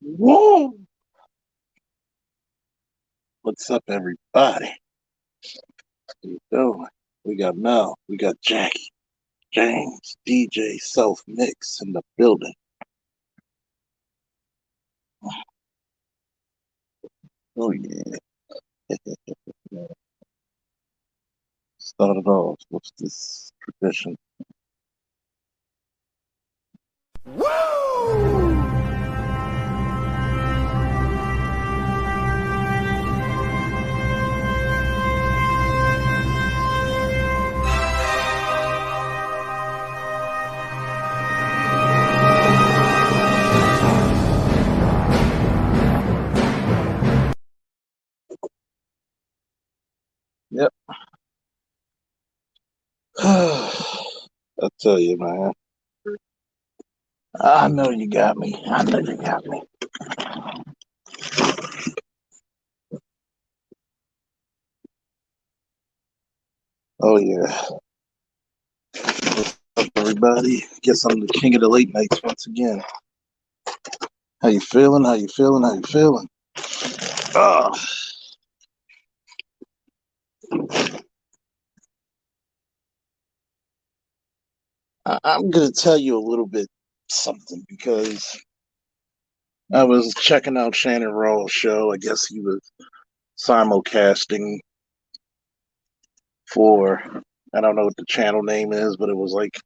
Whoa! What's up, everybody? How you doing? We got Mel, we got Jackie, James, DJ Self Mix in the building. Oh yeah. Start it off. What's this tradition? Yep. I tell you, man. I know you got me. I know you got me. Oh yeah. What's up, everybody? Guess I'm the king of the late nights once again. How you feeling? How you feeling? How you feeling? Oh, I'm gonna tell you a little bit something because I was checking out Shannon Rawls' show. I guess he was simulcasting for, I don't know what the channel name is, but it was like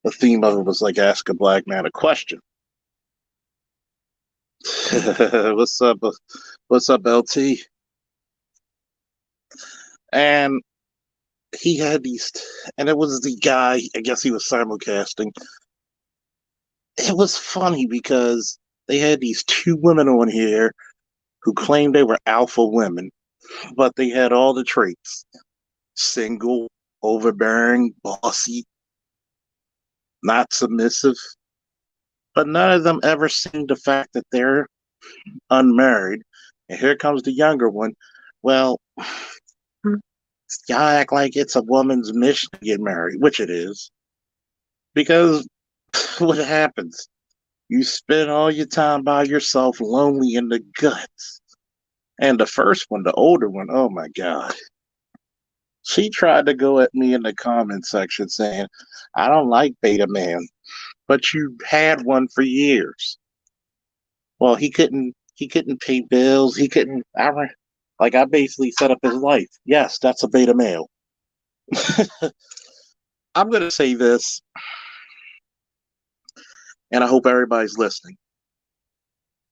the theme of it was like ask a black man a question. What's up? What's up, LT? And he had these, and it was the guy. I guess he was simulcasting. It was funny because they had these two women on here who claimed they were alpha women, but they had all the traits: single, overbearing, bossy, not submissive. But none of them ever seen the fact that they're unmarried. And here comes the younger one. Well, y'all act like it's a woman's mission to get married, which it is. Because what happens? You spend all your time by yourself, lonely in the guts. And the first one, the older one, oh my God. She tried to go at me in the comment section saying, I don't like beta man, but you had one for years. Well, he couldn't pay bills. He couldn't I basically set up his life. Yes, that's a beta male. I'm gonna say this, and I hope everybody's listening.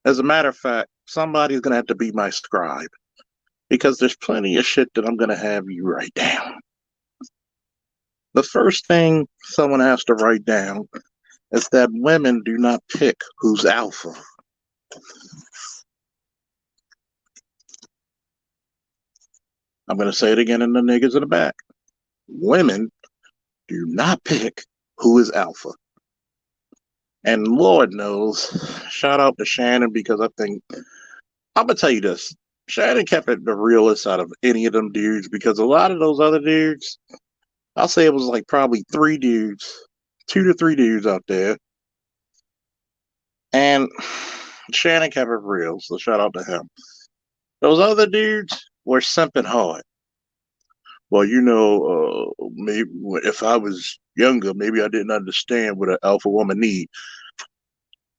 As a matter of fact, somebody's gonna have to be my scribe because there's plenty of shit that I'm gonna have you write down. The first thing someone has to write down is that women do not pick who's alpha. I'm gonna say it again in the niggas in the back. Women do not pick who is alpha. And Lord knows, shout out to Shannon because I think I'm gonna tell you this. Shannon kept it the realest out of any of them dudes because a lot of those other dudes, I'll say it was like probably three dudes, 2 to 3 dudes out there. And Shannon kept it real, so shout out to him. Those other dudes were simping hard. Well, maybe if I was younger, maybe I didn't understand what an alpha woman need.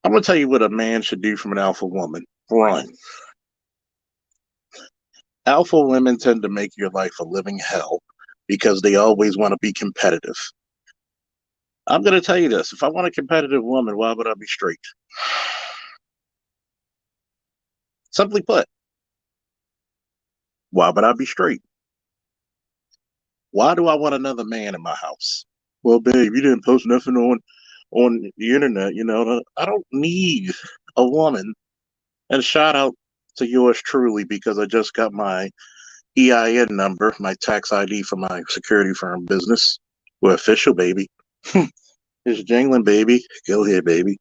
I'm gonna tell you what a man should do from an alpha woman. Run. Alpha women tend to make your life a living hell because they always want to be competitive. I'm going to tell you this. If I want a competitive woman, why would I be straight? Simply put, why would I be straight? Why do I want another man in my house? Well, babe, you didn't post nothing on the internet, I don't need a woman. And shout out to yours truly because I just got my EIN number, my tax ID for my security firm business. We're official, baby. It's jingling, baby. Go ahead, baby.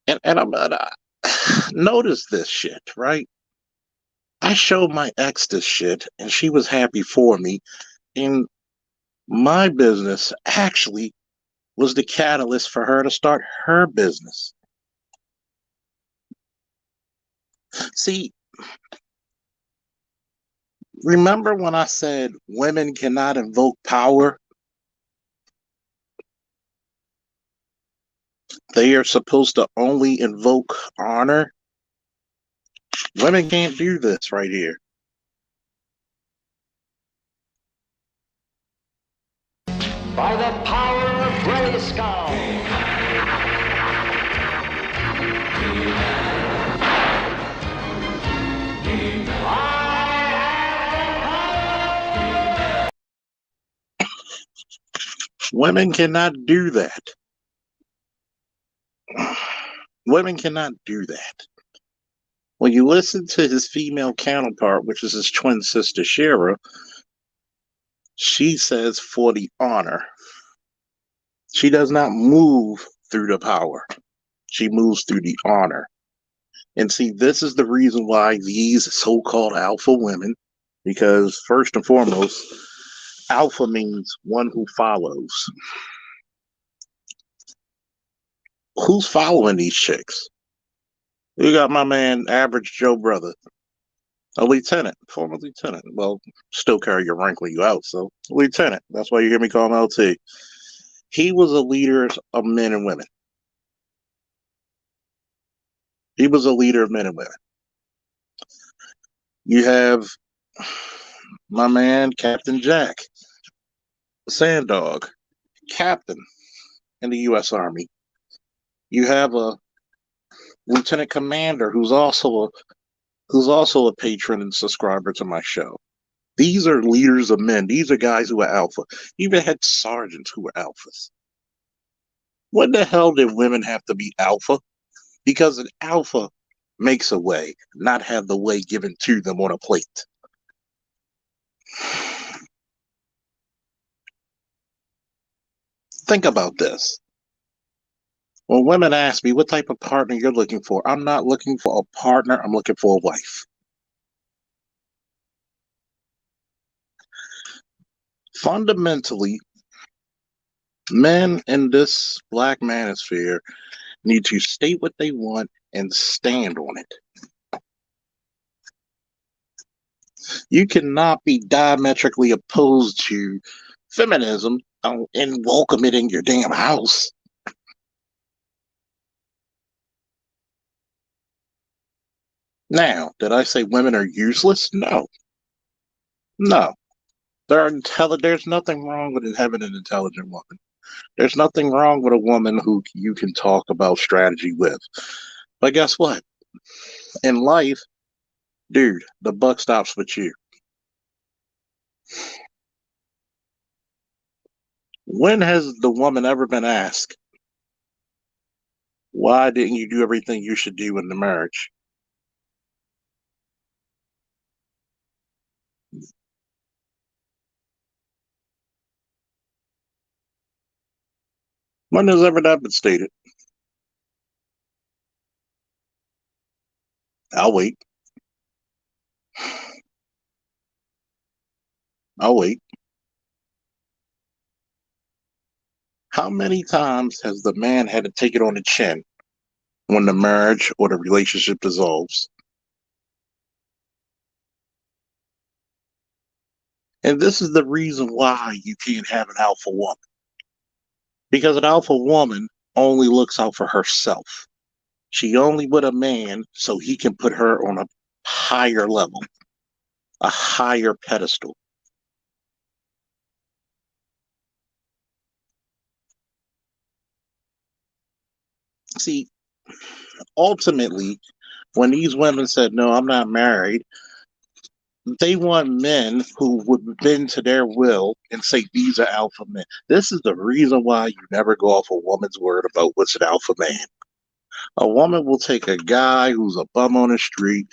And I'm notice this shit, right? I showed my ex this shit, and she was happy for me. And my business actually was the catalyst for her to start her business. See, remember when I said women cannot invoke power? They are supposed to only invoke honor. Women can't do this right here. By the power of Grayskull. Women cannot do that. Women cannot do that. When you listen to his female counterpart, which is his twin sister Shira, she says for the honor. She does not move through the power. She moves through the honor. And see, this is the reason why these so-called alpha women, because first and foremost, alpha means one who follows. Who's following these chicks? You got my man, average Joe brother, a lieutenant, former lieutenant. Well, still carry your rank when you out, so lieutenant. That's why you hear me call him LT. He was a leader of men and women. He was a leader of men and women. You have my man, Captain Jack, Sandog, captain in the U.S. Army. You have a lieutenant commander who's also a patron and subscriber to my show. These are leaders of men. These are guys who are alpha. You even had sergeants who were alphas. What the hell did women have to be alpha? Because an alpha makes a way, not have the way given to them on a plate. Think about this. When women ask me what type of partner you're looking for, I'm not looking for a partner, I'm looking for a wife. Fundamentally, men in this black manosphere need to state what they want and stand on it. You cannot be diametrically opposed to feminism and welcome it in your damn house. Now, did I say women are useless? No. No. There's nothing wrong with having an intelligent woman. There's nothing wrong with a woman who you can talk about strategy with. But guess what? In life, dude, the buck stops with you. When has the woman ever been asked, why didn't you do everything you should do in the marriage? When has ever that been stated? I'll wait. I'll wait. How many times has the man had to take it on the chin when the marriage or the relationship dissolves? And this is the reason why you can't have an alpha woman. Because an alpha woman only looks out for herself. She only with a man so he can put her on a higher level, a higher pedestal. See, ultimately, when these women said, no, I'm not married, they want men who would bend to their will and say these are alpha men. This is the reason why you never go off a woman's word about what's an alpha man. A woman will take a guy who's a bum on the street,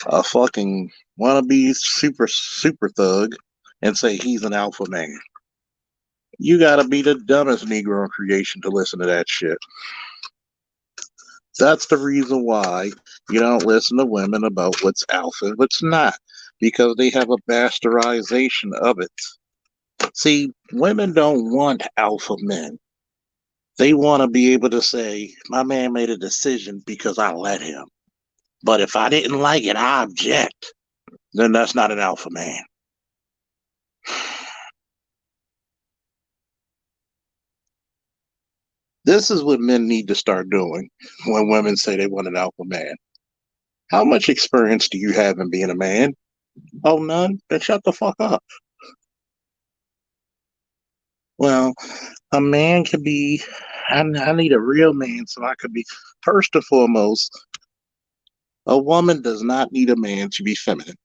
a fucking wannabe super thug, and say he's an alpha man. You gotta be the dumbest Negro in creation to listen to that shit. That's the reason why you don't listen to women about what's alpha and what's not, because they have a bastardization of it. See, women don't want alpha men. They want to be able to say, my man made a decision because I let him. But if I didn't like it, I object. Then that's not an alpha man. This is what men need to start doing when women say they want an alpha man. How much experience do you have in being a man? Oh, none? Then shut the fuck up. Well, a man could be, I need a real man so I could be, first and foremost, a woman does not need a man to be feminine.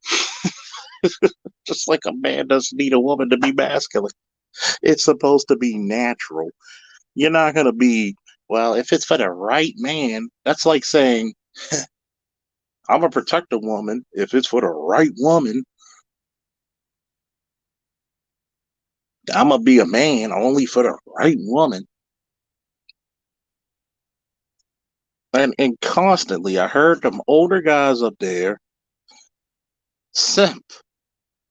Just like a man doesn't need a woman to be masculine. It's supposed to be natural. You're not going to be, well, if it's for the right man, that's like saying, I'm going to protect a woman if it's for the right woman. I'm going to be a man only for the right woman. And constantly, I heard them older guys up there simp.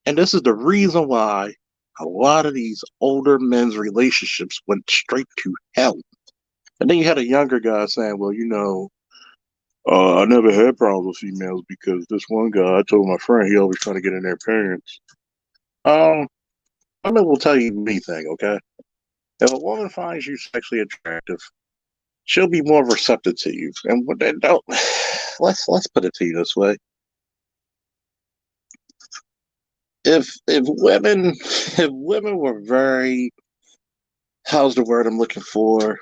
And this is the reason why a lot of these older men's relationships went straight to hell. And then you had a younger guy saying, well, I never had problems with females because this one guy, I told my friend, he always trying to get in their parents. Women will tell you anything, okay? If a woman finds you sexually attractive, she'll be more receptive to you. And what they don't, let's put it to you this way: if women were very, how's the word I'm looking for,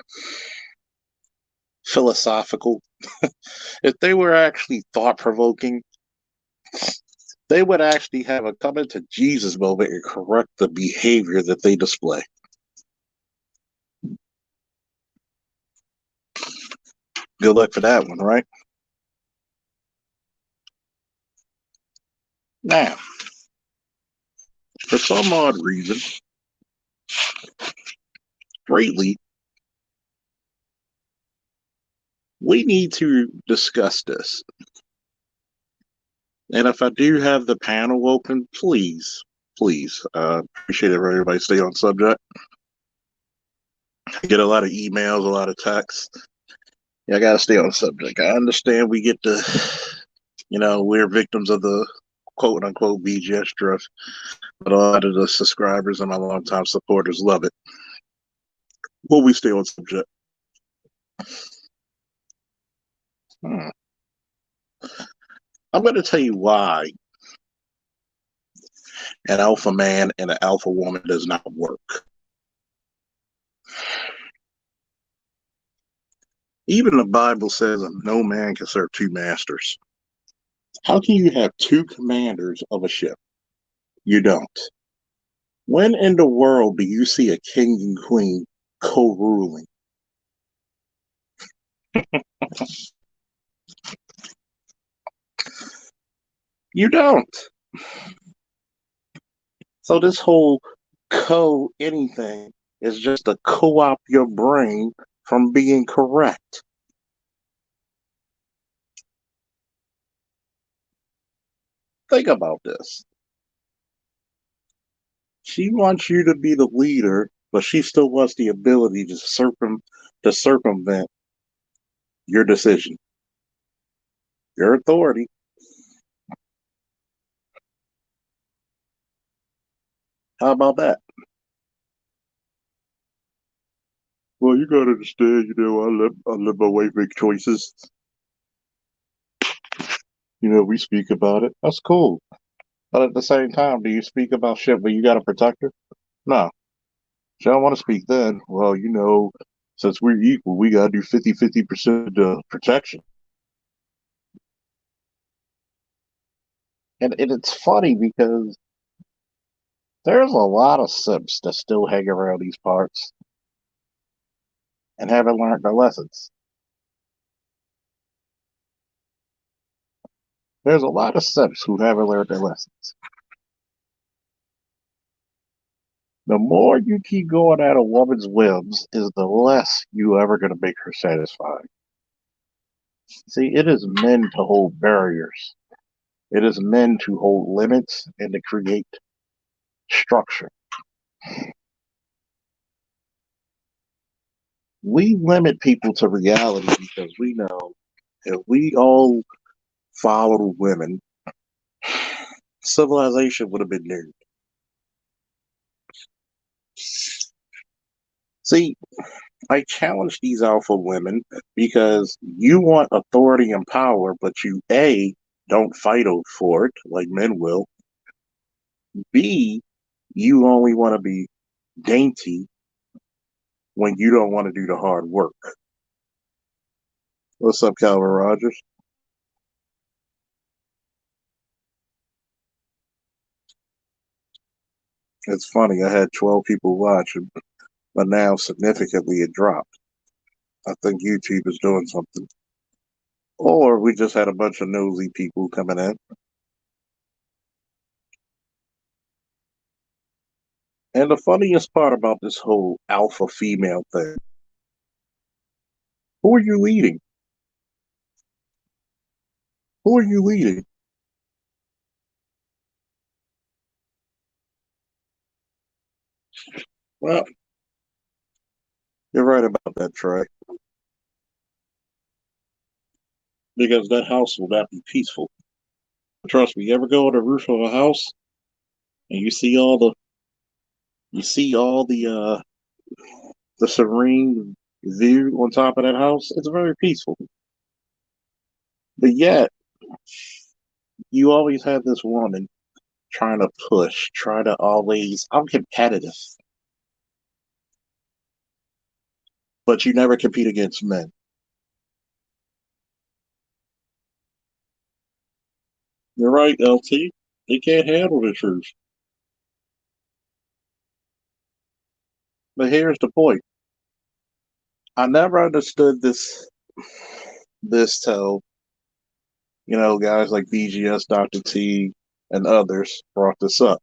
philosophical, if they were actually thought provoking, they would actually have a come into Jesus moment and correct the behavior that they display. Good luck for that one, right? Now, for some odd reason, greatly, we need to discuss this. And if I do have the panel open, please, appreciate it if everybody stay on subject. I get a lot of emails, a lot of texts. Yeah, I gotta stay on subject. I understand we get we're victims of the quote unquote BGS drift, but a lot of the subscribers and my longtime supporters love it. Will we stay on subject? Hmm. I'm going to tell you why an alpha man and an alpha woman does not work. Even the Bible says that no man can serve two masters. How can you have two commanders of a ship? You don't. When in the world do you see a king and queen co-ruling? You don't. So this whole co-anything is just to co-opt your brain from being correct. Think about this. She wants you to be the leader, but she still wants the ability to circumvent your decision, your authority. How about that? Well, you gotta understand, I let my wife make choices. We speak about it. That's cool. But at the same time, do you speak about shit where you gotta protect her? No. She don't want to speak then. Well, since we're equal, we gotta do 50% protection. And it's funny because there's a lot of simps that still hang around these parts and haven't learned their lessons. There's a lot of simps who haven't learned their lessons. The more you keep going at a woman's whims, is the less you ever going to make her satisfied. See, it is men to hold barriers. It is men to hold limits and to create structure. We limit people to reality because we know if we all followed women, civilization would have been doomed. See, I challenge these alpha women because you want authority and power, but you A, don't fight for it like men will. B, you only want to be dainty when you don't want to do the hard work. What's up, Calvin Rogers? It's funny, I had 12 people watching, but now significantly it dropped. I think YouTube is doing something. Or we just had a bunch of nosy people coming in. And the funniest part about this whole alpha female thing, who are you leading? Who are you leading? Well, you're right about that, Trey. Because that house will not be peaceful. Trust me, you ever go on the roof of a house and you see all the serene view on top of that house? It's very peaceful. But yet, you always have this woman trying to push, trying to always, I'm competitive. But you never compete against men. You're right, LT. They can't handle the truth. But here's the point. I never understood this till, guys like BGS, Dr. T, and others brought this up.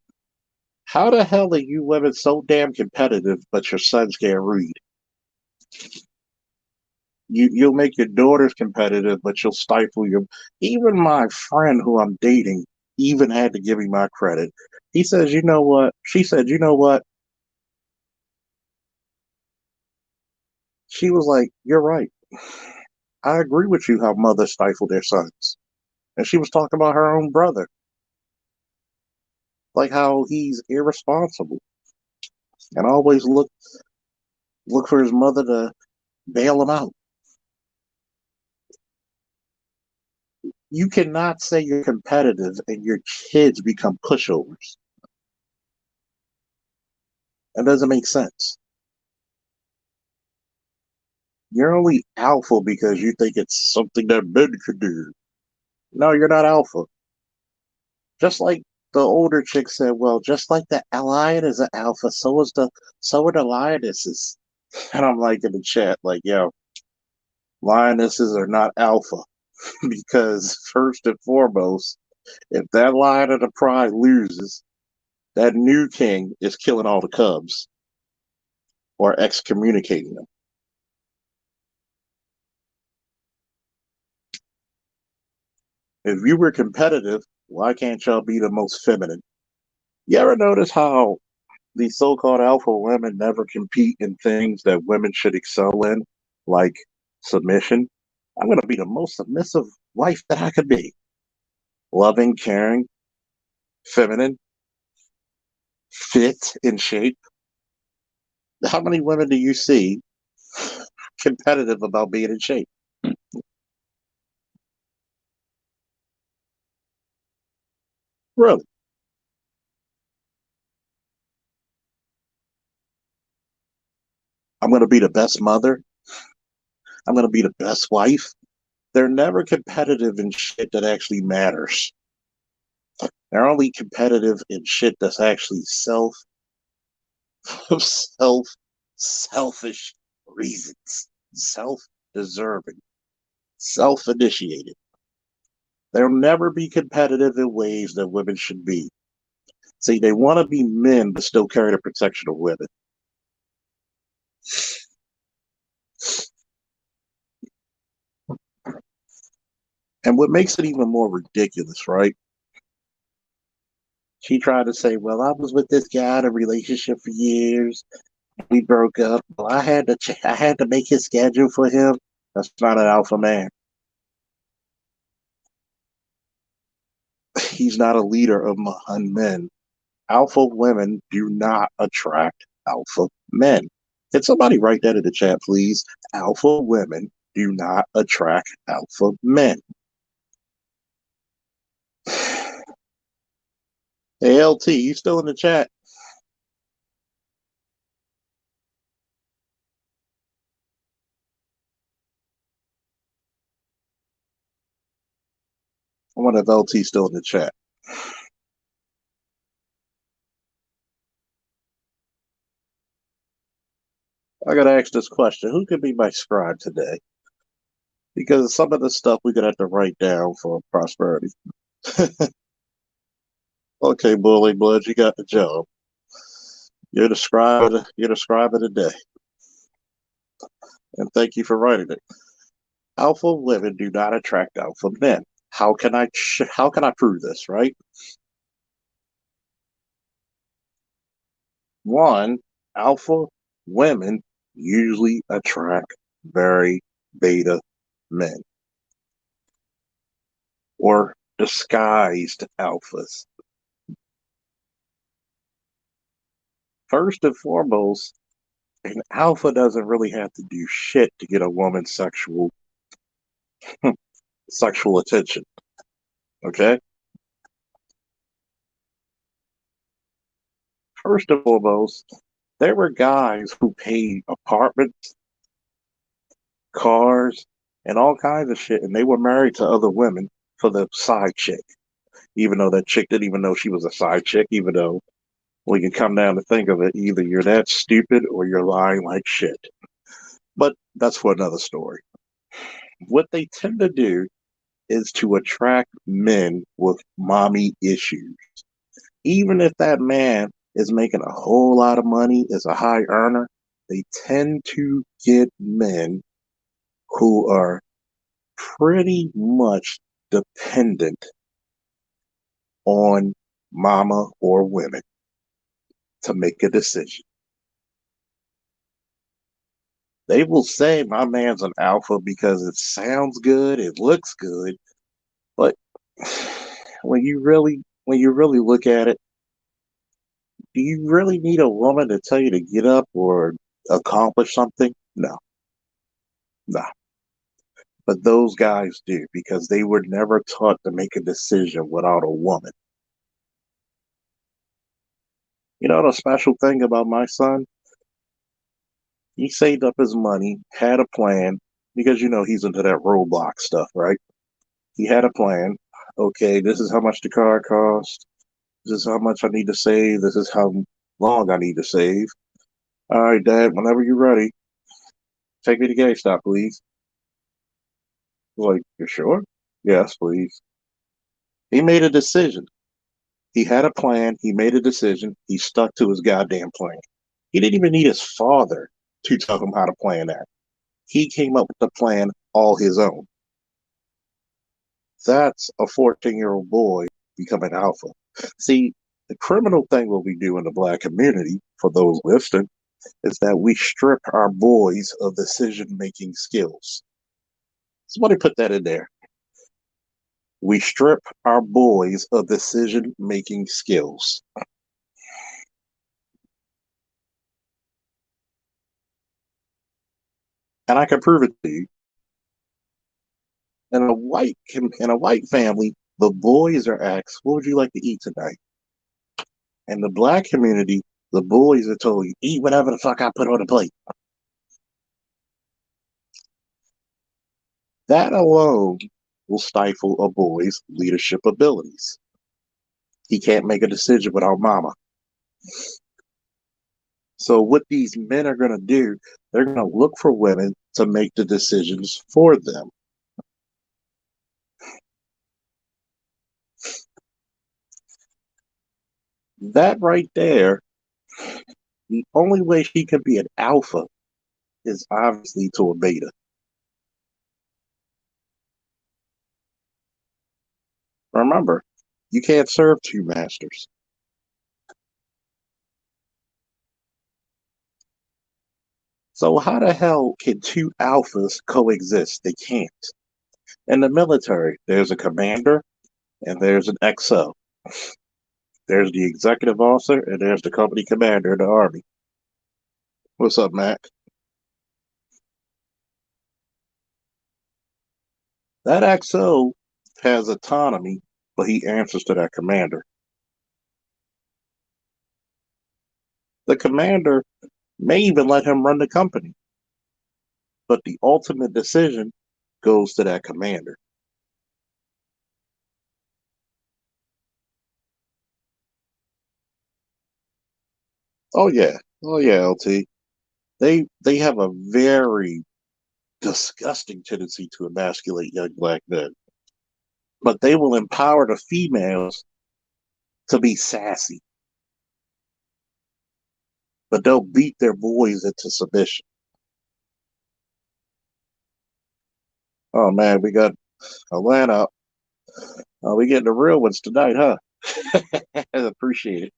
How the hell are you women so damn competitive, but your sons can't read? You'll make your daughters competitive, but you'll stifle your. Even my friend who I'm dating even had to give me my credit. He says, you know what? She said, you know what? She was like, you're right. I agree with you how mothers stifle their sons. And she was talking about her own brother, like how he's irresponsible and always look for his mother to bail him out. You cannot say you're competitive and your kids become pushovers. That doesn't make sense. You're only alpha because you think it's something that men could do. No, you're not alpha. Just like the older chick said, well, just like the lion is an alpha, so are the lionesses. And I'm like in the chat, like, yo, lionesses are not alpha because first and foremost, if that lion of the pride loses, that new king is killing all the cubs or excommunicating them. If you were competitive, why can't y'all be the most feminine? You ever notice how these so-called alpha women never compete in things that women should excel in, like submission? I'm going to be the most submissive wife that I could be. Loving, caring, feminine, fit, in shape. How many women do you see competitive about being in shape? Really? I'm going to be the best mother. I'm going to be the best wife. They're never competitive in shit that actually matters. They're only competitive in shit that's actually self, selfish reasons, self-deserving, self-initiated. They'll never be competitive in ways that women should be. See, they want to be men, but still carry the protection of women. And what makes it even more ridiculous, right? She tried to say, well, I was with this guy in a relationship for years. We broke up. Well, I had to make his schedule for him. That's not an alpha man. He's not a leader among men. Alpha women do not attract alpha men. Can somebody write that in the chat, please? Alpha women do not attract alpha men. Hey, LT, you still in the chat? I wonder if LT's still in the chat. I gotta ask this question. Who could be my scribe today? Because some of the stuff we're gonna have to write down for prosperity. Okay, Bully Blood, you got the job. You're the scribe of the day. And thank you for writing it. Alpha women do not attract alpha men. How can I prove this, right? One, alpha women usually attract very beta men or disguised alphas. First and foremost, an alpha doesn't really have to do shit to get a woman's sexual attention. Okay? First and foremost, there were guys who paid apartments, cars, and all kinds of shit, and they were married to other women for the side chick. Even though that chick didn't even know she was a side chick, even though when you come down to think of it, either you're that stupid or you're lying like shit. But that's for another story. What they tend to do is to attract men with mommy issues. Even if that man is making a whole lot of money, is a high earner, they tend to get men who are pretty much dependent on mama or women to make a decision. They will say my man's an alpha because it sounds good, it looks good, but when you really look at it, do you really need a woman to tell you to get up or accomplish something? No, no. But those guys do because they were never taught to make a decision without a woman. You know the special thing about my son? He saved up his money, had a plan, because he's into that Roblox stuff, right? He had a plan. Okay, this is how much the car cost. This is how much I need to save. This is how long I need to save. All right, Dad, whenever you're ready, take me to GameStop, please. I was like, you sure? Yes, please. He made a decision. He had a plan. He made a decision. He stuck to his goddamn plan. He didn't even need his father to tell him how to plan that. He came up with the plan all his own. That's a 14-year-old boy becoming alpha. See, the criminal thing what we do in the black community, for those listening, is that we strip our boys of decision-making skills. Somebody put that in there. We strip our boys of decision-making skills. And I can prove it to you. In a white family, the boys are asked, "What would you like to eat tonight?" In the black community, the boys are told, "Eat whatever the fuck I put on the plate." That alone will stifle a boy's leadership abilities. He can't make a decision without mama. So what these men are going to do, they're going to look for women to make the decisions for them. That right there, the only way she can be an alpha is obviously to a beta. Remember, you can't serve two masters. So how the hell can two alphas coexist? They can't. In the military, there's a commander and there's an XO. There's the executive officer, and there's the company commander of the Army. What's up, Mac? That XO has autonomy, but he answers to that commander. The commander may even let him run the company, but the ultimate decision goes to that commander. Oh yeah, LT. They have a very disgusting tendency to emasculate young black men, but they will empower the females to be sassy, but they'll beat their boys into submission. Oh man, we got Atlanta. We getting the real ones tonight, huh? I appreciate it.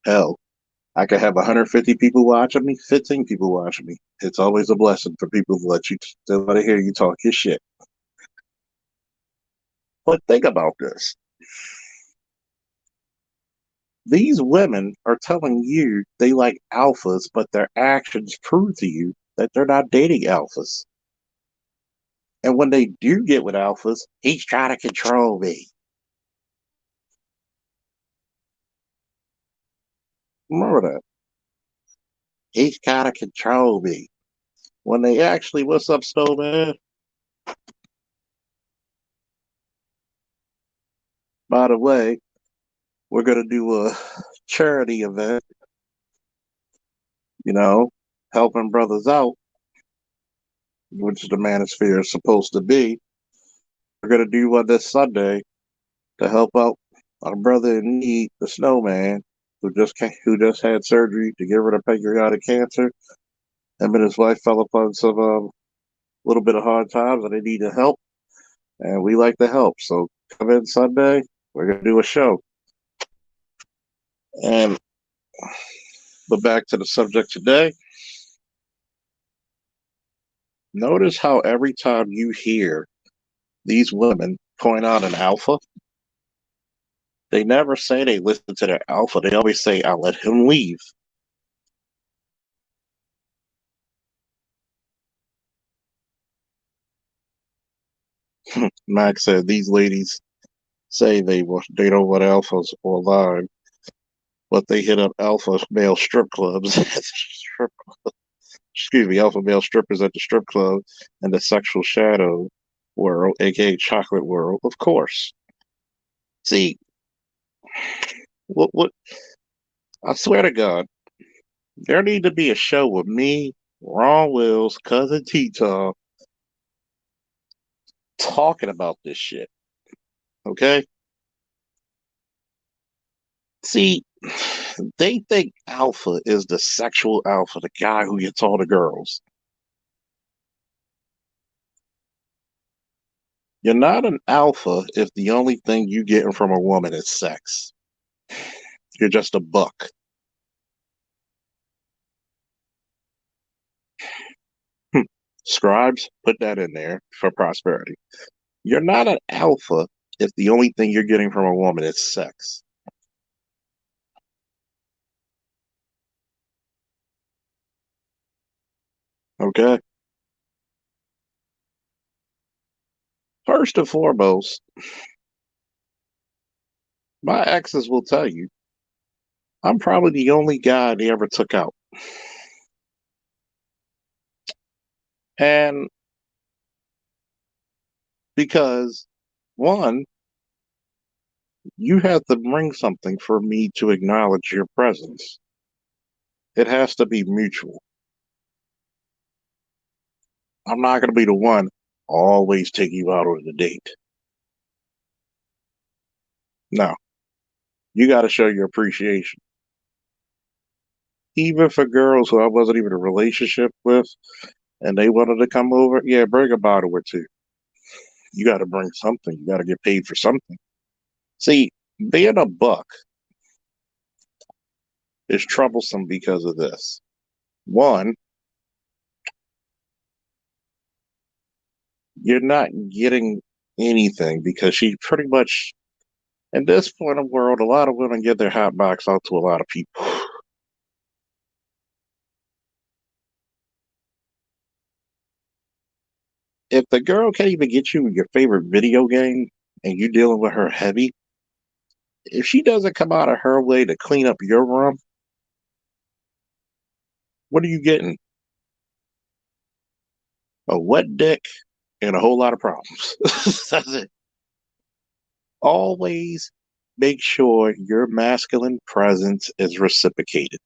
Hell, I could have 150 people watching me, 15 people watching me. It's always a blessing for people to let to hear you talk your shit. But think about this. These women are telling you they like alphas, but their actions prove to you that they're not dating alphas. And when they do get with alphas, he's trying to control me. Remember that. He's trying to control me. When they actually, what's up, Snowman? By the way, we're going to do a charity event, you know, helping brothers out, which the manosphere is supposed to be. We're going to do one this Sunday to help out our brother in need, the Snowman, who just had surgery to get rid of pancreatic cancer. Him and his wife fell upon some little bit of hard times, and they needed help, and we like to help. So come in Sunday. We're gonna do a show. And but back to the subject today. Notice how every time you hear these women point out an alpha, they never say they listen to their alpha. They always say, "I'll let him leave." Max said these ladies say they don't want alphas online, but they hit up alpha male strip clubs, excuse me, alpha male strippers at the strip club and the sexual shadow world, aka chocolate world, of course. See, what I swear to God, there need to be a show with me, Ron Wills, cousin T-Tom, talking about this shit. Okay? See, they think alpha is the sexual alpha, the guy who gets all the girls. You're not an alpha if the only thing you getting from a woman is sex. You're just a buck. Scribes, put that in there for prosperity. You're not an alpha if the only thing you're getting from a woman is sex. Okay? First and foremost, my exes will tell you I'm probably the only guy they ever took out. And because, one, you have to bring something for me to acknowledge your presence. It has to be mutual. I'm not going to be the one always taking you out on a date. No, you got to show your appreciation. Even for girls who I wasn't even in a relationship with and they wanted to come over, yeah, bring a bottle or two. You got to bring something. You got to get paid for something. See, being a buck is troublesome because of this. One, you're not getting anything because she pretty much, at this point in the world, a lot of women get their hot box out to a lot of people. If the girl can't even get you your favorite video game and you dealing with her heavy, if she doesn't come out of her way to clean up your room, what are you getting? A wet dick and a whole lot of problems. That's it. Always make sure your masculine presence is reciprocated.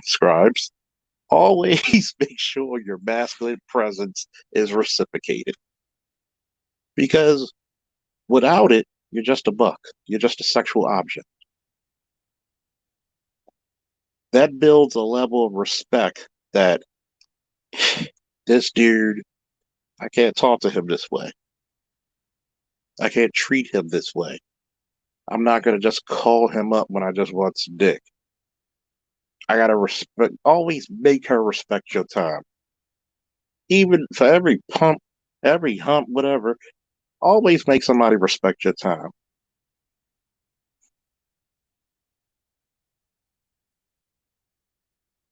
Scribes, always make sure your masculine presence is reciprocated. Because without it, you're just a buck. You're just a sexual object. That builds a level of respect that this dude, I can't talk to him this way. I can't treat him this way. I'm not going to just call him up when I just want some dick. I got to respect, always make her respect your time. Even for every pump, every hump, whatever, always make somebody respect your time.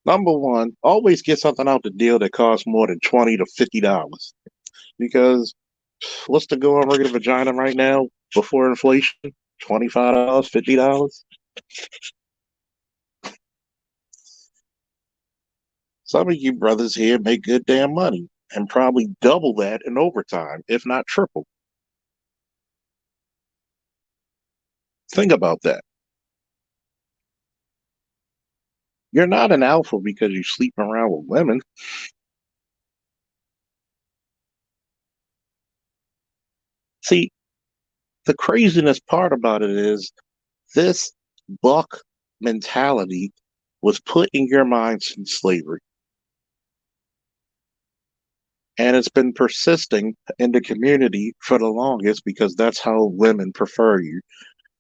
Number one, always get something out the deal that costs more than $20 to $50. Because what's the going rate of vagina right now before inflation? $25, $50. Some of you brothers here make good damn money and probably double that in overtime, if not triple. Think about that. You're not an alpha because you sleep around with women. See, the craziness part about it is this buck mentality was put in your mind since slavery. And it's been persisting in the community for the longest because that's how women prefer you.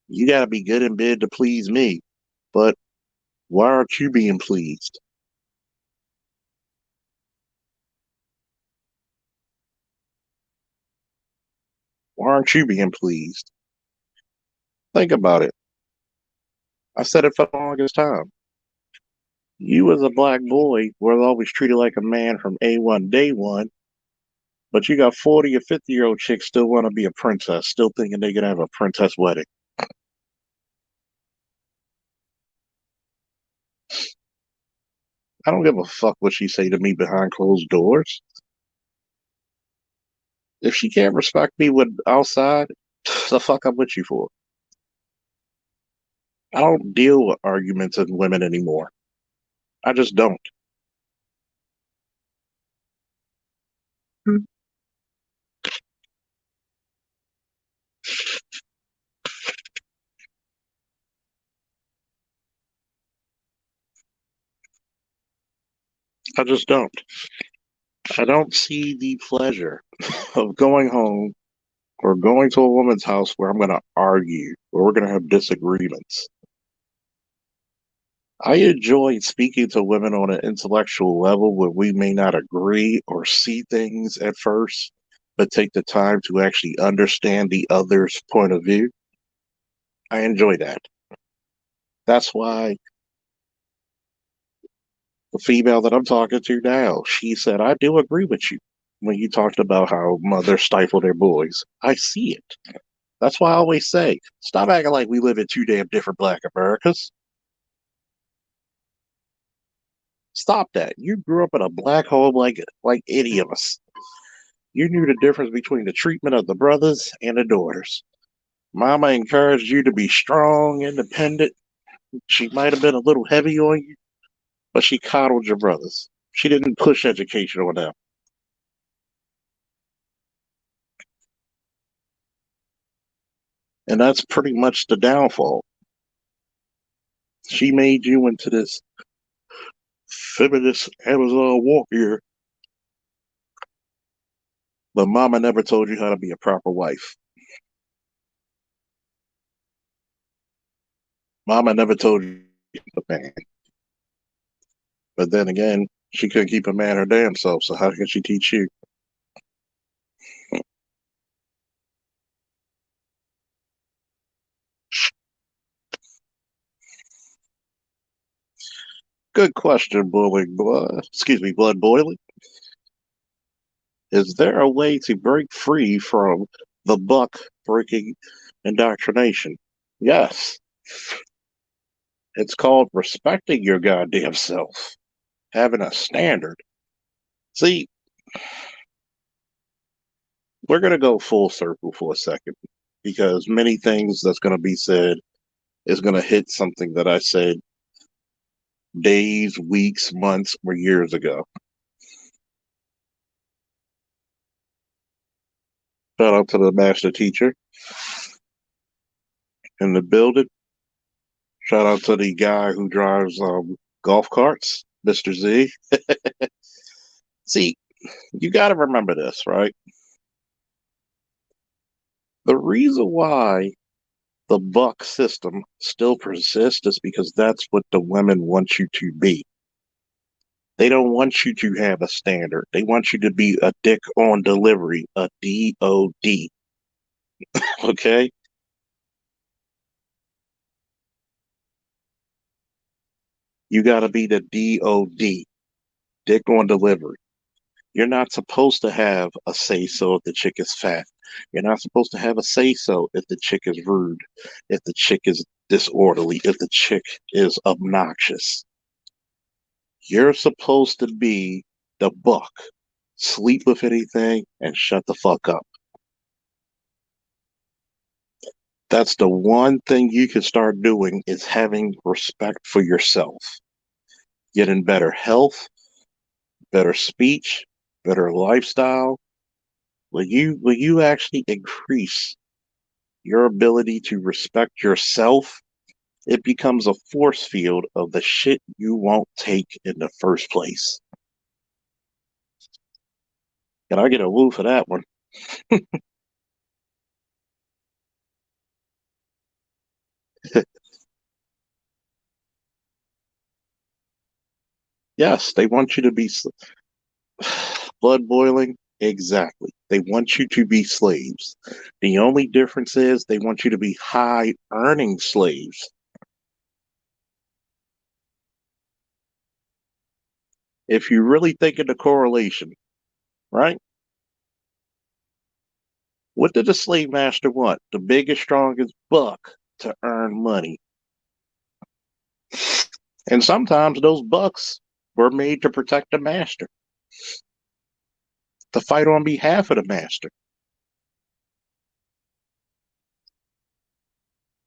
You got to be good in bed to please me. But why aren't you being pleased? Why aren't you being pleased? Think about it. I said it for the longest time. You, as a black boy, were always treated like a man from A1 day one, but you got 40 or 50-year-old chicks still want to be a princess, still thinking they can have a princess wedding. I don't give a fuck what she say to me behind closed doors. If she can't respect me with outside, the fuck I'm with you for. I don't deal with arguments and women anymore. I just don't. I just don't. I don't see the pleasure of going home or going to a woman's house where I'm going to argue or we're going to have disagreements. I enjoy speaking to women on an intellectual level where we may not agree or see things at first, but take the time to actually understand the other's point of view. I enjoy that. That's why the female that I'm talking to now, she said, I do agree with you when you talked about how mothers stifle their boys. I see it. That's why I always say, stop acting like we live in two damn different black Americas. Stop that. You grew up in a black home like any of us. You knew the difference between the treatment of the brothers and the daughters. Mama encouraged you to be strong, independent. She might have been a little heavy on you, but she coddled your brothers. She didn't push education on them. And that's pretty much the downfall. She made you into this feminist Amazon warrior, but mama never told you how to be a proper wife. Mama never told you a man. But then again, She couldn't keep a man her damn self, so how can she teach you? Good question, boiling blood. Excuse me, blood boiling. Is there a way to break free from the buck breaking indoctrination? Yes. It's called respecting your goddamn self, having a standard. See, we're going to go full circle for a second because many things that's going to be said is going to hit something that I said days, weeks, months, or years ago. Shout out to the master teacher in the building. Shout out to the guy who drives golf carts, Mr. Z. See, you got to remember this, right? The reason why the buck system still persists is because that's what the women want you to be. They don't want you to have a standard. They want you to be a dick on delivery, a DOD. Okay? You got to be the DOD, dick on delivery. You're not supposed to have a say so if the chick is fat. You're not supposed to have a say so if the chick is rude, if the chick is disorderly, if the chick is obnoxious. You're supposed to be the buck. Sleep with anything and shut the fuck up. That's the one thing you can start doing is having respect for yourself. Getting better health, better speech, better lifestyle. Will you actually increase your ability to respect yourself? It becomes a force field of the shit you won't take in the first place. Can I get a woo for that one? Yes, they want you to be blood boiling. Exactly. They want you to be slaves. The only difference is they want you to be high earning slaves. If you really think of the correlation, right? What did the slave master want? The biggest, strongest buck to earn money. And sometimes those bucks were made to protect the master, to fight on behalf of the master.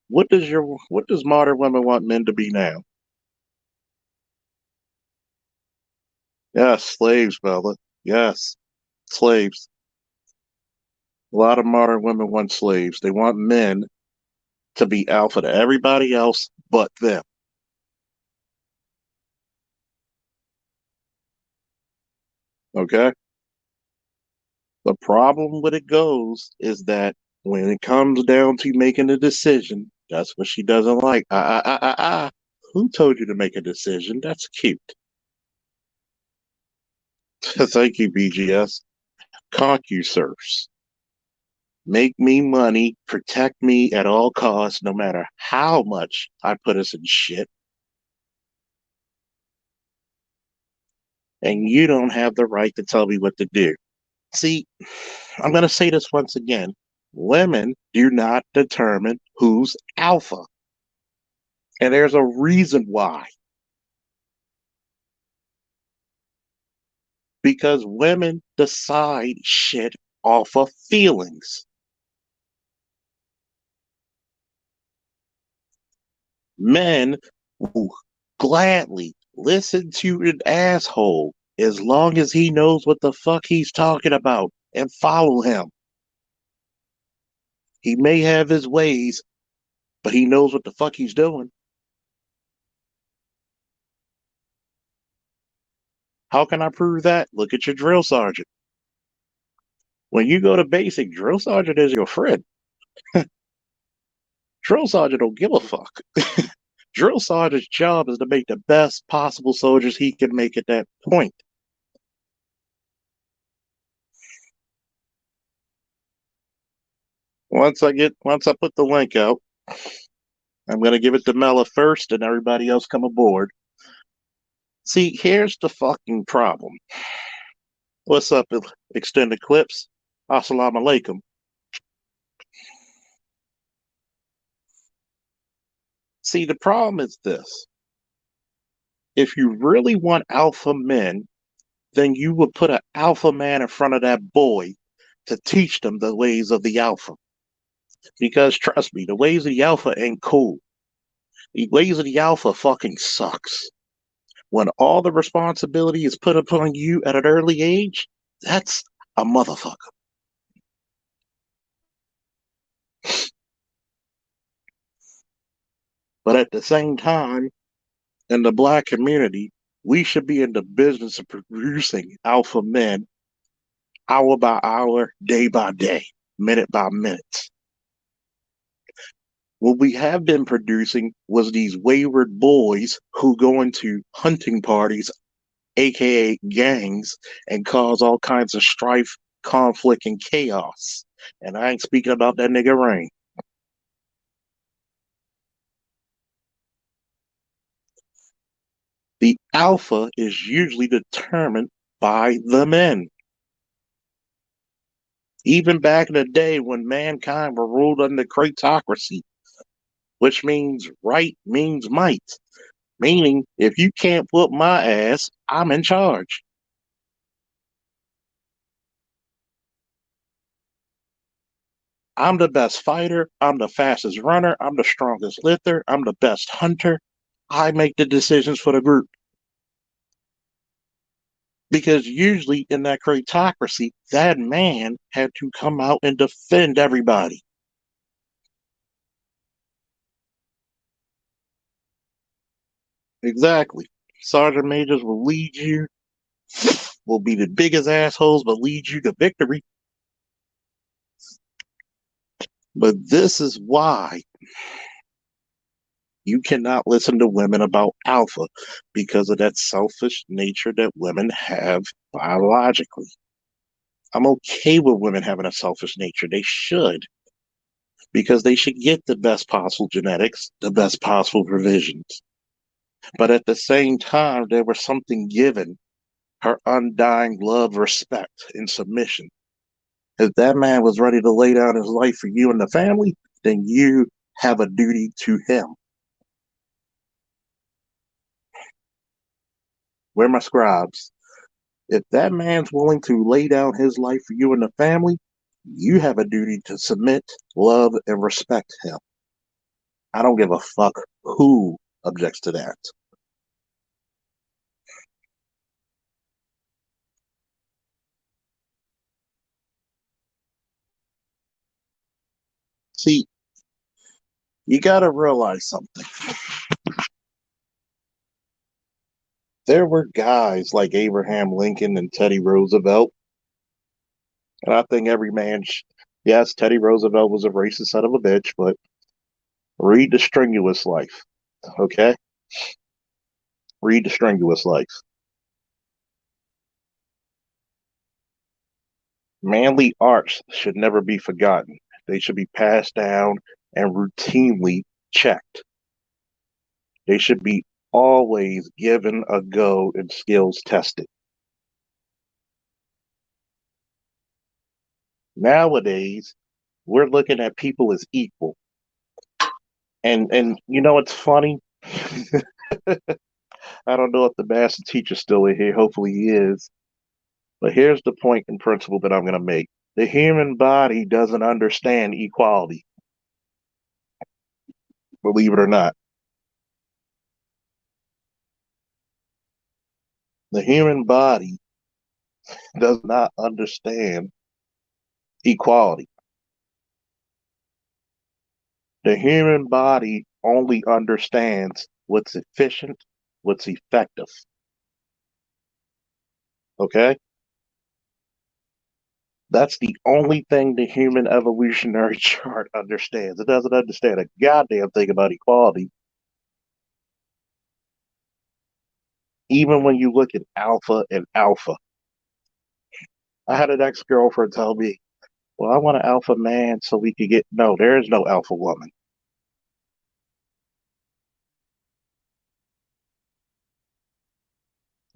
What does modern women want men to be now? Yes, slaves, Bella. Yes, slaves. A lot of modern women want slaves. They want men to be alpha to everybody else but them. Okay? The problem with it goes is that when it comes down to making a decision, that's what she doesn't like. Who told you to make a decision? That's cute. Thank you, BGS. ConcuServes. Make me money, protect me at all costs, no matter how much I put us in shit. And you don't have the right to tell me what to do. See, I'm going to say this once again. Women do not determine who's alpha. And there's a reason why. Because women decide shit off of feelings. Men will gladly listen to an asshole as long as he knows what the fuck he's talking about and follow him. He may have his ways, but he knows what the fuck he's doing. How can I prove that? Look at your drill sergeant. When you go to basic, drill sergeant is your friend. Drill sergeant don't give a fuck. Drill sergeant's job is to make the best possible soldiers he can make at that point. Once I put the link out, I'm gonna give it to Mela first, and everybody else come aboard. See, here's the fucking problem. What's up, extended clips? Assalamu alaikum. See, the problem is this. If you really want alpha men, then you would put an alpha man in front of that boy to teach them the ways of the alpha. Because trust me, the ways of the alpha ain't cool. The ways of the alpha fucking sucks. When all the responsibility is put upon you at an early age, that's a motherfucker. But at the same time, in the black community, we should be in the business of producing alpha men hour by hour, day by day, minute by minute. What we have been producing was these wayward boys who go into hunting parties, aka gangs, and cause all kinds of strife, conflict, and chaos. And I ain't speaking about that nigga Rain. The alpha is usually determined by the men. Even back in the day when mankind were ruled under cratocracy, which means right means might. Meaning, if you can't whoop my ass, I'm in charge. I'm the best fighter. I'm the fastest runner. I'm the strongest lifter. I'm the best hunter. I make the decisions for the group. Because usually in that cratocracy, that man had to come out and defend everybody. Exactly. Sergeant majors will lead you, will be the biggest assholes, but lead you to victory. But this is why you cannot listen to women about alpha because of that selfish nature that women have biologically. I'm okay with women having a selfish nature. They should, because they should get the best possible genetics, the best possible provisions. But at the same time, there was something given her undying love, respect, and submission. If that man was ready to lay down his life for you and the family, then you have a duty to him. Where my scribes? If that man's willing to lay down his life for you and the family, you have a duty to submit, love, and respect him. I don't give a fuck who objects to that. See, you gotta realize something. There were guys like Abraham Lincoln and Teddy Roosevelt, and I think every man, yes, Teddy Roosevelt was a racist son of a bitch, but read the strenuous life, okay? Read the strenuous life. Manly arts should never be forgotten. They should be passed down and routinely checked. They should be always given a go and skills tested. Nowadays, we're looking at people as equal. And you know what's funny? I don't know if the master teacher's still in here. Hopefully he is. But here's the point and principle that I'm going to make. The human body doesn't understand equality, believe it or not. The human body does not understand equality. The human body only understands what's efficient, what's effective. Okay? That's the only thing the human evolutionary chart understands. It doesn't understand a goddamn thing about equality. Even when you look at alpha and alpha, I had an ex-girlfriend tell me, well, I want an alpha man so we could get, no, there is no alpha woman.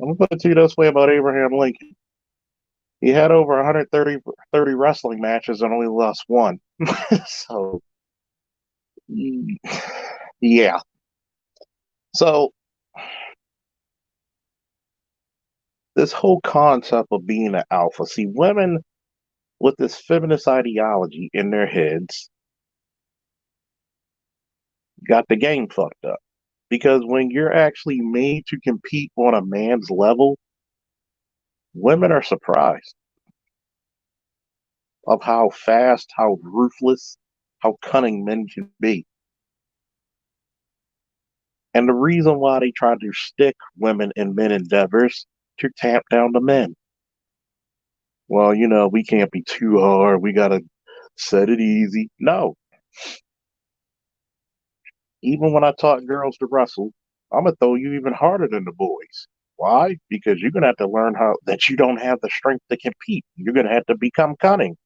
I'm going to put it to you this way about Abraham Lincoln. He had over 130 wrestling matches and only lost one. So, yeah. So, this whole concept of being an alpha, see, women with this feminist ideology in their heads got the game fucked up. Because when you're actually made to compete on a man's level, women are surprised of how fast, how ruthless, how cunning men can be. And the reason why they try to stick women in men endeavors to tamp down the men. Well, we can't be too hard. We gotta set it easy. No. Even when I taught girls to wrestle, I'm gonna throw you even harder than the boys. Why? Because you're gonna have to learn how that you don't have the strength to compete. You're gonna have to become cunning.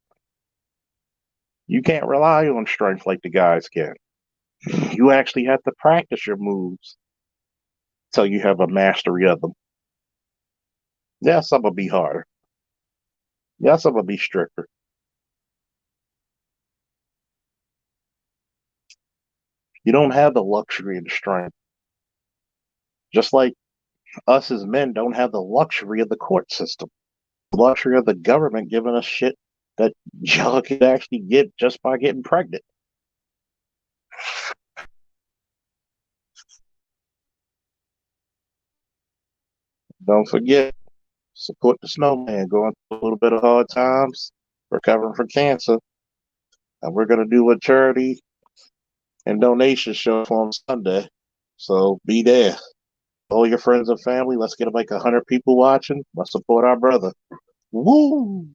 You can't rely on strength like the guys can. You actually have to practice your moves till you have a mastery of them. Yes, I'm gonna be harder. Yes, I'm gonna be stricter. You don't have the luxury of the strength. Just like us as men don't have the luxury of the court system, the luxury of the government giving us shit that y'all could actually get just by getting pregnant. Don't forget, support the snowman going through a little bit of hard times, recovering from cancer. And we're going to do a charity and donation show on Sunday. So be there. All your friends and family. Let's get like 100 people watching. Let's support our brother. Woo!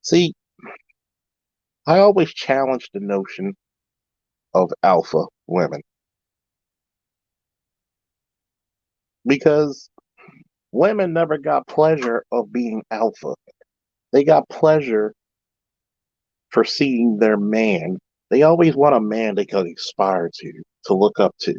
See, I always challenge the notion of alpha women because women never got pleasure of being alpha. They got pleasure for seeing their man. They always want a man they can aspire to look up to.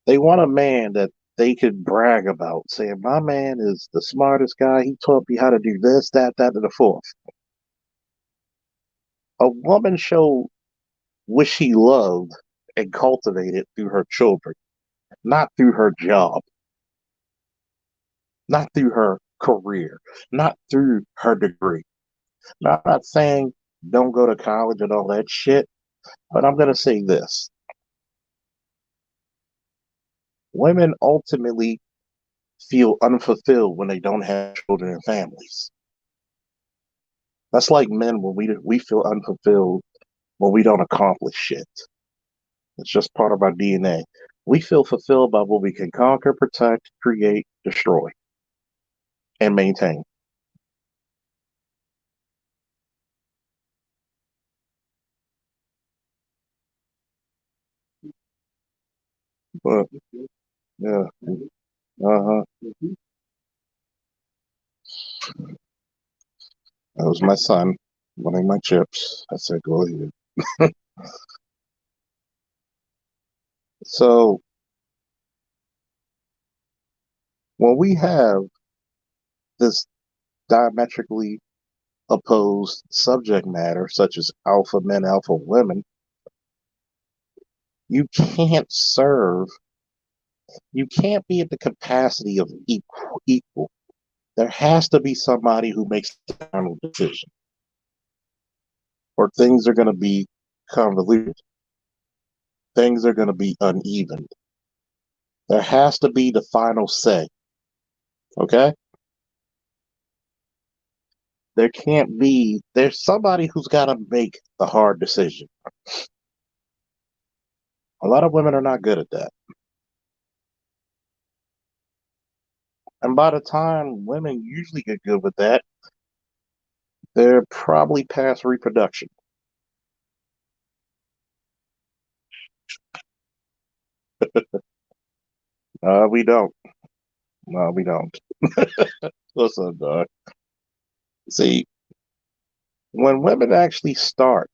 They want a man that they could brag about, saying, my man is the smartest guy. He taught me how to do this, that, and the fourth. A woman show what she loved and cultivated through her children, not through her job, not through her career, not through her degree. Now, I'm not saying don't go to college and all that shit, but I'm going to say this. Women ultimately feel unfulfilled when they don't have children and families. That's like men when we feel unfulfilled when we don't accomplish shit. It's just part of our DNA. We feel fulfilled by what we can conquer, protect, create, destroy, and maintain. But yeah, uh-huh. That was my son wanting my chips. I said, go ahead. So when we have this diametrically opposed subject matter, such as alpha men, alpha women, you can't serve, you can't be at the capacity of equal. There has to be somebody who makes the final decision, or things are going to be convoluted. Things are going to be uneven. There has to be the final say. Okay? There can't be, there's somebody who's got to make the hard decision. A lot of women are not good at that. And by the time women usually get good with that, they're probably past reproduction. We don't. No, we don't. What's up, dog? See, when women actually start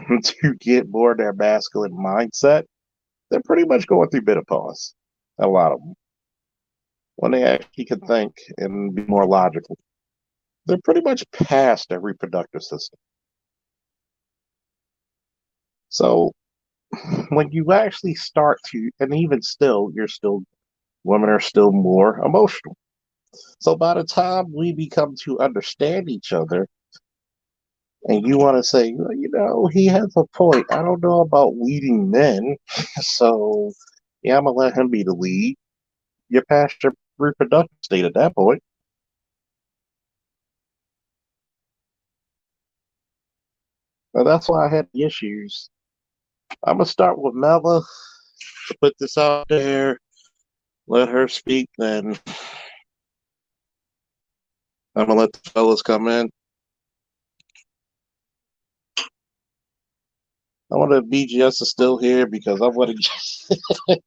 to get more of their masculine mindset, they're pretty much going through menopause. A lot of them. When they actually can think and be more logical, they're pretty much past their reproductive system. So when you actually start to, and even still, women are still more emotional. So by the time we become to understand each other, and you want to say, well, he has a point. I don't know about leading men, so yeah, I'm gonna let him be the lead. You're past your reproductive state at that point. And that's why I had the issues. I'm gonna start with Mela to put this out there, let her speak, then I'm gonna let the fellas come in. I wonder if BGS is still here because I want to.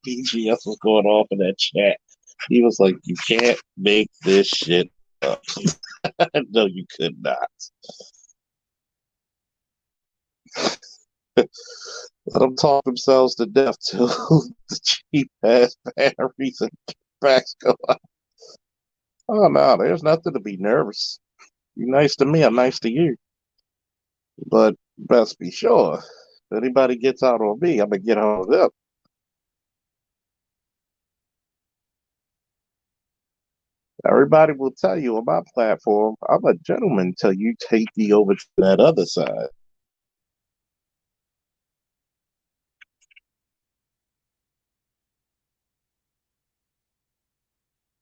BGS was going off in that chat. He was like, "You can't make this shit up." No, you could not. Let them talk themselves to death till the cheap ass batteries and backs go out. Oh no, there's nothing to be nervous. You're nice to me, I'm nice to you. But best be sure, if anybody gets out on me, I'm gonna get on them. Everybody will tell you on my platform, I'm a gentleman till you take me over to that other side.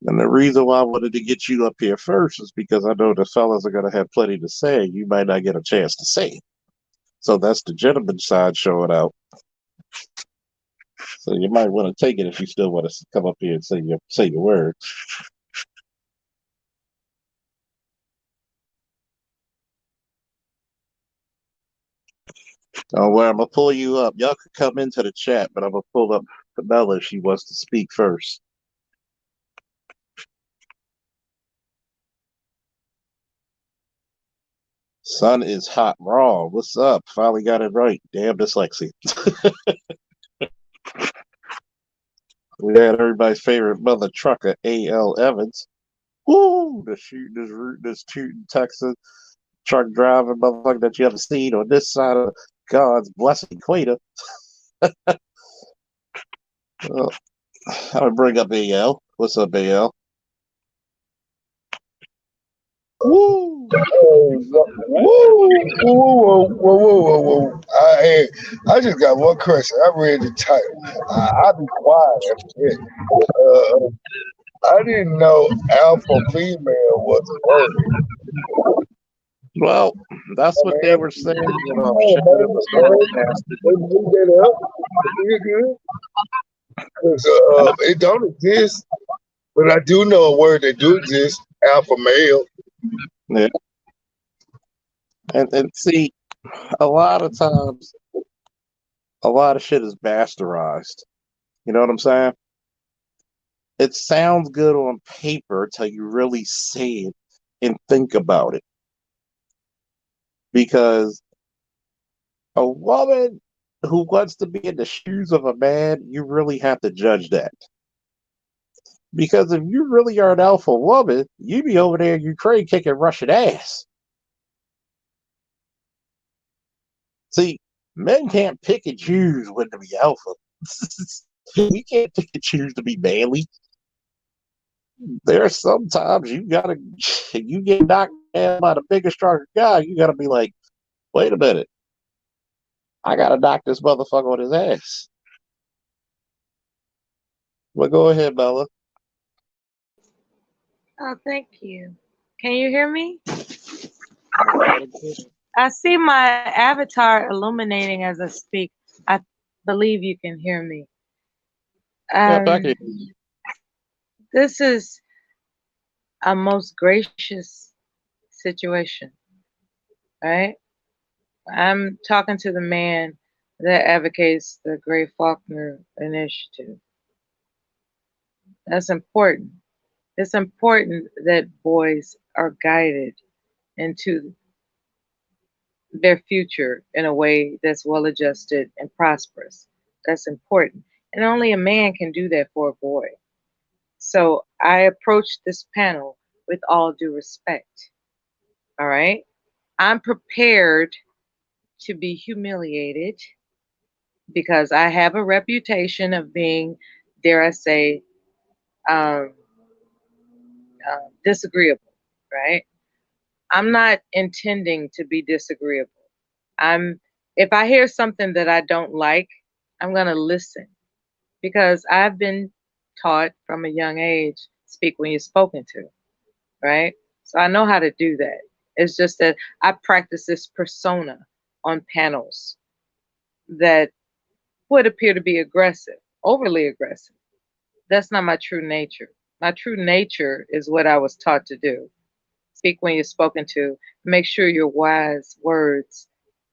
And the reason why I wanted to get you up here first is because I know the fellas are going to have plenty to say. You might not get a chance to say it. So that's the gentleman side showing out. So you might want to take it if you still want to come up here and say your word. Oh, well, I'm gonna pull you up. Y'all could come into the chat, but I'm gonna pull up Camilla if she wants to speak first. Sun is hot raw. What's up? Finally got it right. Damn dyslexia. We had everybody's favorite mother trucker, A.L. Evans. Woo! This shooting Texas truck driving motherfucker that you haven't seen on this side of God's blessed equator. I'm gonna bring up AL. What's up, AL? Woo! Whoa, whoa, whoa, whoa, whoa, whoa. I just got one question. I read the title. I'll be quiet after it. I didn't know alpha female was a word. Well, that's I what mean, they were saying. maybe they made that up. You good? 'Cause, it don't exist, but I do know a word that do exist. Alpha male. Yeah. And see, a lot of times, a lot of shit is bastardized. You know what I'm saying? It sounds good on paper until you really say it and think about it. Because a woman who wants to be in the shoes of a man, you really have to judge that. Because if you really are an alpha woman, you be over there in Ukraine kicking Russian ass. See, men can't pick and choose when to be alpha. We can't pick and choose to be manly. There are sometimes you get knocked down by the bigger, stronger guy, you gotta be like, wait a minute, I gotta knock this motherfucker on his ass. Well, go ahead, Bella. Oh, thank you. Can you hear me? I see my avatar illuminating as I speak. I believe you can hear me. This is a most gracious situation, right? I'm talking to the man that advocates the Gray Faulkner Initiative. That's important. It's important that boys are guided into their future in a way that's well adjusted and prosperous. That's important. And only a man can do that for a boy. So I approach this panel with all due respect. All right. I'm prepared to be humiliated because I have a reputation of being, dare I say, um, disagreeable, right? I'm not intending to be disagreeable. I'm if I hear something that I don't like, I'm going to listen because I've been taught from a young age speak when you're spoken to, right? So I know how to do that. It's just that I practice this persona on panels that would appear to be aggressive, overly aggressive. That's not my true nature. My true nature is what I was taught to do. Speak when you're spoken to. Make sure your wise words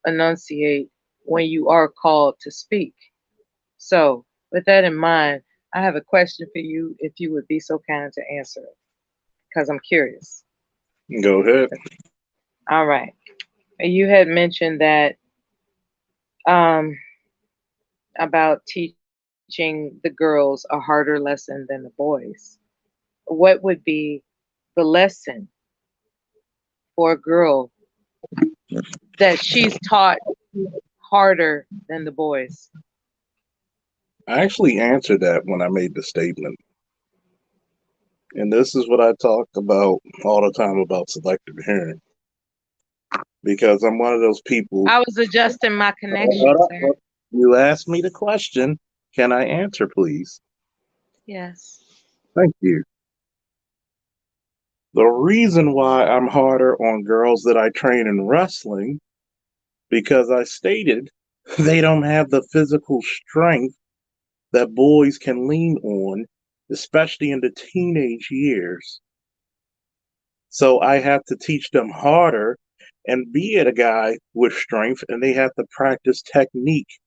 enunciate when you are called to speak. So, with that in mind, I have a question for you if you would be so kind to answer it, because I'm curious. Go ahead. All right. You had mentioned that um, about teaching the girls a harder lesson than the boys. What would be the lesson for a girl that she's taught harder than the boys? I actually answered that when I made the statement. And this is what I talk about all the time about selective hearing. Because I'm one of those people. I was adjusting my connection, Hold up, sir. hold up. You asked me the question. Can I answer, please? Yes. Thank you. The reason why I'm harder on girls that I train in wrestling, because I stated they don't have the physical strength that boys can lean on, especially in the teenage years. So I have to teach them harder and be a guy with strength, and they have to practice technique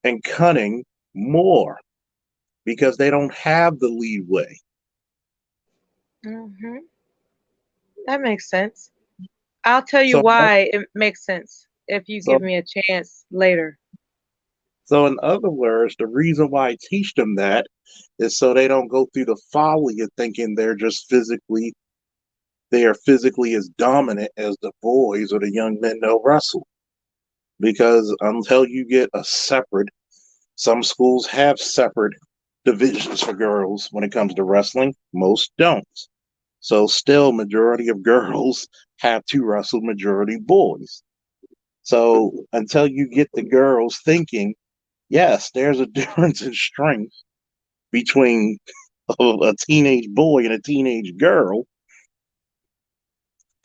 and cunning more because they don't have the leeway. Hmm. That makes sense. I'll tell you So, why it makes sense if you so, give me a chance later. so in other words, the reason why I teach them that is so they don't go through the folly of thinking they are physically as dominant as the boys or the young men they'll wrestle. Because until you get a separate, some schools have separate divisions for girls when it comes to wrestling. Most don't. So still, majority of girls have to wrestle majority boys. So until you get the girls thinking, yes, there's a difference in strength between a teenage boy and a teenage girl,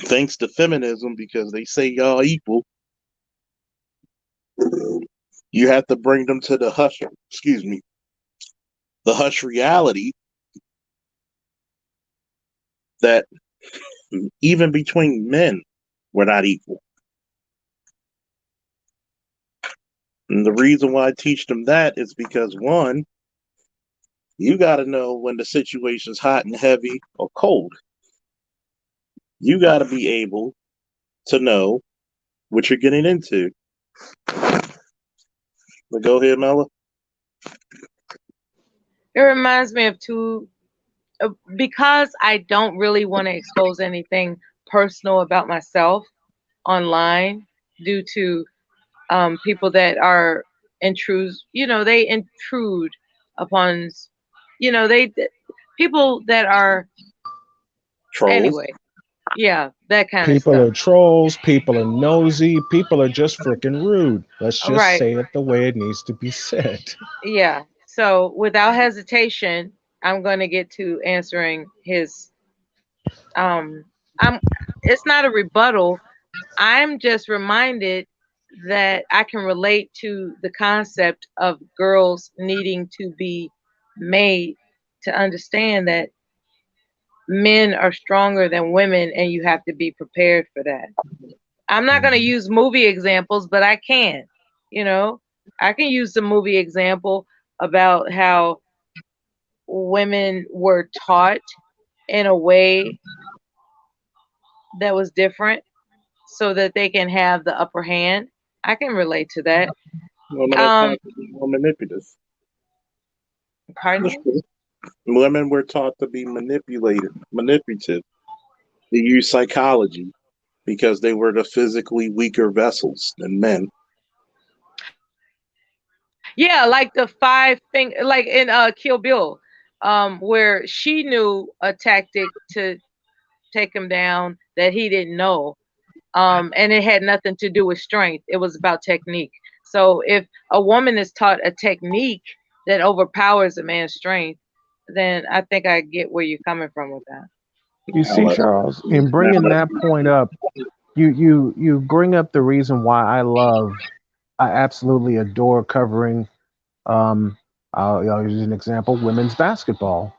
thanks to feminism, because they say y'all equal, you have to bring them to the hush, excuse me, the hush reality that even between men, we're not equal. And the reason why I teach them that is because one, you got to know when the situation's hot and heavy or cold. You got to be able to know what you're getting into. But go ahead, Mella. It reminds me of because I don't really want to expose anything personal about myself online due to people that are they intrude upon, they people that are, Trolls. anyway, yeah, that kind of People stuff. are trolls, people are nosy, people are just freaking rude. Let's All just right. say it the way it needs to be said. Yeah. So without hesitation, I'm going to get to answering his. I'm. It's not a rebuttal. I'm just reminded that I can relate to the concept of girls needing to be made to understand that men are stronger than women, and you have to be prepared for that. I'm not going to use movie examples, but I can. You know, I can use the movie example about how women were taught in a way that was different so that they can have the upper hand. I can relate to that. Women are Um, taught to be more manipulative. Pardon That's me? true. Women were taught to be manipulative. They use psychology because they were the physically weaker vessels than men. Yeah, like the five thing, like in Kill Bill, where she knew a tactic to take him down that he didn't know, and it had nothing to do with strength. It was about technique. So if a woman is taught a technique that overpowers a man's strength, then I think I get where you're coming from with that. You Now, see, Charles, in bringing that point up, you bring up the reason why I absolutely adore covering. Um, I'll use an example: women's basketball,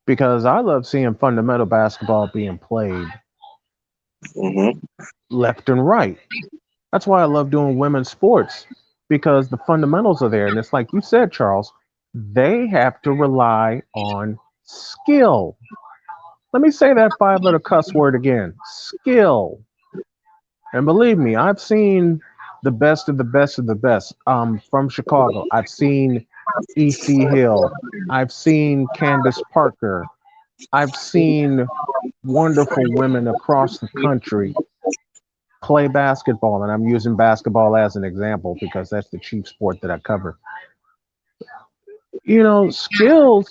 because I love seeing fundamental basketball being played mhm. left and right. That's why I love doing women's sports, because the fundamentals are there, and it's like you said, Charles. They have to rely on skill. Let me say that five-letter cuss word again: skill. And believe me, I've seen the best of the best of the best. From Chicago, I've seen E.C. Hill. I've seen Candace Parker. I've seen wonderful women across the country play basketball, and I'm using basketball as an example because that's the chief sport that I cover. You know, skills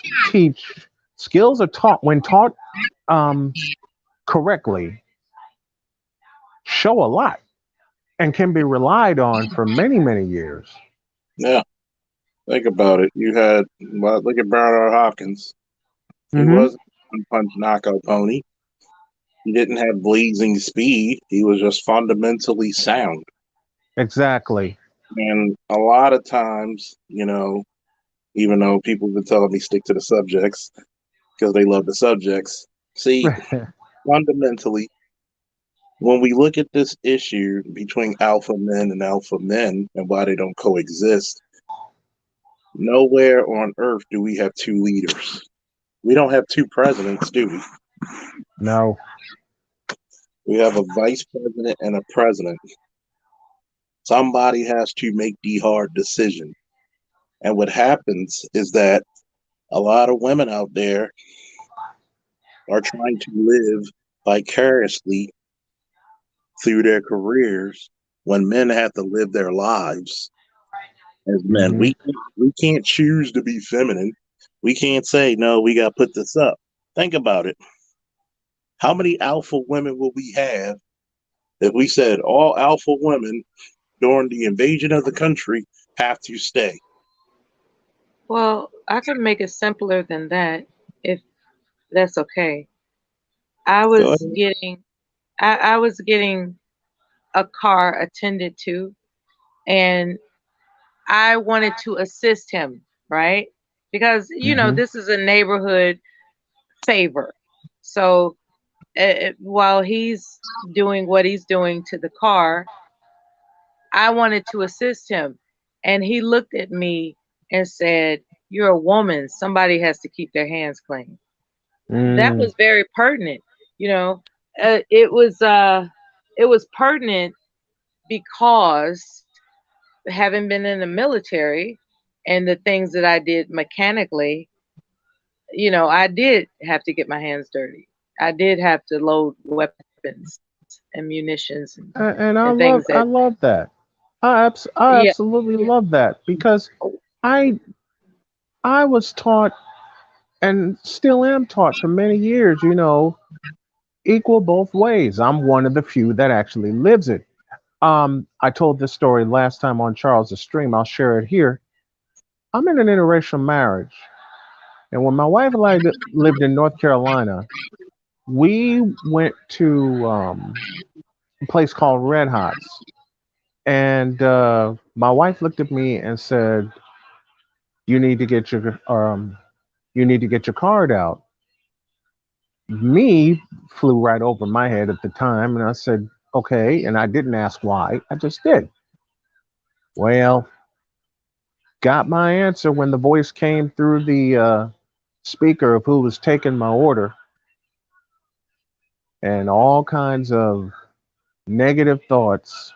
are taught when taught um, correctly, show a lot and can be relied on for many, many years. Yeah, think about it. Well, look at Bernard Hopkins. He Hmm. wasn't a punch knockout pony. He didn't have blazing speed. He was just fundamentally sound. Exactly. And a lot of times, even though people have been telling me stick to the subjects because they love the subjects, see, fundamentally, when we look at this issue between alpha men and why they don't coexist, nowhere on earth do we have two leaders. We don't have two presidents, do we? No. We have a vice president and a president. Somebody has to make the hard decision. And what happens is that a lot of women out there are trying to live vicariously through their careers when men have to live their lives as men. Hmm. We can't choose to be feminine. We can't say, no, we got to put this up. Think about it. How many alpha women will we have if we said all alpha women during the invasion of the country have to stay? Well, I could make it simpler than that if that's okay. I Go was ahead. getting I was getting a car attended to, and I wanted to assist him, right? Because Hmm. this is a neighborhood favor. So while he's doing what he's doing to the car, I wanted to assist him. And he looked at me and said, "You're a woman. Somebody has to keep their hands clean." That Mm. was very pertinent. You know, it was pertinent because having been in the military and the things that I did mechanically, I did have to get my hands dirty. I did have to load weapons and munitions and And things that, I love that. I yeah. absolutely love that because I I was taught and still am taught for many years, equal both ways. I'm one of the few that actually lives it. I told this story last time on Charles's stream. I'll share it here. I'm in an interracial marriage, and when my wife and I lived in North Carolina, we went to a place called Red Hots, and my wife looked at me and said, "You need to get your card out." Me flew right over my head at the time, and I said, "Okay," and I didn't ask why. I just did. Well, got my answer when the voice came through the speaker of who was taking my order, and all kinds of negative thoughts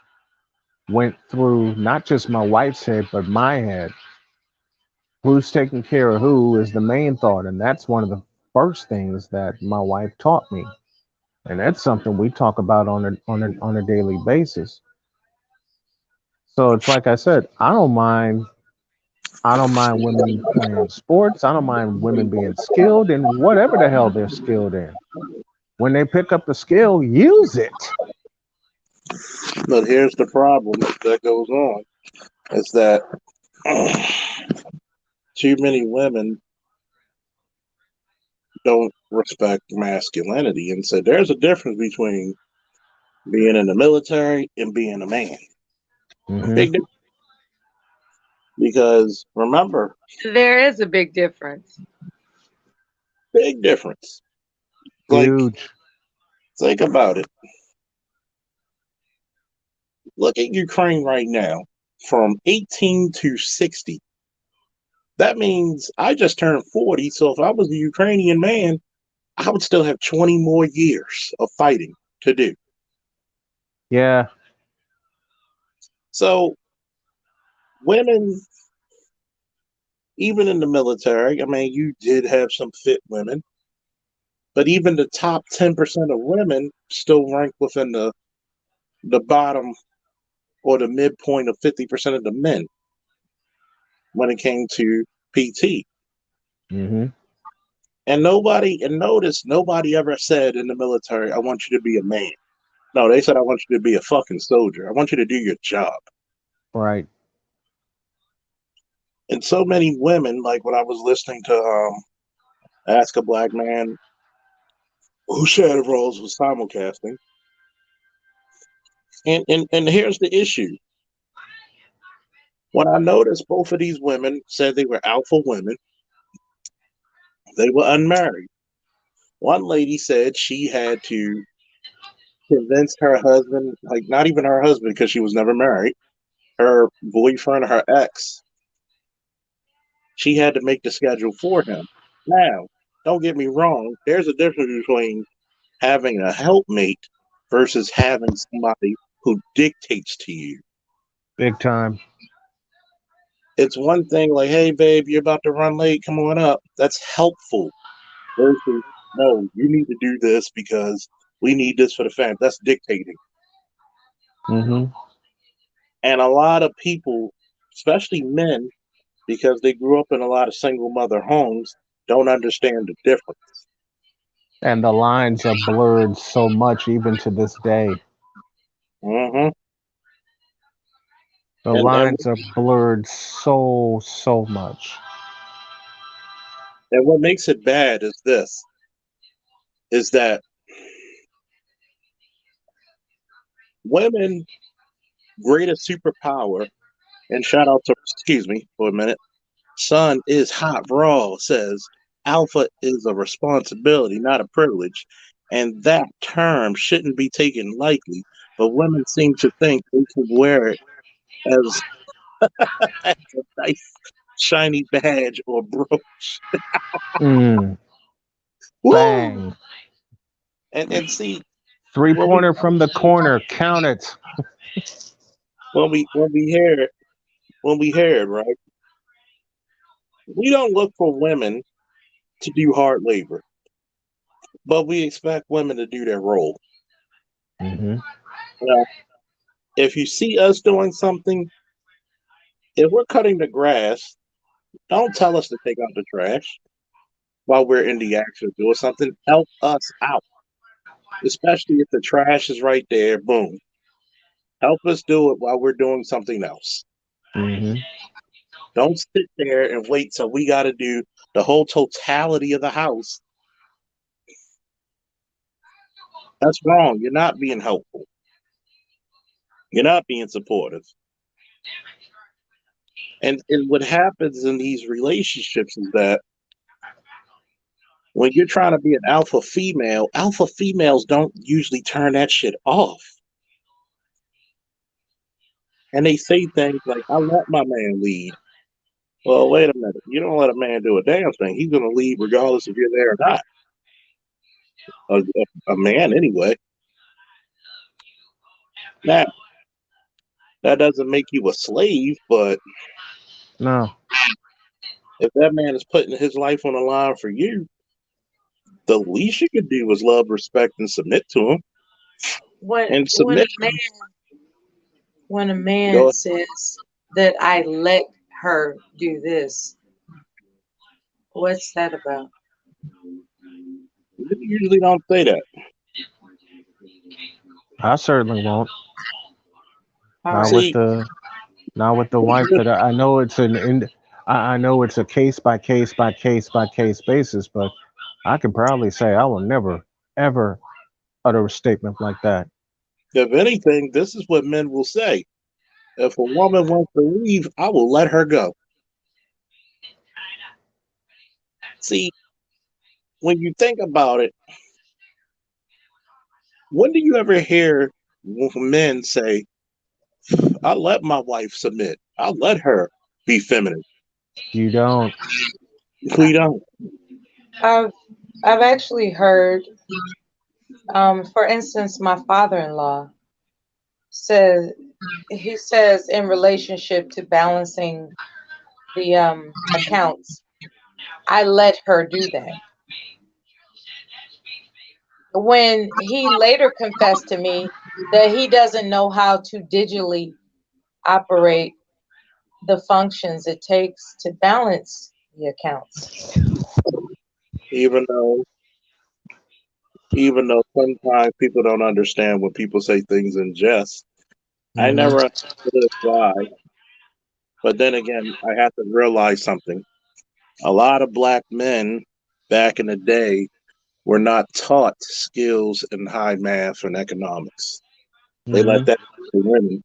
went through not just my wife's head, but my head. Who's taking care of who is the main thought, and that's one of the first things that my wife taught me, and that's something we talk about on a daily basis. So it's like I said, I don't mind women playing sports. I don't mind women being skilled in whatever the hell they're skilled in. When they pick up the skill, use it. But here's the problem that goes on is that too many women don't respect masculinity, and so there's a difference between being in the military and being a man. Hmm. Big difference. Because remember, There is a big difference. big difference. Like, Huge. think about it. Look at Ukraine right now, from 18 to 60. That means I just turned 40. So if I was a Ukrainian man, I would still have 20 more years of fighting to do. Yeah. So women, even in the military, I mean, you did have some fit women, but even the top 10% of women still rank within the bottom or the midpoint of 50% of the men when it came to PT. Hmm. And notice nobody ever said in the military, I want you to be a man. No, they said, I want you to be a fucking soldier. I want you to do your job. Right. And so many women, like when I was listening to Ask a Black Man Who Shared Roles with simulcasting, and here's the issue. When I noticed both of these women said they were alpha women, they were unmarried. One lady said she had to convince her husband, like not even her husband because she was never married, her boyfriend, her ex, she had to make the schedule for him. Now, don't get me wrong, there's a difference between having a helpmate versus having somebody who dictates to you. Big time. It's one thing like, hey, babe, you're about to run late, come on up. That's helpful. Versus, no, you need to do this because we need this for the family. That's dictating. Hmm. And a lot of people, especially men, because they grew up in a lot of single mother homes, don't understand the difference. And the lines are blurred so much, even to this day. Hmm. The And, and lines are blurred so much. and what makes it bad is this: is that women' greatest superpower, and shout out to, excuse me for a minute, Son is hot raw says alpha is a responsibility, not a privilege, and that term shouldn't be taken lightly. But women seem to think they can wear it as, as a nice shiny badge or brooch. Mm, Woo! bang. And see, Three when we pointer from the corner. Count it. when we hear it, right? We don't look for women to do hard labor, but we expect women to do their role. Hmm. Now, if you see us doing something, if we're cutting the grass, don't tell us to take out the trash while we're in the act of doing something. Help us out, especially if the trash is right there. Boom. Help us do it while we're doing something else. Hmm. Don't sit there and wait till we got to do the whole totality of the house. That's wrong. You're not being helpful. You're not being supportive. And what happens in these relationships is that when you're trying to be an alpha females don't usually turn that shit off. And they say things like, I let my man lead. Well, wait a minute. You don't let a man do a damn thing. He's going to leave regardless if you're there or not. A man, anyway. Now, that doesn't make you a slave, but No. if that man is putting his life on the line for you, the least you could do is love, respect, and submit to him. When And when a submit. man Go. says that I let her do this, what's that about? You usually don't say that. I certainly won't. All Not right. with See, the not with the wife that I know it's I know it's a case by case by case by case basis, but I can proudly say I will never ever utter a statement like that. if anything, this is what men will say. If a woman wants to leave, I will let her go. See, when you think about it, when do you ever hear men say, I let my wife submit? I let her be feminine. You don't. We don't. I've I've actually heard, for instance, my father-in-law says he says in relationship to balancing the accounts, I let her do that. When he later confessed to me that he doesn't know how to digitally operate the functions it takes to balance the accounts. Even though, even though sometimes people don't understand when people say things in jest. I Hmm. never understood why. But then again, I have to realize something. A lot of black men back in the day were not taught skills in high math and economics. They let Hmm. that to women.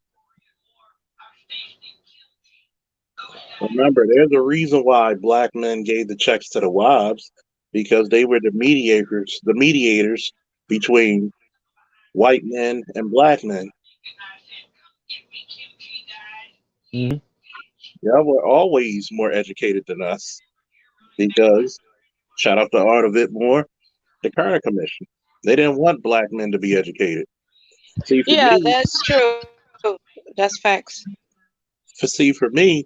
Remember, there's a reason why black men gave the checks to the wives because they were the mediators between white men and black men. Hmm. Y'all were always more educated than us because shout out to Art of It more, the Carter Commission. They didn't want black men to be educated. See, for Yeah, me, that's true. That's facts. for me,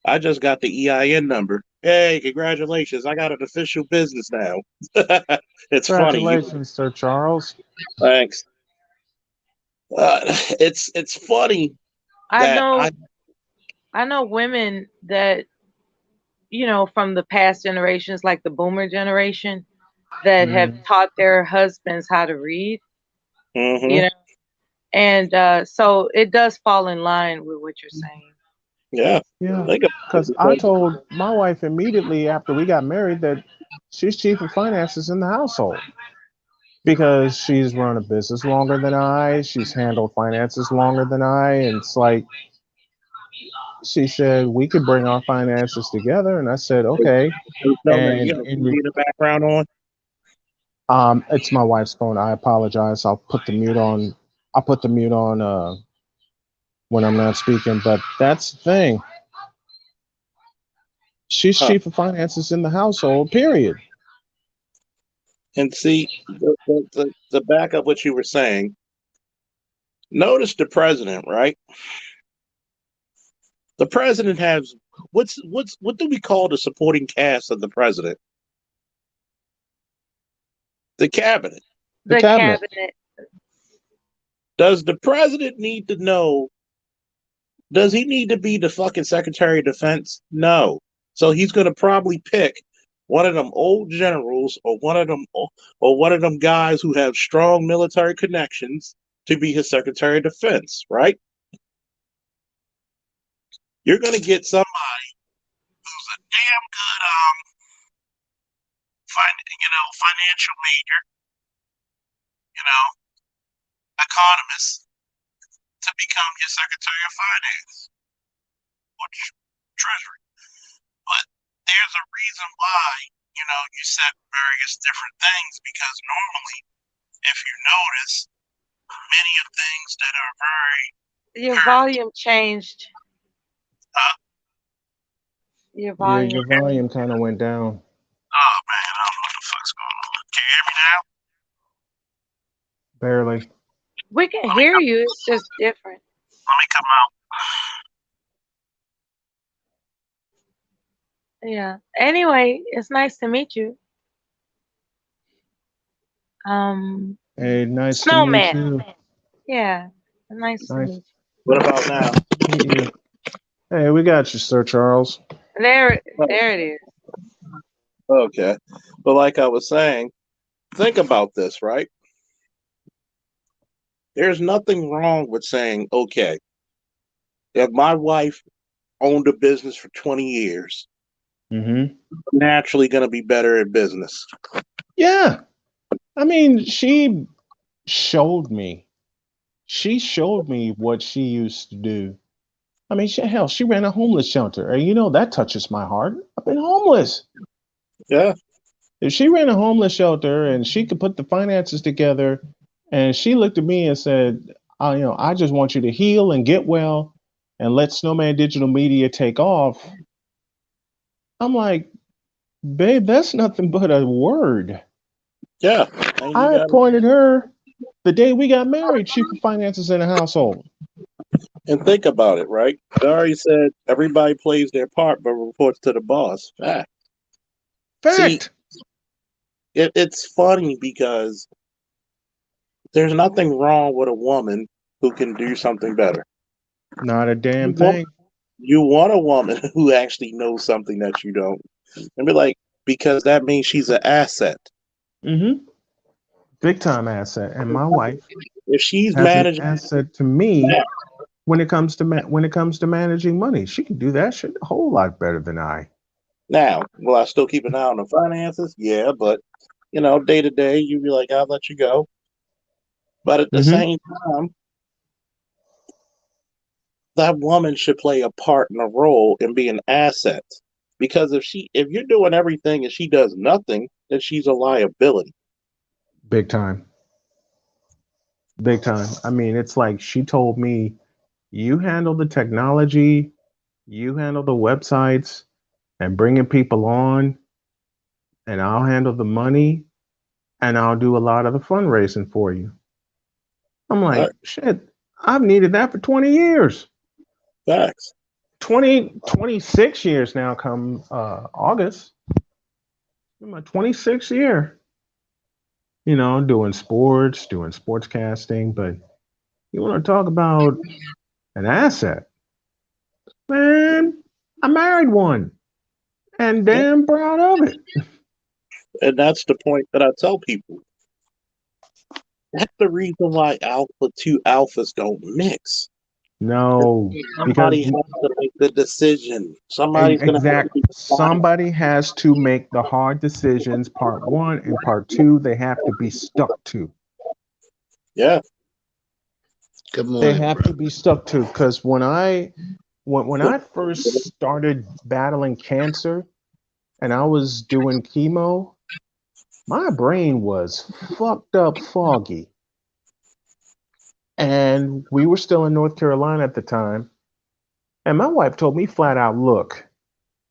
I just got the EIN number. Hey, congratulations! I got an official business now. It's funny. Congratulations, Sir Charles. Thanks. It's funny I that I. know I know women that, from the past generations, like the boomer generation, that have Hmm. taught their husbands how to read, you Hmm. know, and so it does fall in line with what you're saying. Yeah, Yeah, think about it because I because told my wife immediately after we got married that she's chief of finances in the household because she's run a business longer than I, she's handled finances longer than I, and it's like she said we could bring our finances together, and I said okay. they tell me you And got a TV in the background on. it's my wife's phone. I apologize. I'll put the mute on when I'm not speaking. But that's the thing. She's Huh. chief of finances in the household. Period. And see, the back up what you were saying. Notice the president, right? The president has what do we call the supporting cast of the president? The cabinet. The The cabinet. cabinet. Does the president need to know? Does he need to be the fucking Secretary of Defense? No. So he's going to probably pick one of them old generals or one of them guys who have strong military connections to be his Secretary of Defense, right? You're going to get somebody who's a damn good financial major, you know, economist to become your Secretary of Finance or Treasury. But there's a reason why, you said various different things because normally, if you notice, many of things that are very Your paramount, volume changed. uh, Your Yeah, volume. your volume kind of went down. Oh man, I don't know what the fuck's going on. Can you hear me now? Barely. We can hear you. It's just different. Let me come out. Yeah. Anyway, it's nice to meet you. Hey, nice to meet Snowman. you. Yeah. Nice to Nice meet What about now? to meet you. Hey, we got you, Sir Charles. you. There it is. Okay. But like I was saying, think about this, right? There's nothing wrong with saying, okay, if my wife owned a business for 20 years, Mm-hmm. I'm naturally going to be better at business. Yeah. I mean, she showed me. She showed me what she used to do. I mean, hell, she ran a homeless shelter. And you know, that touches my heart. I've been homeless. Yeah. If she ran a homeless shelter and she could put the finances together, and she looked at me and said, I just want you to heal and get well and let Snowman Digital Media take off. I'm like, babe, that's nothing but a word. Yeah. And you I got appointed her the day we got married. She put finances in the household. and think about it, right? I already said everybody plays their part but reports to the boss. Fact. See, Fact. it's funny because there's nothing wrong with a woman who can do something better. Not a You damn want, thing. you want a woman who actually knows something that you don't. And be like, because that means she's an asset. Mm-hmm. Big time asset. And my wife If she's has an managing asset to me when it comes to when it comes to managing money. She can do that shit a whole lot better than I. now, will I still keep an eye on the finances? Yeah, but day to day, you be like, I'll let you go. But at the Mm-hmm. same time, that woman should play a part in a role and be an asset. Because if you're doing everything and she does nothing, then she's a liability. Big time. Big time. I mean, it's like she told me, you handle the technology, you handle the websites and bringing people on, and I'll handle the money and I'll do a lot of the fundraising for you. I'm Uh, like, shit, I've needed that for 20 years. Facts. 26 years now come August. My 26th year, doing sports, doing sportscasting. But you want to talk about an asset? Man, I married one and Yeah. damn proud of it. And that's the point that I tell people. That's the reason why two alphas don't mix. No, because Somebody has to make the decision. Somebody's gonna have to be decided. somebody has to make the hard decisions. Part one and part two, they have to be stuck to. Yeah. Good They morning, have bro. to be stuck to. Because when I first started battling cancer and I was doing chemo, my brain was fucked up foggy. And we were still in North Carolina at the time. And my wife told me flat out, look,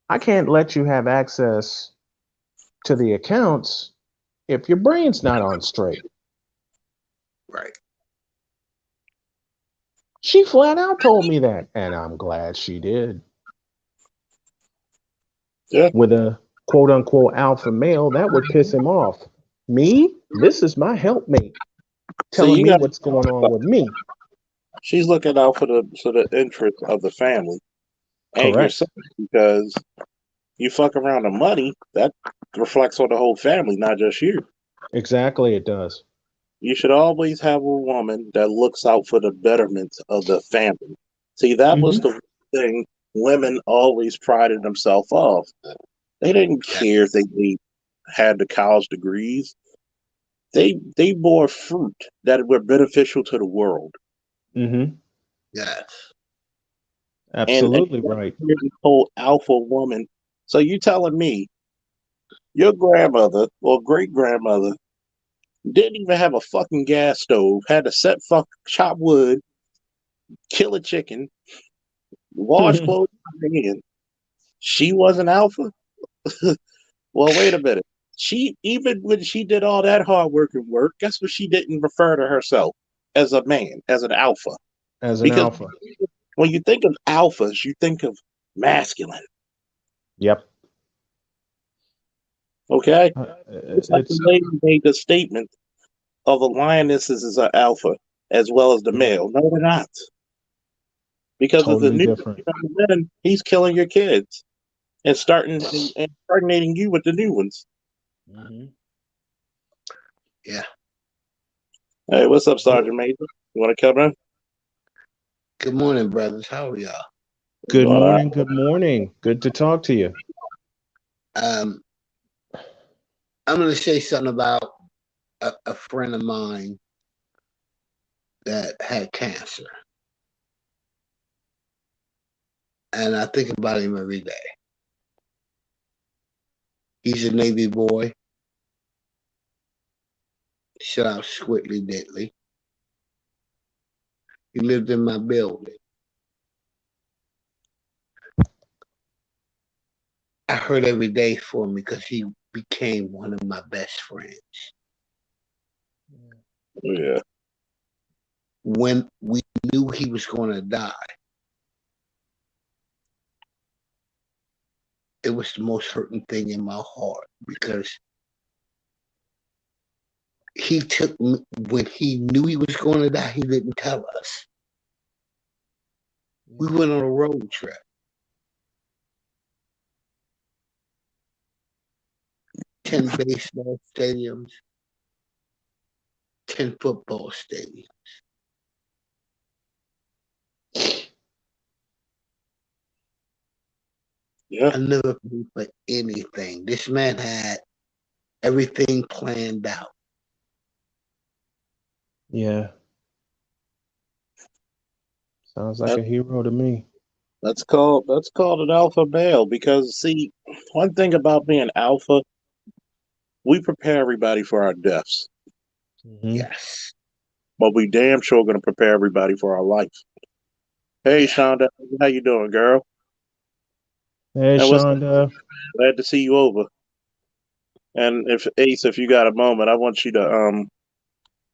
I can't let you have access to the accounts if your brain's not on straight. Right. She flat out told me that. And I'm glad she did. Yeah. With a quote unquote alpha male, that would piss him off. Me? This is my helpmate So telling you me got what's going on with me. she's looking out for the interest of the family and Correct. yourself because you fuck around the money, that reflects on the whole family, not just you. Exactly, it does. You should always have a woman that looks out for the betterment of the family. See, that was Hmm. the thing women always prided themselves off. They didn't Yeah. care if they had the college degrees. They bore fruit that were beneficial to the world. Hmm. Yeah. And Absolutely right. here's this whole alpha woman. So you telling me your grandmother or great grandmother didn't even have a fucking gas stove, had to chop wood, kill a chicken, wash clothes in, she wasn't alpha. Well, wait a minute. She, even when she did all that hard work and work, guess what? She didn't refer to herself as a man, as an alpha. As an Because alpha. when you think of alphas, you think of masculine. Yep. Okay, it's like the It's lady made the statement of the lionesses is an alpha as well as the male. No, they're not. Because of the totally new different. men, he's killing your kids and starting and impregnating you with the new ones. Yeah. Hey, what's up, Sergeant Major? You want to come in? Good morning, brothers. How are y'all? Good All right. morning. Good morning. Good to talk to you. I'm going to say something about a friend of mine that had cancer. And I think about him every day. He's a Navy boy. Shout out Squitley Diddley. He lived in my building. I heard every day for him because he became one of my best friends. Yeah. When we knew he was going to die, it was the most hurting thing in my heart because he took me, when he knew he was going to die, he didn't tell us. We went on a road trip. 10 baseball stadiums, 10 football stadiums. Yeah. I never paid for anything. This man had everything planned out. Yeah. Sounds like a hero to me. That's called an alpha male because see, one thing about being alpha, we prepare everybody for our deaths, Yes. but we damn sure gonna prepare everybody for our life. Hey, Yeah. Shonda, how you doing, girl? Hey, And what's Shonda. glad to see you over. And if Ace, if you got a moment, I want you to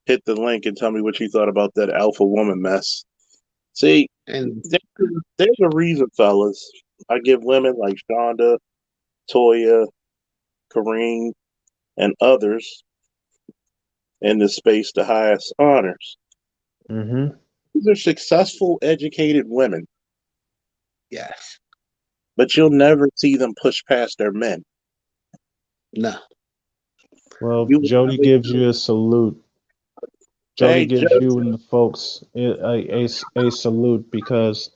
hit the link and tell me what you thought about that alpha woman mess. See, And there's a reason, fellas. I give women like Shonda, Toya, Kareem, and others in this space the highest honors. These are successful, educated women, yes. but you'll never see them push past their men. No. Well, You will Jody never- gives you a salute. Jody hey, gives you and the folks a salute because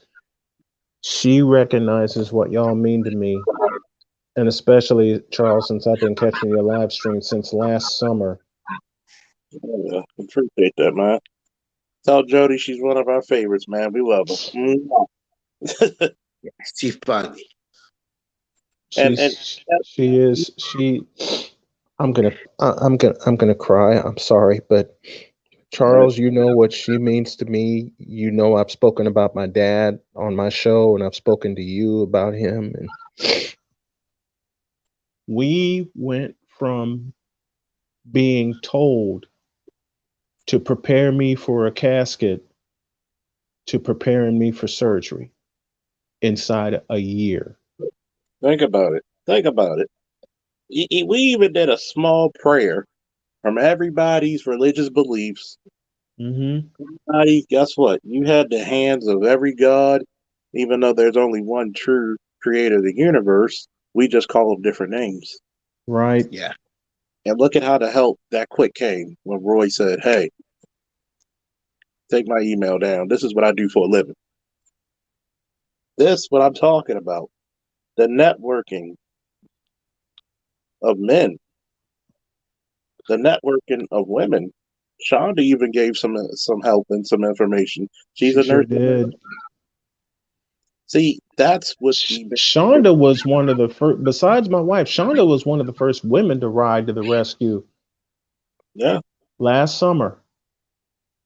she recognizes what y'all mean to me. And especially, Charles, since I've been catching your live stream since last summer. yeah, appreciate that, man. Tell Jody she's one of our favorites, man. We love her. She's funny. and She is I'm gonna cry. I'm sorry, but Charles, you know what she means to me. You know I've spoken about my dad on my show, and I've spoken to you about him, and we went from being told to prepare me for a casket to preparing me for surgery inside a year. think about it. Think about it. We even did a small prayer from everybody's religious beliefs. Everybody, guess what? You had the hands of every god, even though there's only one true creator of the universe. We just call them different names. Right. Yeah. And look at how the help that quick came when Roy said, "Hey, take my email down. This is what I do for a living. This is what I'm talking about. The networking of men, the networking of women." Shonda even gave some help and some information. She's She a nurse. sure did. See, that's what the Shonda was one of the first, besides my wife, Shonda was one of the first women to ride to the rescue yeah. last summer.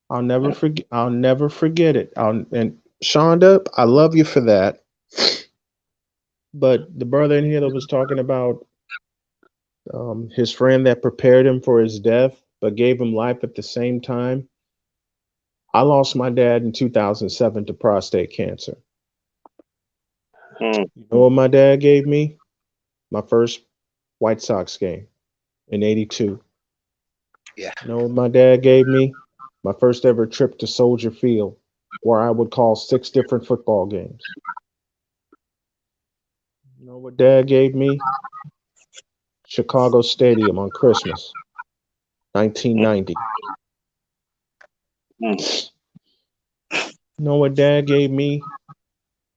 I'll never forget it. And Shonda, I love you for that. But the brother in here that was talking about his friend that prepared him for his death but gave him life at the same time. I lost my dad in 2007 to prostate cancer. Mm. You know what my dad gave me? My first White Sox game in '82. Yeah. You know what my dad gave me? My first ever trip to Soldier Field, where I would call 6 different football games. You know what dad gave me? Chicago Stadium on Christmas, 1990. Mm. You know what dad gave me?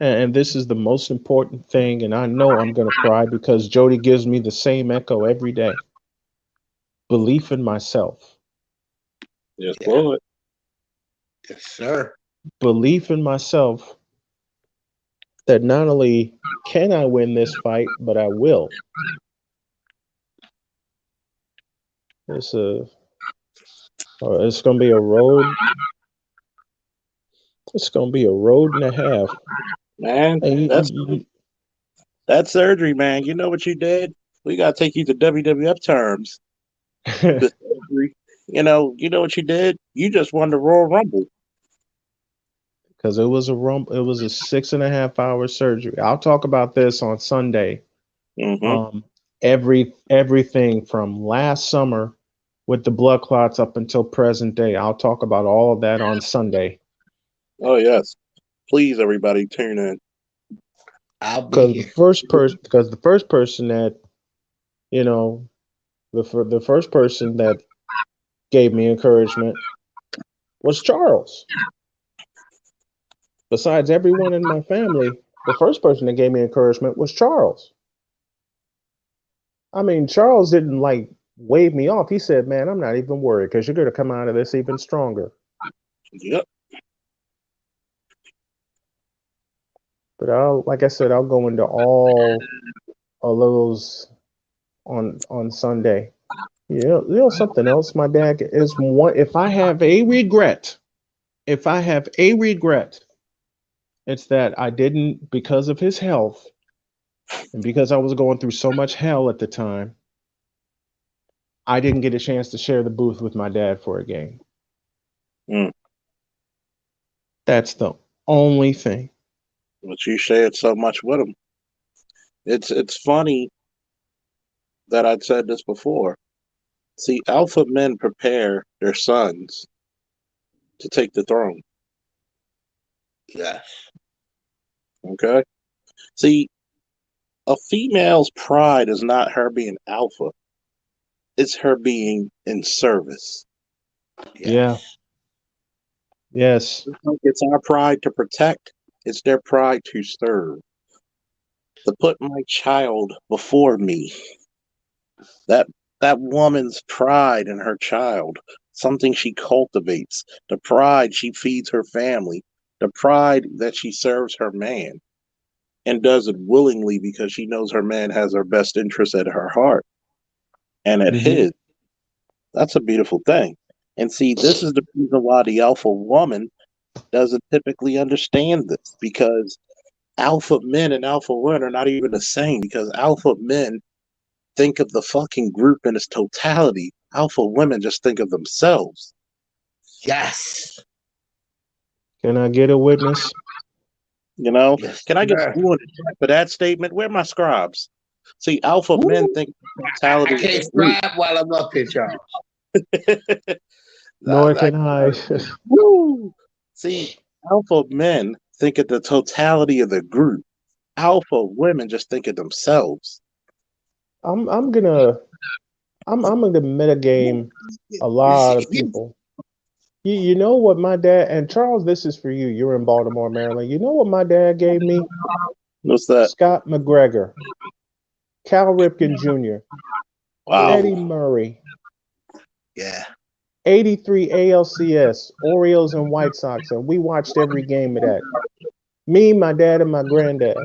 And this is the most important thing, and I know I'm going to cry because Jody gives me the same echo every day. Belief in myself. Yes, Yeah. Lord. Yes, sir. Belief in myself that not only can I win this fight, but I will. It's it's going to be a road. It's going to be a road and a half. Man, And that surgery, man. You know what you did? We gotta take you to WWF terms. The surgery. You know what you did? You just won the Royal Rumble. because it was a 6.5 hour surgery. I'll talk about this on Sunday. Mm-hmm. Um, everything from last summer with the blood clots up until present day. I'll talk about all of that on Sunday. Oh yes. Please, everybody, tune in. I'll be Because here. the first person that you know, the first person that gave me encouragement was Charles. Besides everyone in my family, the first person that gave me encouragement was Charles. I mean, Charles didn't like wave me off. He said, "Man, I'm not even worried because you're going to come out of this even stronger." Yep. But like I said, I'll go into all of those on Sunday. You know something else. My dad is one. If I have a regret, if I have a regret, it's that I didn't, because of his health and because I was going through so much hell at the time. I didn't get a chance to share the booth with my dad for a game. Mm. That's the only thing. But you shared so much with him. It's funny that I'd said this before. See, alpha men prepare their sons to take the throne. Yes. Okay. See, a female's pride is not her being alpha. It's her being in service. Yeah. Yes. Yes. It's our pride to protect. It's their pride to serve. To put my child before me. That that woman's pride in her child, something she cultivates, the pride she feeds her family, the pride that she serves her man and does it willingly because she knows her man has her best interest at her heart and at Hmm. his. That's a beautiful thing. And see, this is the reason why the alpha woman doesn't typically understand this because alpha men and alpha women are not even the same because alpha men think of the fucking group in its totality. Alpha women just think of themselves. Yes. Can I get a witness? You know, Yes, can I get sir. someone to check for that statement? Where are my scribes? See, alpha men Woo. think the I totality of can't the group. scribe while I'm up here, Charles. Nor I can I. Woo! See, alpha men think of the totality of the group. Alpha women just think of themselves. I'm I'm gonna I'm gonna metagame a lot of people. You know what my dad, and Charles, this is for you. You're in Baltimore, Maryland. You know what my dad gave me? What's that? Scott McGregor, Cal Ripken Jr., Wow. Eddie Murray, Yeah. 83 ALCS, Orioles and White Sox, and we watched every game of that. Me, my dad, and my granddad.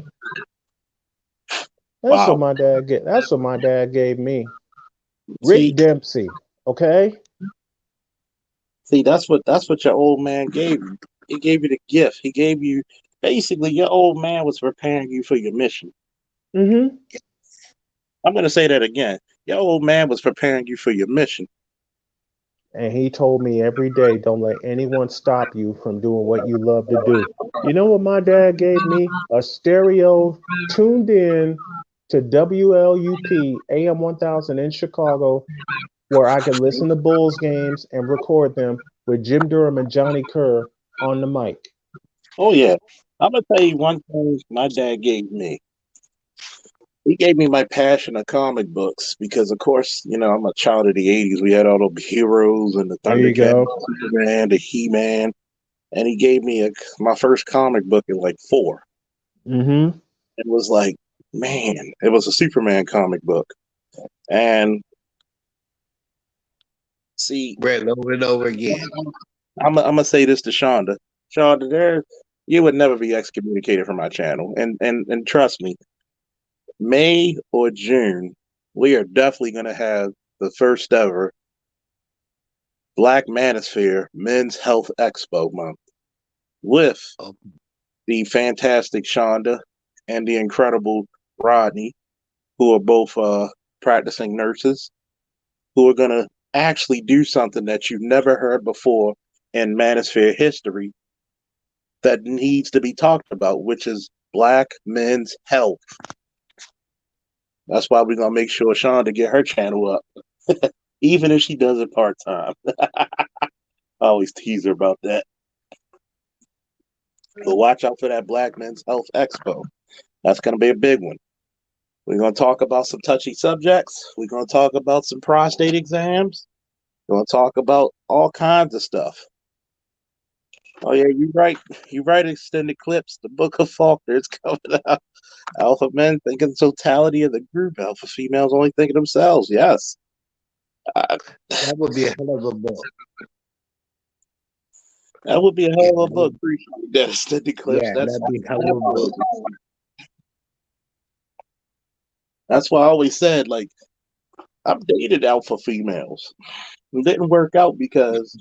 That's what Wow. my dad get. That's what my dad gave me. Rick See, Dempsey. Okay. see, that's what your old man gave you. He gave you the gift. He gave you basically your old man was preparing you for your mission. Mm-hmm. I'm going to say that again. Your old man was preparing you for your mission. And he told me every day, don't let anyone stop you from doing what you love to do. You know what my dad gave me? A stereo tuned in to WLUP AM 1000 in Chicago, where I could listen to Bulls games and record them with Jim Durham and Johnny Kerr on the mic. Oh, yeah. I'm going to tell you one thing my dad gave me. He gave me my passion of comic books because, of course, I'm a child of the 80s. We had all the heroes and the There you Thundercats, go. Superman, the He-Man. And he gave me my first comic book at like 4. Mm-hmm. It was like, man, it was a Superman comic book. And see, Read over and over again. I'm gonna say this to Shonda. Shonda, you would never be excommunicated from my channel. And trust me, May or June, we are definitely gonna have the first ever Black Manosphere Men's Health Expo month with Oh, the fantastic Shonda and the incredible Rodney, who are both practicing nurses, who are going to actually do something that you've never heard before in Manosphere history that needs to be talked about, which is Black men's health. That's why we're going to make sure Shonda get her channel up, even if she does it part-time. I always tease her about that. But watch out for that Black Men's Health Expo. That's going to be a big one. We're going to talk about some touchy subjects. We're going to talk about some prostate exams. We're going to talk about all kinds of stuff. Oh, yeah, you're right. You're right, Extended Clips. The Book of Faulkner is coming out. Alpha men think of the totality of the group. Alpha females only think of themselves. Yes. that would be a hell of a book. That would be a Yeah, hell of a book. Appreciate that, Extended Clips. yeah, that'd be a hell of a book. That's why I always said, like, I've dated alpha females. It didn't work out because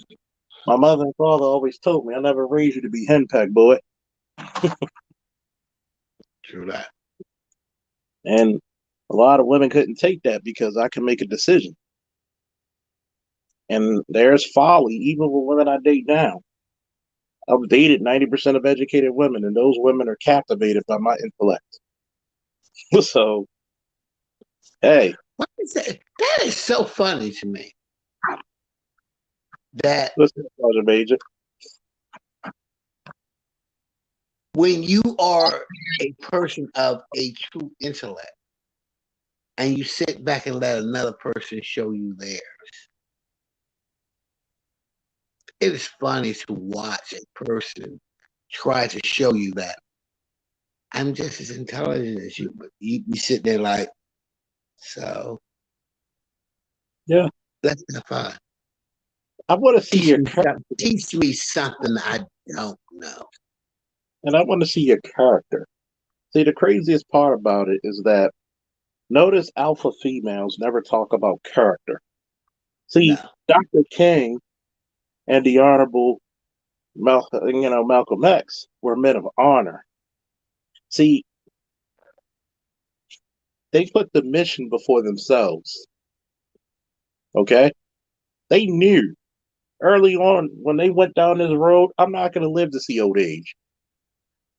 my mother and father always told me, I never raised you to be henpecked, boy. True that. And a lot of women couldn't take that because I can make a decision. And there's folly, even with women I date now. I've dated 90% of educated women, and those women are captivated by my intellect. So, hey. What is that? That is so funny to me. That Listen, Sergeant Major. when you are a person of a true intellect and you sit back and let another person show you theirs, it is funny to watch a person try to show you that I'm just as intelligent as you, but you sit there like, so Yeah. let's have fun. I want to see your character. Teach me something I don't know. And I want to see your character. See, the craziest part about it is that notice alpha females never talk about character. See, No. Dr. King and the Honorable Malcolm X were men of honor. See, they put the mission before themselves. Okay? They knew early on when they went down this road, I'm not going to live to see old age.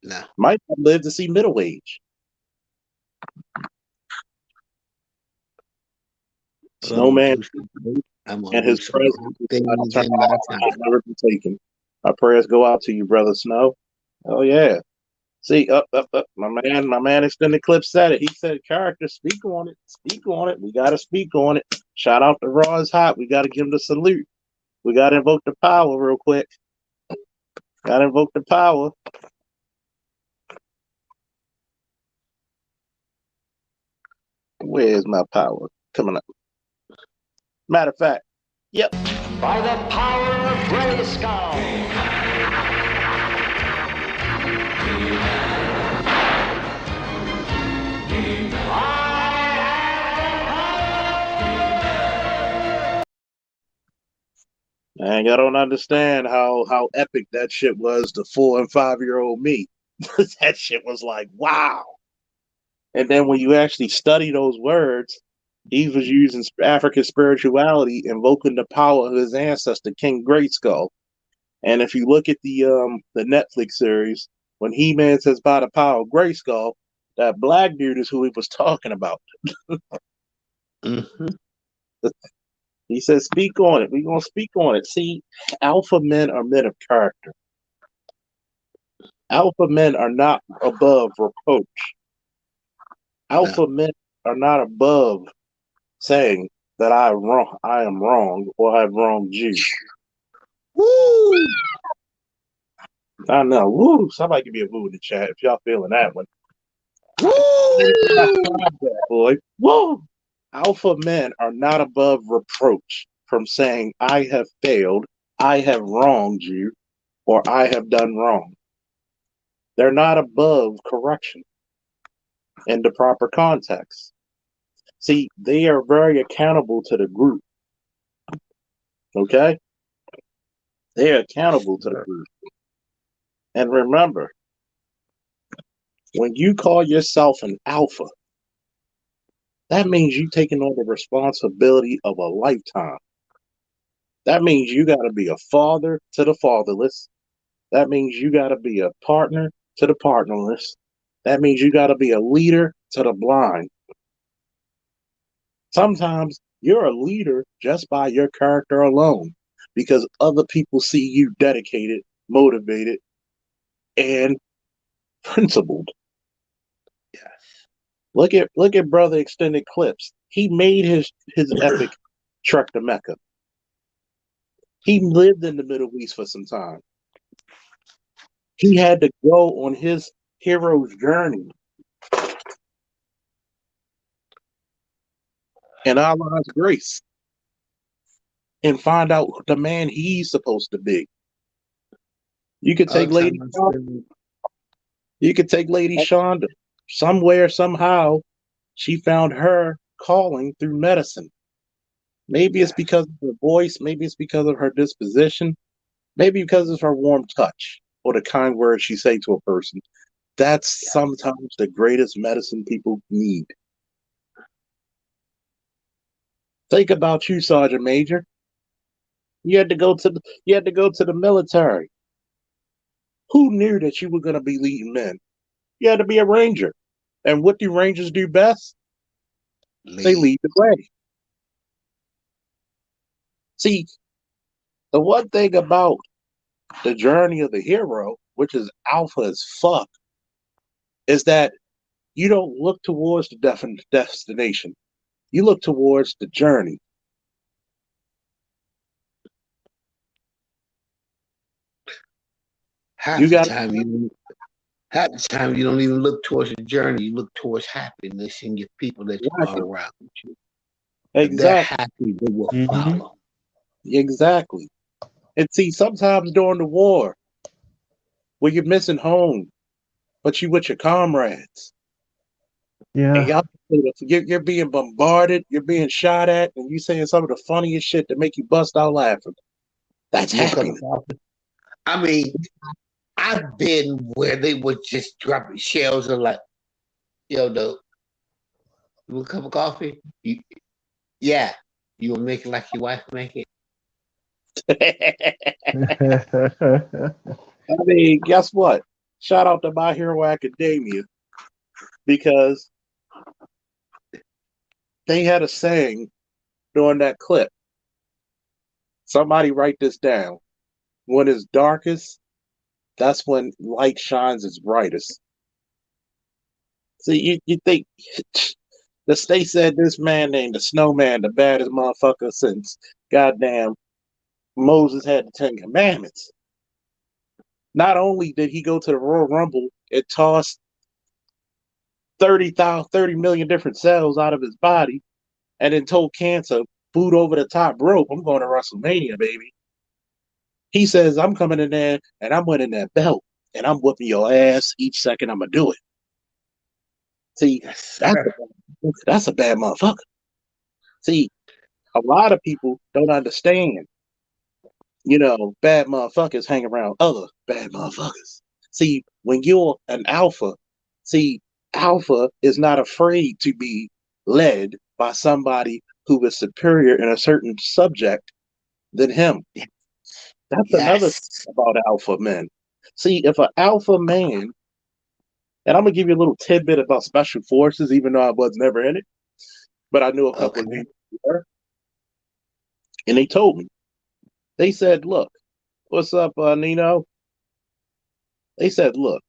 No. Might not live to see middle age. Snowman I'm gonna and do his some presence things will in my time. never be taken. Our prayers go out to you, Brother Snow. Oh yeah. See, up. My man Extended Clip said it. He said, character, speak on it. Speak on it. We gotta speak on it. Shout out to Raw is Hot. We gotta give him the salute. We gotta invoke the power real quick. Gotta invoke the power. Where's my power? Coming up. Matter of fact, yep. By the power of Grayskull. And I don't understand how epic that shit was to 4 and 5-year-old me. That shit was like, wow. And then when you actually study those words, he was using African spirituality, invoking the power of his ancestor, King Greatskull. And if you look at the Netflix series, when He-Man says by the power of Greatskull, that black dude is who he was talking about. Mm-hmm. He says, speak on it. We're going to speak on it. See, alpha men are men of character. Alpha men are not above reproach. Alpha men are not above saying that I am wrong, or I've wronged you. Woo! I know. Woo! Somebody give me a woo in the chat if y'all feeling that one. Woo! Boy. Woo! Alpha men are not above reproach from saying I have failed, I have wronged you, or I have done wrong. They're not above correction in the proper context. See, they are very accountable to the group. Okay? They are accountable to the group. And remember, when you call yourself an alpha, that means you taking on the responsibility of a lifetime. That means you got to be a father to the fatherless. That means you got to be a partner to the partnerless. That means you got to be a leader to the blind. Sometimes you're a leader just by your character alone because other people see you dedicated, motivated, and principled. Yes. Look at Brother Extended Clips. He made his epic trek to Mecca. He lived in the Middle East for some time. He had to go on his hero's journey. And Allah's grace. And find out the man he's supposed to be. You could take Lady Shonda. You could take Lady Shonda. Somewhere, somehow, she found her calling through medicine. Maybe it's because of her voice. Maybe it's because of her disposition. Maybe because of her warm touch or the kind words she say to a person. That's sometimes the greatest medicine people need. Think about you, Sergeant Major. You had to go to the military. Who knew that you were going to be leading men? You had to be a ranger. And what do rangers do best? They lead the way. See, the one thing about the journey of the hero, which is alpha as fuck, is that you don't look towards the destination. You look towards the journey. Half the time you don't even look towards the journey. You look towards happiness and your people that you are around you. If they're happy, they will follow. Exactly. And see, sometimes during the war, where you're missing home, but you with your comrades. Yeah. And you're being bombarded, you're being shot at, and you saying some of the funniest shit to make you bust out laughing. That's happiness. I mean, I've been where they were just dropping shells and like, you want a cup of coffee? Yeah. You will make it like your wife make it? I mean, guess what? Shout out to My Hero Academia because they had a saying during that clip. Somebody write this down. When it's darkest, that's when light shines its brightest. See, you think the state said this man named the Snowman the baddest motherfucker since goddamn Moses had the 10 Commandments. Not only did he go to the Royal Rumble and toss 30 million different cells out of his body and then told cancer, boot over the top rope, I'm going to WrestleMania, baby. He says, I'm coming in there and I'm winning that belt and I'm whooping your ass each second I'm going to do it. See, that's a bad motherfucker. See, a lot of people don't understand, bad motherfuckers hang around other bad motherfuckers. See, when you're an alpha, see, alpha is not afraid to be led by somebody who is superior in a certain subject than him. That's another Yes. thing about alpha men. See, if an alpha man, and I'm gonna give you a little tidbit about special forces, even though I was never in it, but I knew a couple Okay. of people who were, and they told me. They said, "Look, what's up, Nino?" They said, "Look,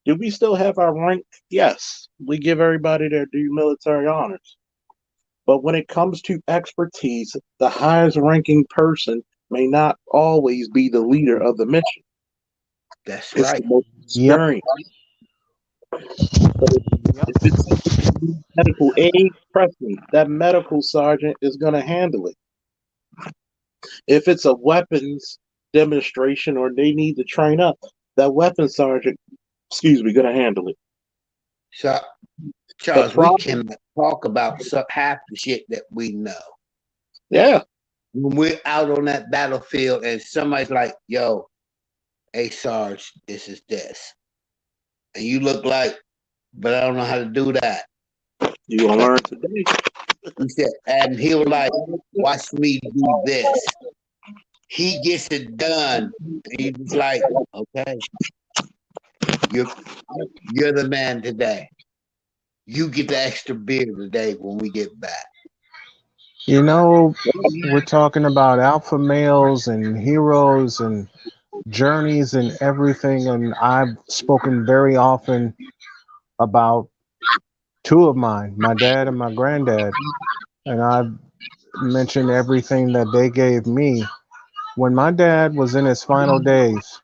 do we still have our rank? Yes, we give everybody their due military honors. But when it comes to expertise, the highest ranking person may not always be the leader of the mission. That's It's right. the most Yep. experienced. So Yep. if it's medical aid, trust me, that medical sergeant is going to handle it. If it's a weapons demonstration or they need to train up, that weapons sergeant, going to handle it. So, The Charles, we problem, can talk about half the shit that we know. yeah, When we're out on that battlefield and somebody's like, yo, hey, Sarge, this is this. And you look like, but I don't know how to do that. you're going to learn today. He said, and he was like, watch me do this. He gets it done. And he was like, okay, you're the man today. You get the extra beer today when we get back. You know, we're talking about alpha males and heroes and journeys and everything, and I've spoken very often about two of mine, my dad and my granddad, and I've mentioned everything that they gave me. When my dad was in his final days,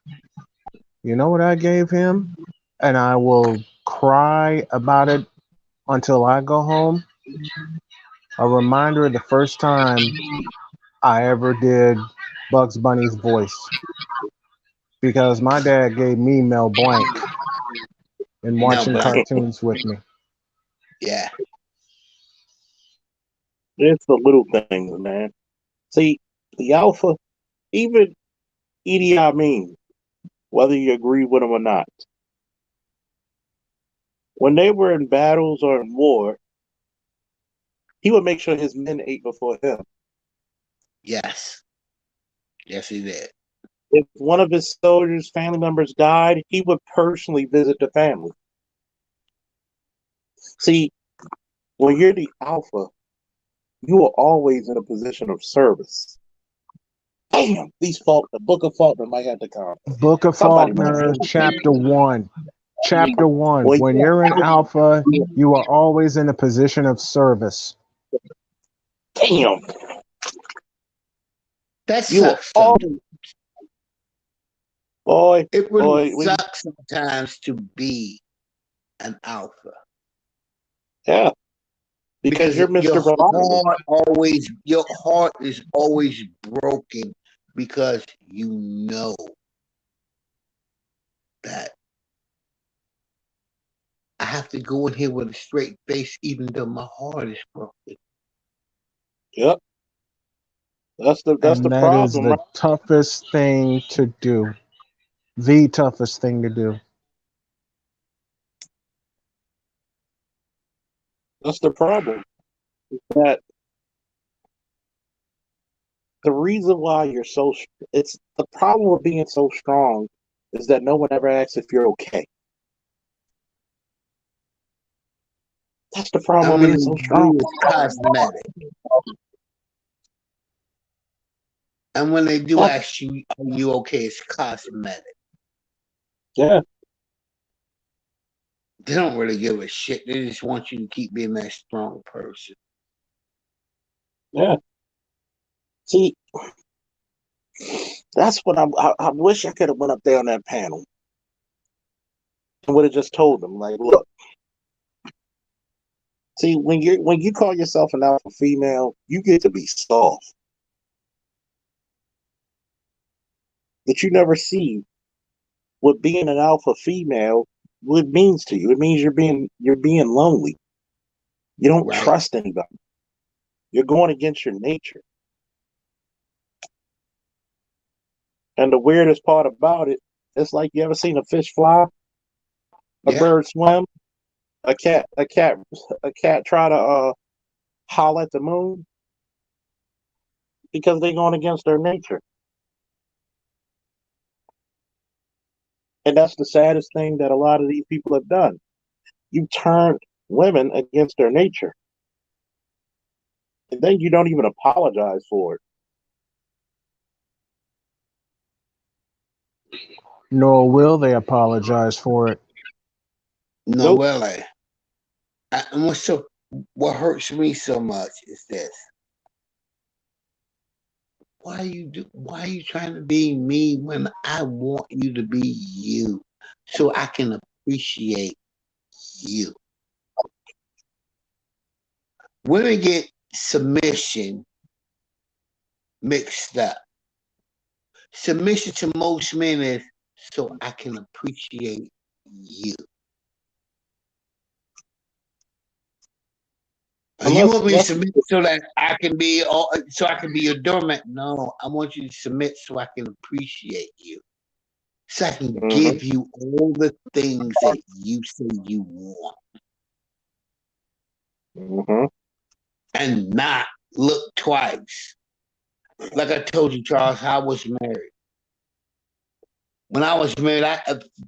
you know what I gave him? And I will cry about it until I go home. A reminder of the first time I ever did Bugs Bunny's voice. Because my dad gave me Mel Blanc and Mel watching Blanc. cartoons with me. Yeah. It's the little things, man. See, the alpha, even Idi Amin, whether you agree with him or not, when they were in battles or in war, he would make sure his men ate before him. Yes. Yes, he did. If one of his soldiers' family members died, he would personally visit the family. See, when you're the alpha, you are always in a position of service. Damn, the Book of Faulkner might have to come. Book of Somebody might. Faulkner, Chapter 1. Chapter 1. Well, When you're an alpha, you are always in a position of service. damn, That you are sucks. always, boy, It really boy, sucks sometimes to be an alpha. yeah, because you're Mr. Reliable. Your heart is always broken because you know that I have to go in here with a straight face even though my heart is broken. Yep, that's the And that is problem, the right? toughest thing to do. The toughest thing to do. That's the problem. That the reason why you're so it's the problem with being so strong is that no one ever asks if you're okay. That's the problem And with when being they so strong. do, it's cosmetic. And when they do ask you, are you okay? It's cosmetic. Yeah, They don't really give a shit. They just want you to keep being that strong person. yeah. See, that's what I wish I could have went up there on that panel and would have just told them, like, look, see, when you call yourself an alpha female, you get to be soft, but you never see what being an alpha female what it means to you. It means you're being lonely. You don't Right. trust anybody. You're going against your nature. And the weirdest part about it, it's like you ever seen a fish fly? A Yeah. bird swim. A cat try to holler at the moon because they're going against their nature. And that's the saddest thing that a lot of these people have done. You turned women against their nature. And then you don't even apologize for it. Nor will they apologize for it. No, Nope. well, and what hurts me so much is this. Why are you trying to be me when I want you to be you so I can appreciate you? Women get submission mixed up. Submission to most men is so I can appreciate you. You want me to submit so that I can be your doormat? No, I want you to submit so I can appreciate you. So I can give you all the things that you say you want. And not look twice. Like I told you, Charles, I was married. When I was married,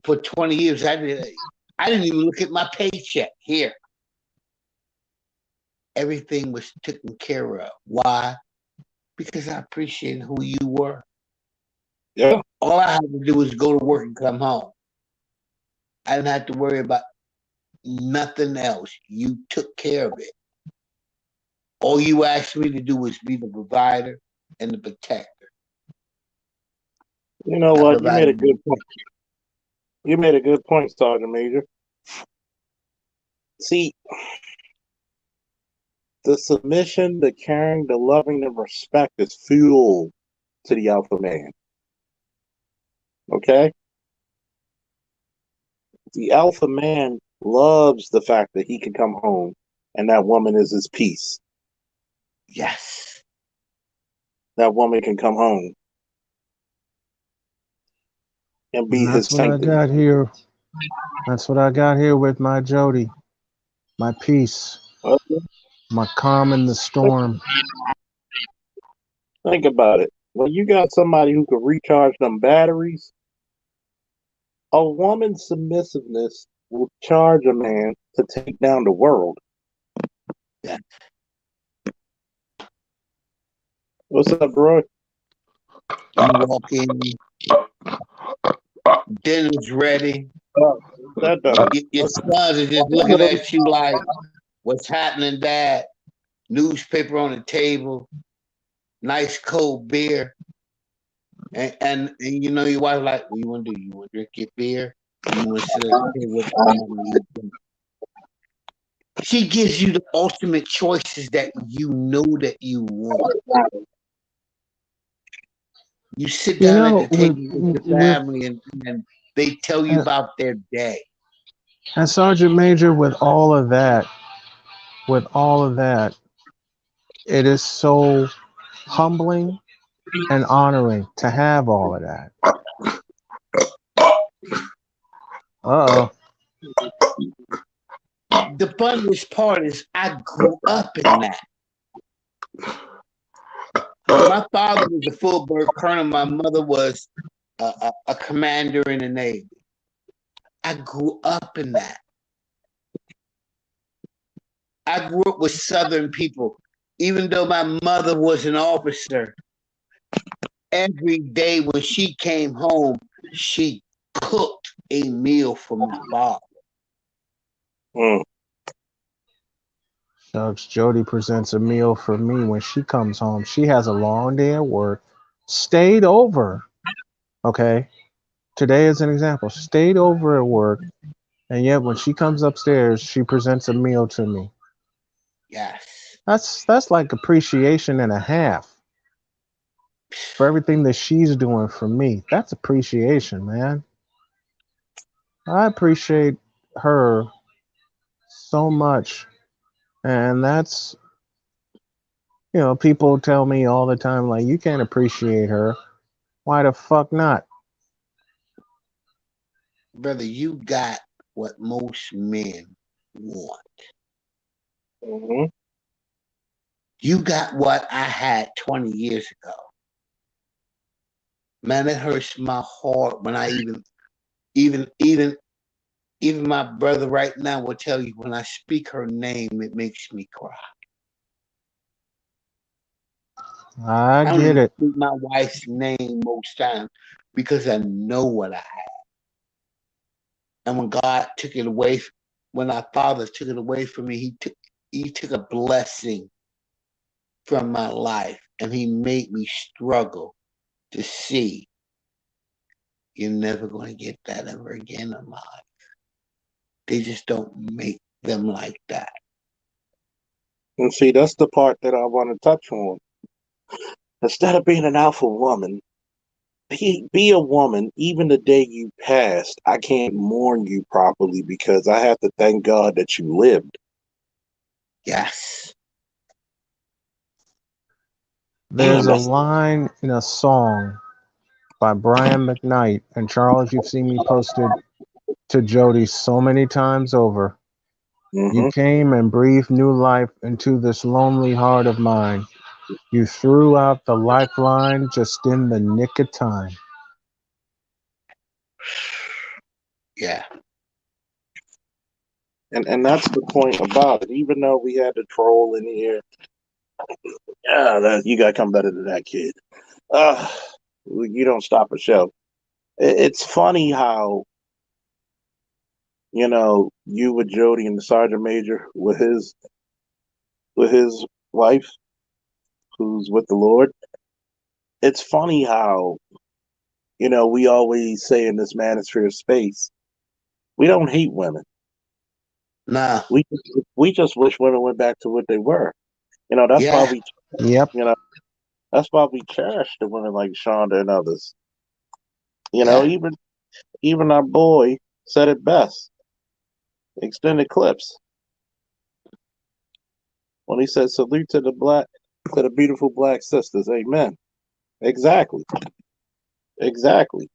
for 20 years, I didn't even look at my paycheck here. Everything was taken care of. Why? Because I appreciated who you were. Yeah. All I had to do was go to work and come home. I didn't have to worry about nothing else. You took care of it. All you asked me to do was be the provider and the protector. You know what? You made a good point. You made a good point, Sergeant Major. See, the submission, the caring, the loving, the respect is fuel to the alpha man. Okay? The alpha man loves the fact that he can come home and that woman is his peace. Yes. That woman can come home and be his That's what I got here. That's what I got here with my Jody. My peace. My calm in the storm. Think about it. When you got somebody who can recharge them batteries, a woman's submissiveness will charge a man to take down the world. Yeah. What's up, bro? You walk in, dinner's ready. Your sons are just looking at you like, what's happening, Dad? Newspaper on the table, nice cold beer. And you know your wife like, what you want to do? You want to drink your beer? You want to sit at the table with the family? She gives you the ultimate choices that you know that you want. You sit down at the table with your family and they tell you about their day. And Sergeant Major, with all of that, it is so humbling and honoring to have all of that. Uh-oh. The funniest part is I grew up in that. My father was a full bird colonel. My mother was a commander in the Navy. I grew up in that. I grew up with Southern people. Even though my mother was an officer, every day when she came home, she cooked a meal for my father. Shucks, Jody presents a meal for me when she comes home. She has a long day at work, stayed over. Okay. Today is an example. Stayed over at work, and yet when she comes upstairs, she presents a meal to me. Yes. That's like appreciation and a half for everything that she's doing for me. That's appreciation, man. I appreciate her so much. And that's, people tell me all the time, like, you can't appreciate her. Why the fuck not? Brother, you got what most men want. Mm-hmm. You got what I had 20 years ago. Man, it hurts my heart when I even my brother right now will tell you when I speak her name, it makes me cry. I I don't get even it. speak my wife's name most times because I know what I have. And when God took it away, when our father took it away from me, he took a blessing from my life and he made me struggle to see you're never going to get that ever again in life. They just don't make them like that. And see, that's the part that I want to touch on. Instead of being an alpha woman, be a woman. Even the day you passed, I can't mourn you properly because I have to thank God that you lived. Yes. There's Damn, a that's line in a song by Brian McKnight, and Charles, you've seen me posted to Jody so many times over. You mm-hmm. came and breathed new life into this lonely heart of mine. You threw out the lifeline just in the nick of time. Yeah. And that's the point about it. Even though we had the troll in here, you gotta come better than that, kid. Uh, you don't stop a show. It's funny how you with Jody and the sergeant major with his wife who's with the Lord. It's funny how we always say in this manosphere space we don't hate women. Nah. We just wish women went back to what they were. That's why Yeah. we Yep. you know that's why we cherish the women like Shonda and others. Yeah. Even our boy said it best. Extended clips when he said salute to the beautiful black sisters. Amen. Exactly. Exactly.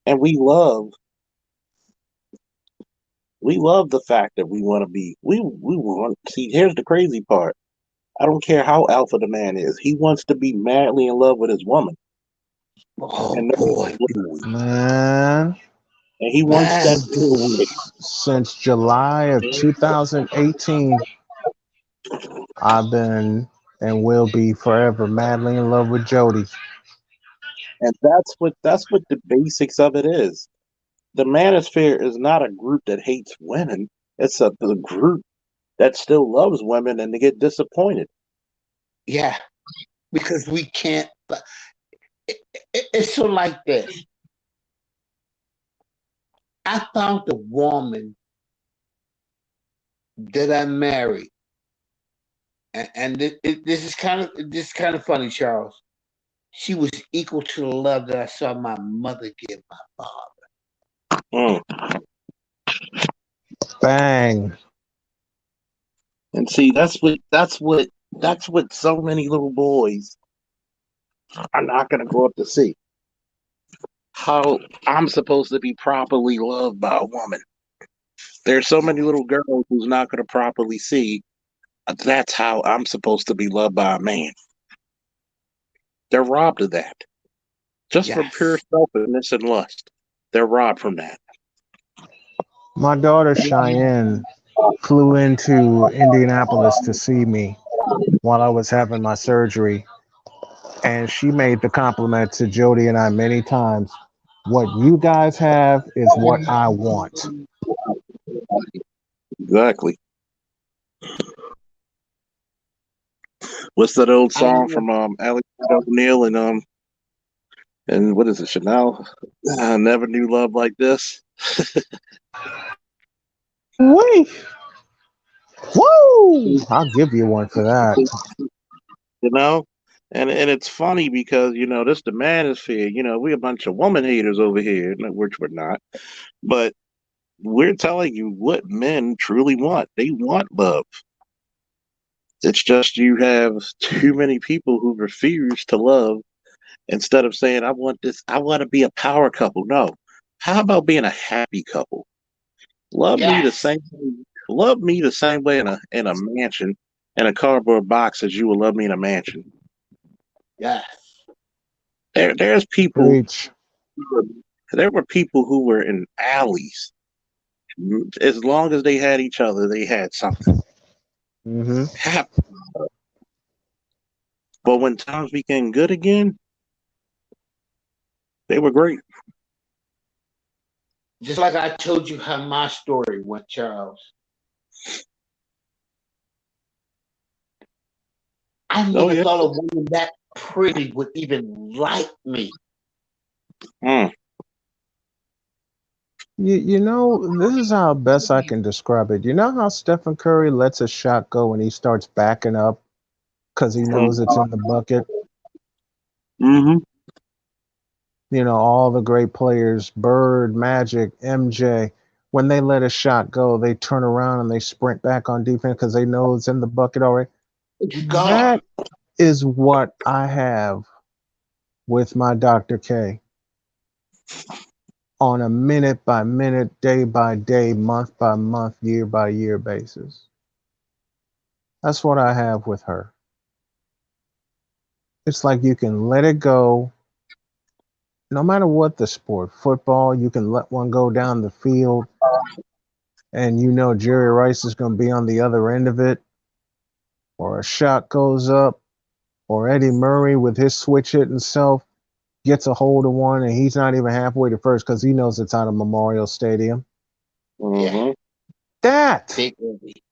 And we love the fact that we want to be we want see here's the crazy part. I don't care how alpha the man is. He wants to be madly in love with his woman. Oh And boy, do we. Man, he wants that Man, do we. since July of 2018, I've been and will be forever madly in love with Jody. and that's what the basics of it is. The manosphere is not a group that hates women. It's a group that still loves women and they get disappointed. Yeah, because we can't. But it's so like this. I found the woman that I married, and this is kind of funny, Charles. She was equal to the love that I saw my mother give my father. Mm. Bang. And see, that's what so many little boys are not going to grow up to see. How I'm supposed to be properly loved by a woman. There's so many little girls who's not going to properly see that's how I'm supposed to be loved by a man. They're robbed of that just from pure Yes. selfishness and lust. They're robbed from that. My daughter Cheyenne flew into Indianapolis to see me while I was having my surgery, and she made the compliment to Jody and I many times. What you guys have is what I want. Exactly. What's that old I song know. from Alexander O'Neal and what is it, Chanel? I never knew love like this. Wait, woo! I'll give you one for that. you know? And it's funny because, this the manosphere, we a bunch of woman haters over here, which we're not. But we're telling you what men truly want. They want love. It's just you have too many people who refuse to love instead of saying, I want this, I want to be a power couple. No. How about being a happy couple? Love me the Yes. same. Love me the same way in a mansion, in a cardboard box as you will love me in a mansion. Yes. There's people. Preach. There were people who were in alleys. As long as they had each other, they had something Mm-hmm. happen. But when times became good again, they were great. Just like I told you how my story went, Charles. I Oh never yeah. thought a woman that pretty would even like me. Mm. You know, this is how best I can describe it. You know how Stephen Curry lets a shot go and he starts backing up because he knows it's in the bucket? Mm-hmm. You know, all the great players, Bird, Magic, MJ, when they let a shot go, they turn around and they sprint back on defense because they know it's in the bucket already. It's gone. That is what I have with my Dr. K on a minute by minute, day by day, month by month, year by year basis. That's what I have with her. It's like you can let it go no matter what the sport. Football, you can let one go down the field and you know Jerry Rice is going to be on the other end of it, or a shot goes up, or Eddie Murray with his switch hitting self gets a hold of one and he's not even halfway to first because he knows it's out of Memorial Stadium. Yeah. Mm-hmm. That, Big movie.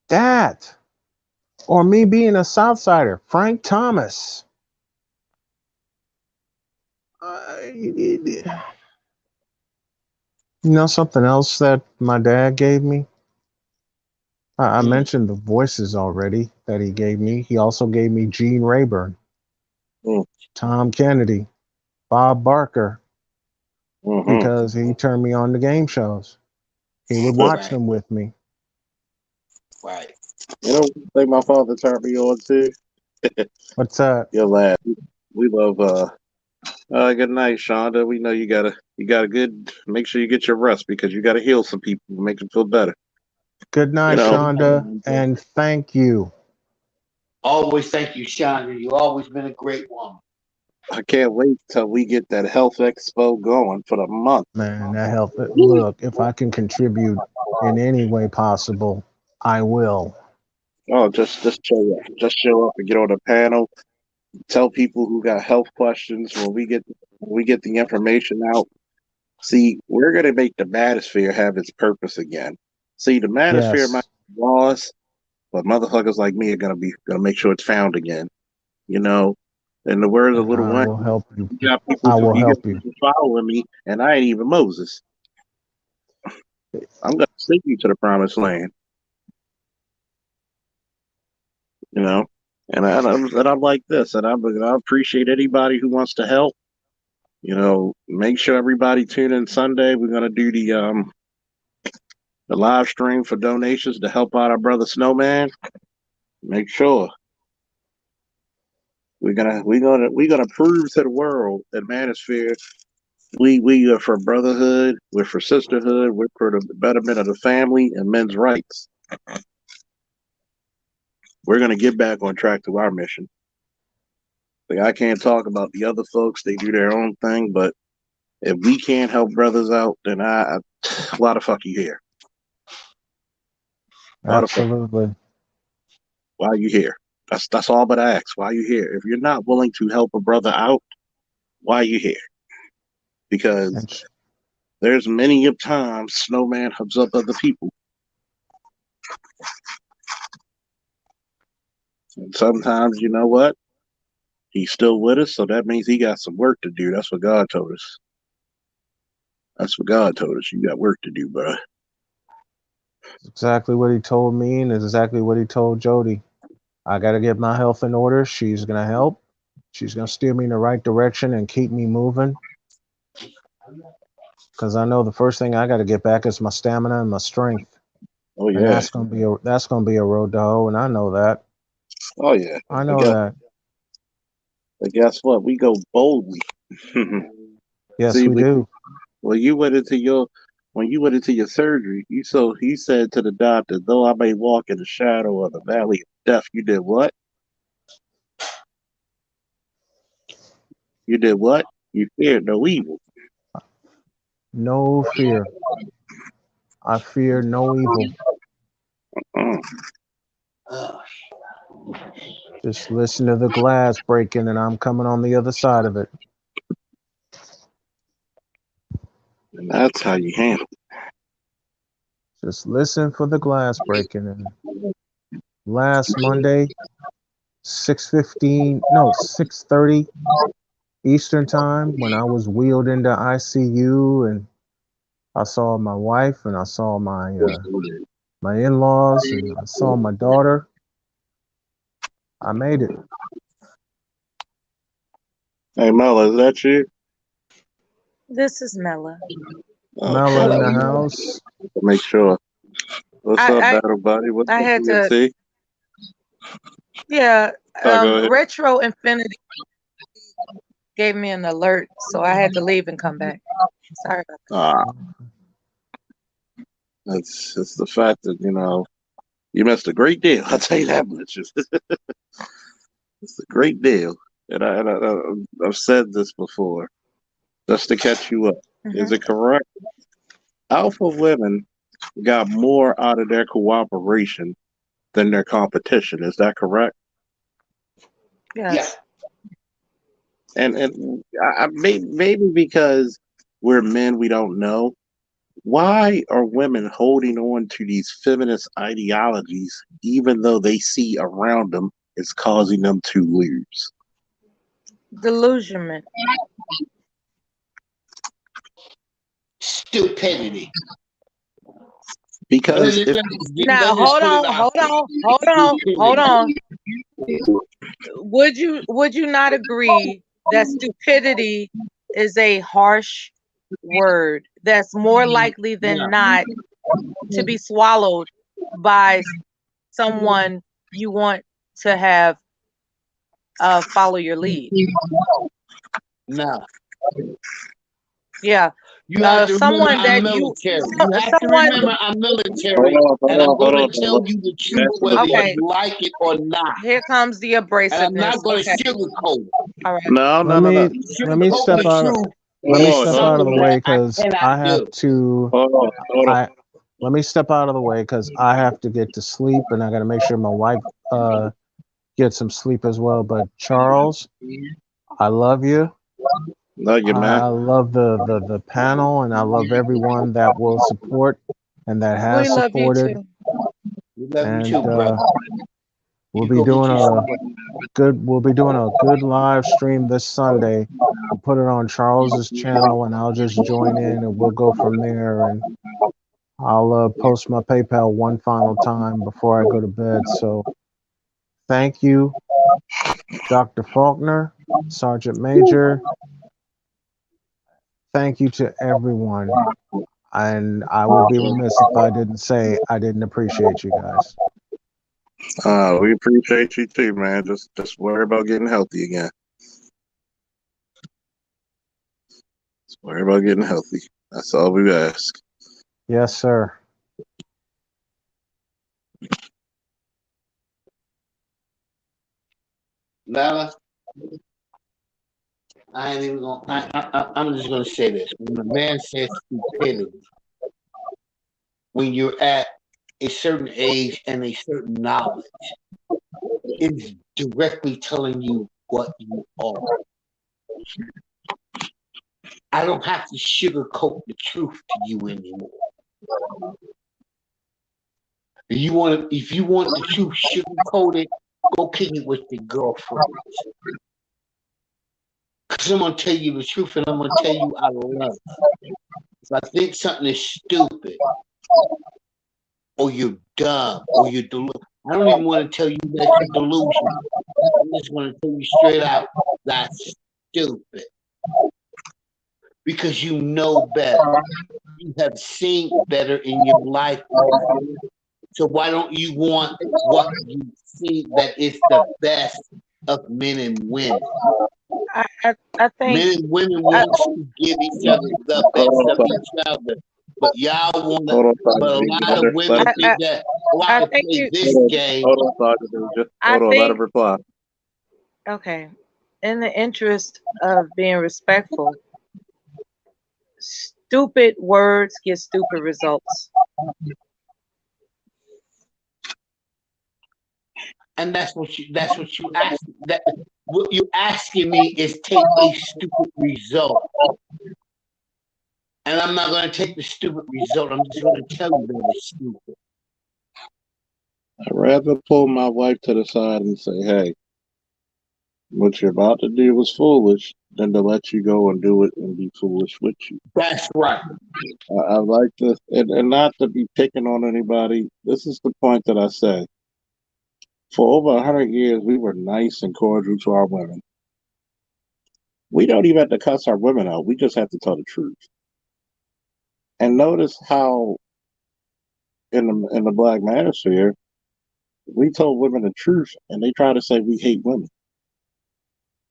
that, or me being a Southsider, Frank Thomas. You know something else that my dad gave me? I Mm. mentioned the voices already that he gave me. He also gave me Gene Rayburn, Mm. Tom Kennedy, Bob Barker, Mm-hmm. because he turned me on to game shows. He would watch Right. them with me. Right. You know, I think my father turned me on too. What's that? You're lad. We love good night, Shonda. We know you gotta good make sure you get your rest because you gotta heal some people, make them feel better. Good You night, know. Shonda, and thank you. Always thank you, Shonda. You've always been a great woman. I can't wait till we get that health expo going for the month. Man, that helped. Look, if I can contribute in any way possible, I will. Oh, just show up and get on the panel. Tell people who got health questions when we get the information out. See, we're gonna make the manosphere have its purpose again. See, the manosphere might Yes, be lost, but motherfuckers like me are gonna make sure it's found again. You know, in the words of and Little I Wayne, will help you. I will you got help you. people following me, and I ain't even Moses. I'm gonna take you to the promised land. You know, and I'm like this, and I appreciate anybody who wants to help. You know, make sure everybody tune in Sunday. We're gonna do the live stream for donations to help out our brother Snowman. Make sure we're gonna prove to the world that Manosphere we are for brotherhood, we're for sisterhood, we're for the betterment of the family and men's rights. We're gonna get back on track to our mission. Like I can't talk about the other folks; they do their own thing. But if we can't help brothers out, then why the fuck you here? Why the fuck? Absolutely. Why you here? That's all but I ask. Why you here? If you're not willing to help a brother out, why you here? Because And there's many of times Snowman hubs up other people. And sometimes, you know what? He's still with us, so that means he got some work to do. That's what God told us. That's what God told us. You got work to do, bro. exactly what he told me, and it's exactly what he told Jody. I got to get my health in order. She's going to help. She's going to steer me in the right direction and keep me moving. Because I know the first thing I got to get back is my stamina and my strength, Oh and yeah. that's gonna be a road to hoe, and I know that. Oh yeah. I But know guess, that. but guess what? We go boldly. Yes, See, we do. well, you went into your when you went into your surgery, he said to the doctor, though I may walk in the shadow of the valley of death, you did what? You did what? You feared no evil. No fear. I fear no evil. Mm. Oh, Just listen to the glass breaking, and I'm coming on the other side of it. And that's how you handle it. Just listen for the glass breaking. And last Monday, 6:30 Eastern time, when I was wheeled into ICU, and I saw my wife, and I saw my in-laws, and I saw my daughter. I made it. Hey, Mel, is that you? This is Mela. Mela in Okay. the house. Make sure. What's up, I battle buddy? What's I up, had to, DNC? yeah. Oh, go ahead. Retro Infinity gave me an alert, so I had to leave and come back. Sorry about that. Ah, it's the fact that you missed a great deal. I'll tell you that much. It's a great deal, and I've said this before, just to catch you up. Is Mhm. it correct? Alpha women got more out of their cooperation than their competition. Is that correct? yeah. Yes. And maybe because we're men, we don't know. Why are women holding on to these feminist ideologies, even though they see around them it's causing them to lose? Delusionment. Stupidity. Because if Now, hold on. Would you not agree that stupidity is a harsh word that's more likely than not to be swallowed by someone you want to have follow your lead? No. Yeah. You have to remember Someone I'm that you military. You have to someone remember I'm military, and I'm going to tell you the truth whether Okay. you like it or not. Here comes the And I'm abrasiveness. not going to Okay. sugarcoat it. All right. no. Let me Sugarcoat step the out. truth Let me is step out of the something way that I because cannot I have do. to. Hold on. Let me step out of the way because I have to get to sleep, and I got to make sure my wife gets some sleep as well. But Charles, I love you. No, you man. I love the panel, and I love everyone that will support and that We has love you supported. too. We love you And too, brother. we'll You be go get doing your a good. We'll be doing a good live stream this Sunday. We'll put it on Charles's channel, and I'll just join in, and we'll go from there. And I'll post my PayPal one final time before I go to bed. So thank you, Dr. Faulkner, Sergeant Major. Thank you to everyone. And I would be remiss if I didn't say I didn't appreciate you guys. We appreciate you too, man. Just worry about getting healthy again. Just worry about getting healthy. That's all we ask. Yes, sir. Lala, I ain't even gonna. I'm just gonna say this: when a man says stupidity, when you're at a certain age and a certain knowledge, it's directly telling you what you are. I don't have to sugarcoat the truth to you anymore. If you want the truth sugarcoated, go kick it with your girlfriend. Because I'm gonna tell you the truth, and I'm gonna tell you I love you. If I think something is stupid, or you're dumb, or you're delusional, I don't even want to tell you that you're delusional. I just want to tell you straight out that's stupid. Because you know better. You have seen better in your life. So why don't you want what you see that is the best of men and women? I think Men and women want to give each other the best of each other. but y'all want to. Hold on, But a Sergeant lot Major. of women Let think that I I can think play you. this game. hold on, Sergeant Major. I Hold on, let him think reply. okay. In the interest of being respectful, stupid words get stupid results. And that's what you ask. That what you asking me is take a stupid result, and I'm not going to take the stupid result. I'm just going to tell you that it's stupid. I'd rather pull my wife to the side and say, hey, what you're about to do was foolish than to let you go and do it and be foolish with you. That's right. I like this, and not to be picking on anybody. This is the point that I say. For over 100 years, we were nice and cordial to our women. We don't even have to cuss our women out. We just have to tell the truth. And notice how in the black manosphere, we told women the truth, and they try to say we hate women.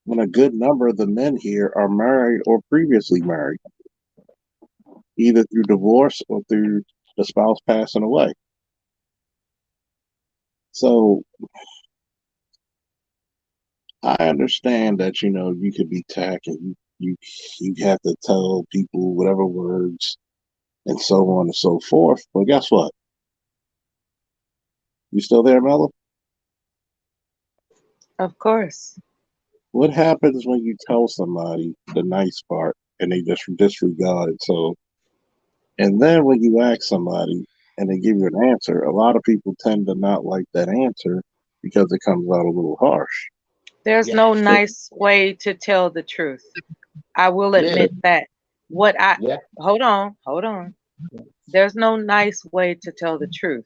When a good number of the men here are married or previously married, either through divorce or through the spouse passing away. So I understand that you could be tacky. You have to tell people whatever words and so on and so forth. But guess what? You still there, Mella? Of course. What happens when you tell somebody the nice part and they just disregard it? So, and then when you ask somebody and they give you an answer, a lot of people tend to not like that answer because it comes out a little harsh. There's no Yes. nice way to tell the truth. I will Yeah. admit that. What I Yeah. hold on. There's no nice way to tell the truth.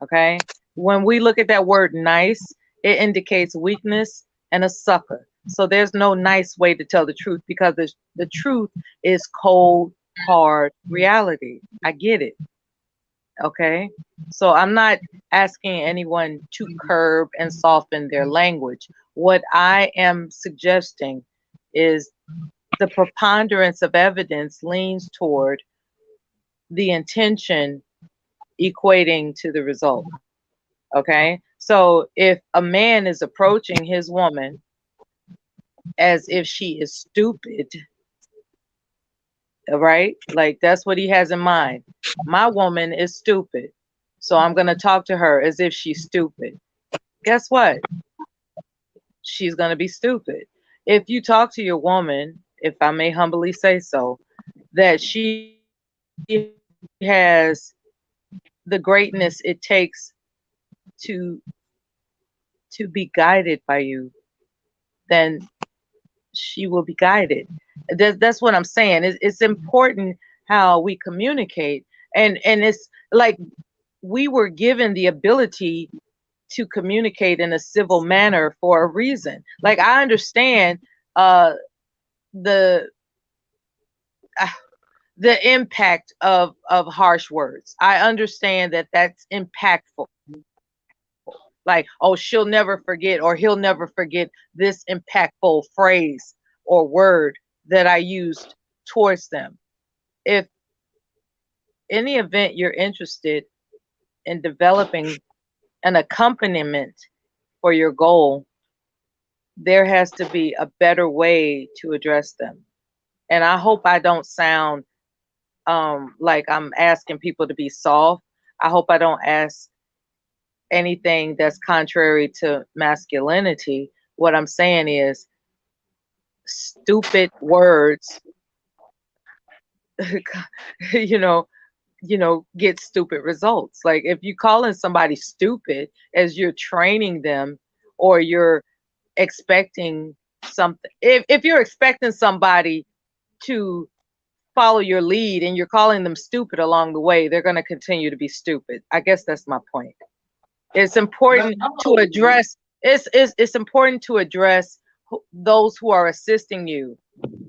Okay? When we look at that word nice, it indicates weakness and a sucker. So there's no nice way to tell the truth because the truth is cold, hard reality. I get it. Okay? So I'm not asking anyone to curb and soften their language. What I am suggesting is the preponderance of evidence leans toward the intention equating to the result. Okay. So if a man is approaching his woman as if she is stupid, right? Like that's what he has in mind. My woman is stupid. So I'm going to talk to her as if she's stupid. Guess what? She's going to be stupid. If you talk to your woman, if I may humbly say so, that she has the greatness it takes to be guided by you, then she will be guided. That's what I'm saying. It's important how we communicate, and it's like we were given the ability to communicate in a civil manner for a reason. Like I understand the uh, the impact of harsh words. I understand that that's impactful. Like, oh, she'll never forget or he'll never forget this impactful phrase or word that I used towards them. If in the event you're interested in developing an accompaniment for your goal, there has to be a better way to address them. And I hope I don't sound like I'm asking people to be soft. I hope I don't ask anything that's contrary to masculinity. What I'm saying is stupid words, you know, get stupid results. Like if you calling somebody stupid as you're training them or you're expecting something, if you're expecting somebody to follow your lead and you're calling them stupid along the way, they're going to continue to be stupid. I guess that's my point. It's important to address. It's important to address those who are assisting you,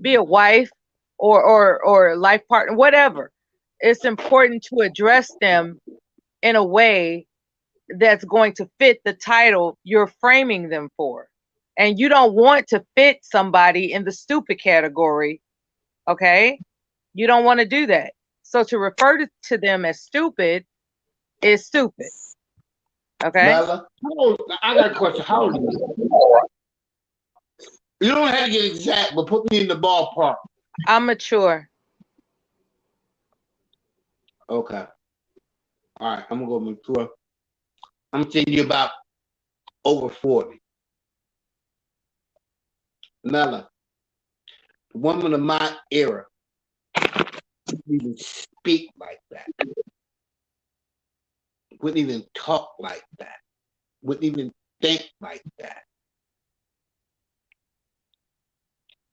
be a wife or life partner, whatever. It's important to address them in a way that's going to fit the title you're framing them for. And you don't want to fit somebody in the stupid category, okay? You don't want to do that. So to refer to them as stupid is stupid. Okay? Mela, I got a question. How old are you? You don't have to get exact, but put me in the ballpark. I'm mature. Okay. All right, I'm gonna go mature. I'm thinking you about over 40. Mela, the woman of my era wouldn't even speak like that. Wouldn't even talk like that. Wouldn't even think like that.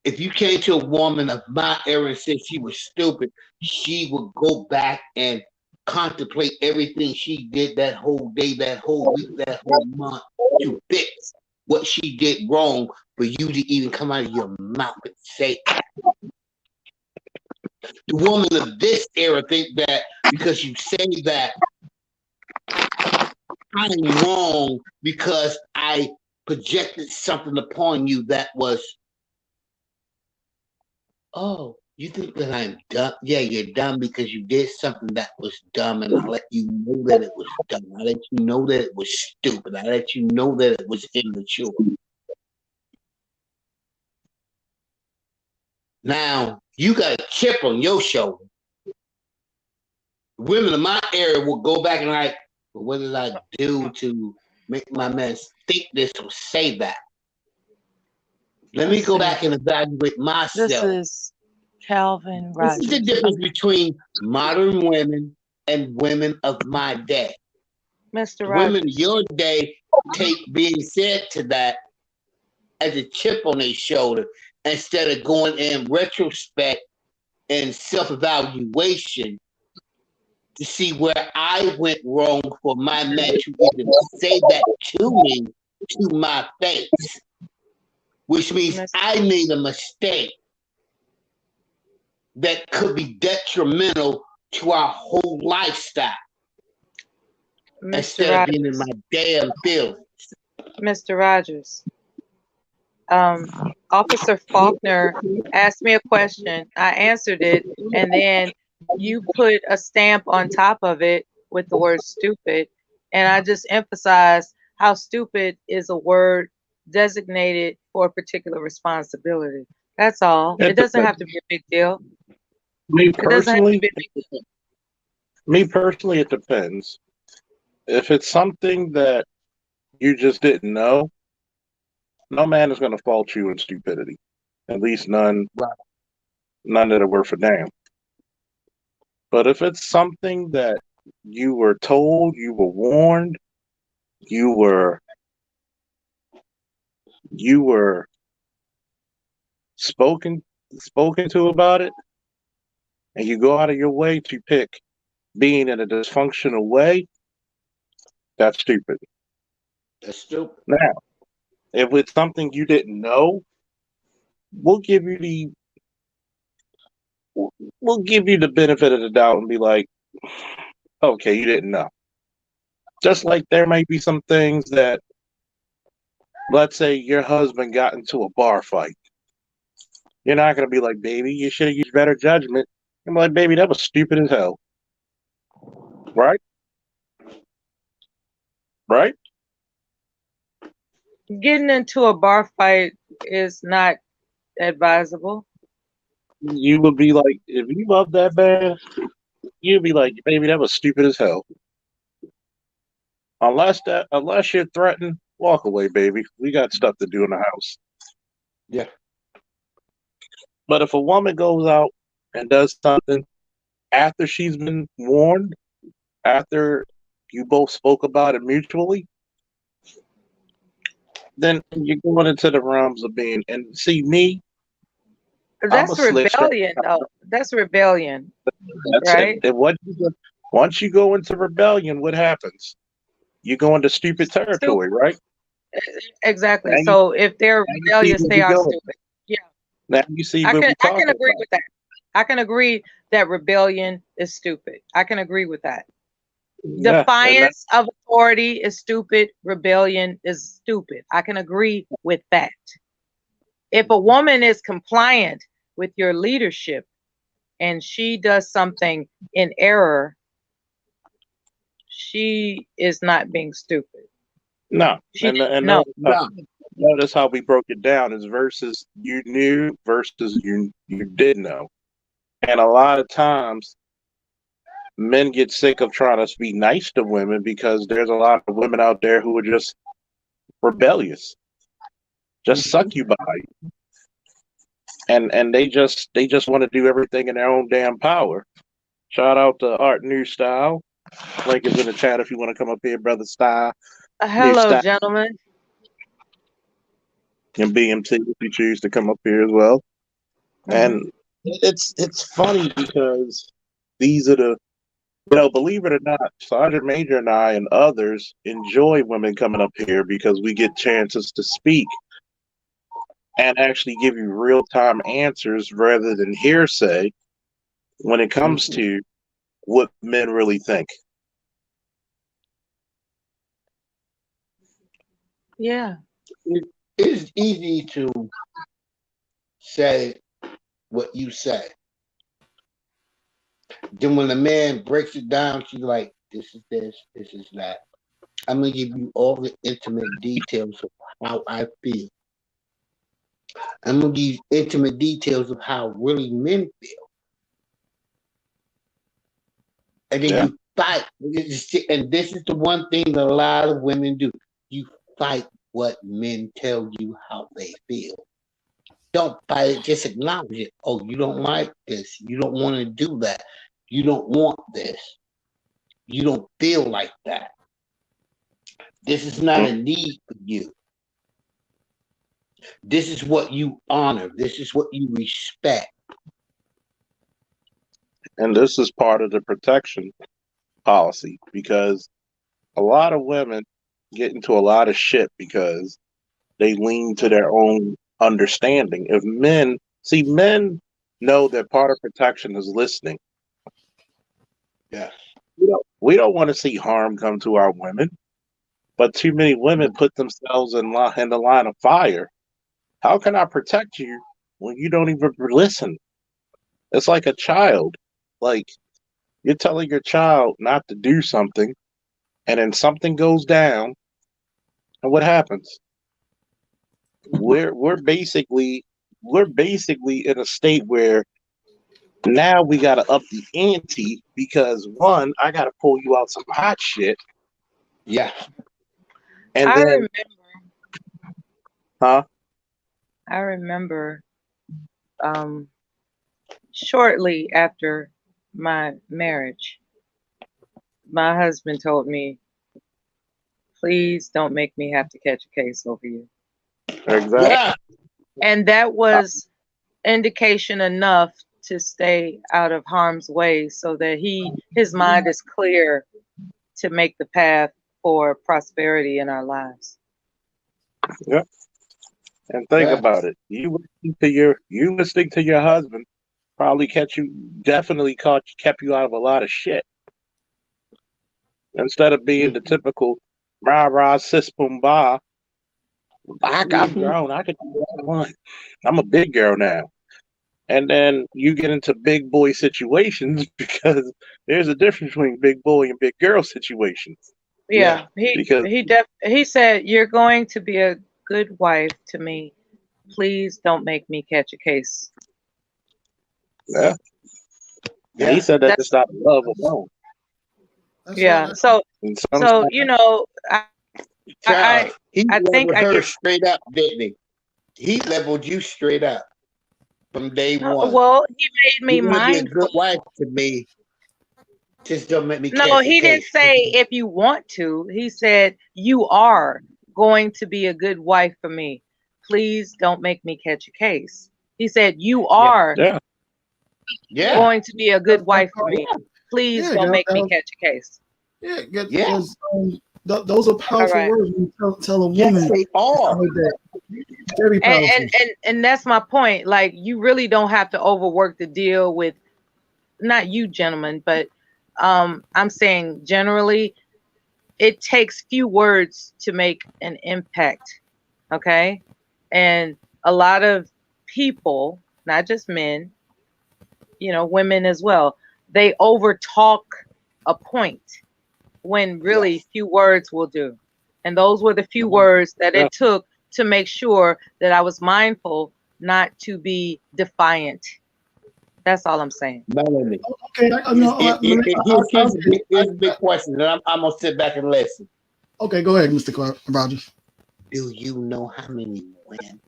If you came to a woman of my era and said she was stupid, she would go back and contemplate everything she did that whole day, that whole week, that whole month to fix what she did wrong for you to even come out of your mouth and say that. The woman of this era think that because you say that I'm wrong because I projected something upon you that was, oh, you think that I'm dumb? Yeah, you're dumb because you did something that was dumb, and I let you know that it was dumb. I let you know that it was stupid. I let you know that it was immature. Now, you got a chip on your shoulder. Women of my era will go back and like, well, what did I do to make my man think this or say that? Let me go back and evaluate myself. This is Calvin This is the Rogers. difference between modern women and women of my day. Mr. Women Rogers. your day take being said to that as a chip on their shoulder instead of going in retrospect and self-evaluation to see where I went wrong for my man to even say that to me, to my face, which means I made a mistake that could be detrimental to our whole lifestyle instead of being in my damn feelings. Mr. Rogers, Officer Faulkner asked me a question. I answered it, and then you put a stamp on top of it with the word stupid. And I just emphasized how stupid is a word designated for a particular responsibility. That's all. It doesn't have to be a big deal. Me personally, it depends. If it's something that you just didn't know, no man is going to fault you in stupidity. At least none that are worth a damn. But if it's something that you were told, you were warned, you were spoken to about it, and you go out of your way to pick being in a dysfunctional way, that's stupid. That's stupid. Now, if it's something you didn't know, we'll give you the benefit of the doubt and be like, okay, you didn't know. Just like there might be some things that, let's say your husband got into a bar fight. You're not going to be like, baby, you should have used better judgment. I'm like, baby, that was stupid as hell. Right? Right? Getting into a bar fight is not advisable. You would be like, if you love that man, you'd be like, baby, that was stupid as hell. Unless you're threatened, walk away, baby. We got stuff to do in the house. Yeah. But if a woman goes out and does something after she's been warned, after you both spoke about it mutually, then you're going into the realms of being, and see me. That's rebellion, though. That's rebellion. That's right? it. And once you go into rebellion, what happens? You go into stupid territory, right? Exactly. So if they're rebellious, they are stupid. Yeah. Now you see, I can agree with that. I can agree that rebellion is stupid. I can agree with that. Defiance of authority is stupid. Rebellion is stupid. I can agree with that. If a woman is compliant with your leadership and she does something in error, she is not being stupid. No, No. notice how we broke it down is versus you knew versus you did know. And a lot of times men get sick of trying to be nice to women because there's a lot of women out there who are just rebellious, just suck you by, and they just want to do everything in their own damn power. Shout out to Art New Style. Link is in the chat if you want to come up here, brother Style. Hello, gentlemen. And BMT if you choose to come up here as well. And it's funny because these are the, believe it or not, Sergeant Major and I and others enjoy women coming up here because we get chances to speak and actually give you real-time answers rather than hearsay when it comes to what men really think. Yeah. It's easy to say what you say. Then when the man breaks it down, she's like, this is this, this is that. I'm going to give you all the intimate details of how I feel. I'm going to give you intimate details of how really men feel. And then you fight. And this is the one thing that a lot of women do. You fight what men tell you how they feel. Don't fight it, just acknowledge it. Oh, you don't like this. You don't want to do that. You don't want this. You don't feel like that. This is not a need for you. This is what you honor. This is what you respect. And this is part of the protection policy because a lot of women get into a lot of shit because they lean to their own understanding. If men know that part of protection is listening. Yeah. We don't want to see harm come to our women, but too many women put themselves in the line of fire. How can I protect you when you don't even listen? It's like a child. Like you're telling your child not to do something, and then something goes down, and what happens? We're basically in a state where now we gotta up the ante because one, I gotta pull you out some hot shit. Yeah. And I then remember. Huh? I remember shortly after my marriage, my husband told me, please don't make me have to catch a case over you. Exactly. Yeah. And that was indication enough to stay out of harm's way so that his mind is clear to make the path for prosperity in our lives. Yep. And think about it. You listening to your husband probably kept you out of a lot of shit. Instead of being the typical rah rah sis boom bah, I'm grown. I can do what I want. I'm a big girl now. And then you get into big boy situations because there's a difference between big boy and big girl situations. Yeah. He said, you're going to be a good wife to me. Please don't make me catch a case. Yeah. And he said that to stop love alone. Yeah. So you know, I think I get straight up, didn't he? He leveled you straight up from day one. Well, he made me mindful. Be a good wife to me. Just don't make me. No, he didn't say if you want to. He said you are going to be a good wife for me. Please don't make me catch a case. He said you are going to be a good wife for me. Please don't make me catch a case. Those are powerful words when you tell a woman. They are. Very powerful. And that's my point. Like, you really don't have to overwork the deal with, not you gentlemen, but I'm saying generally, it takes few words to make an impact. Okay. And a lot of people, not just men, women as well. They overtalk a point when really few words will do. And those were the few words that it took to make sure that I was mindful not to be defiant. That's all I'm saying. Melanie, Okay, here's a big question, and I'm going to sit back and listen. okay, go ahead, Mr. Rogers. Do you know how many women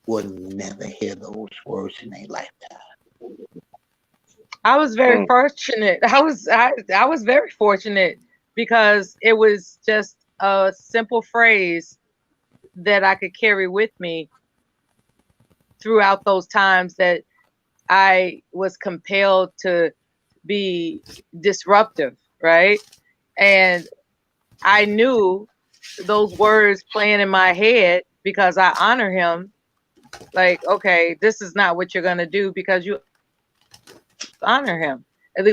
will never hear those words in their lifetime? I was very fortunate. I was very fortunate because it was just a simple phrase that I could carry with me throughout those times that I was compelled to be disruptive, right? And I knew those words playing in my head because I honor him. Like, okay, this is not what you're going to do because you honor him.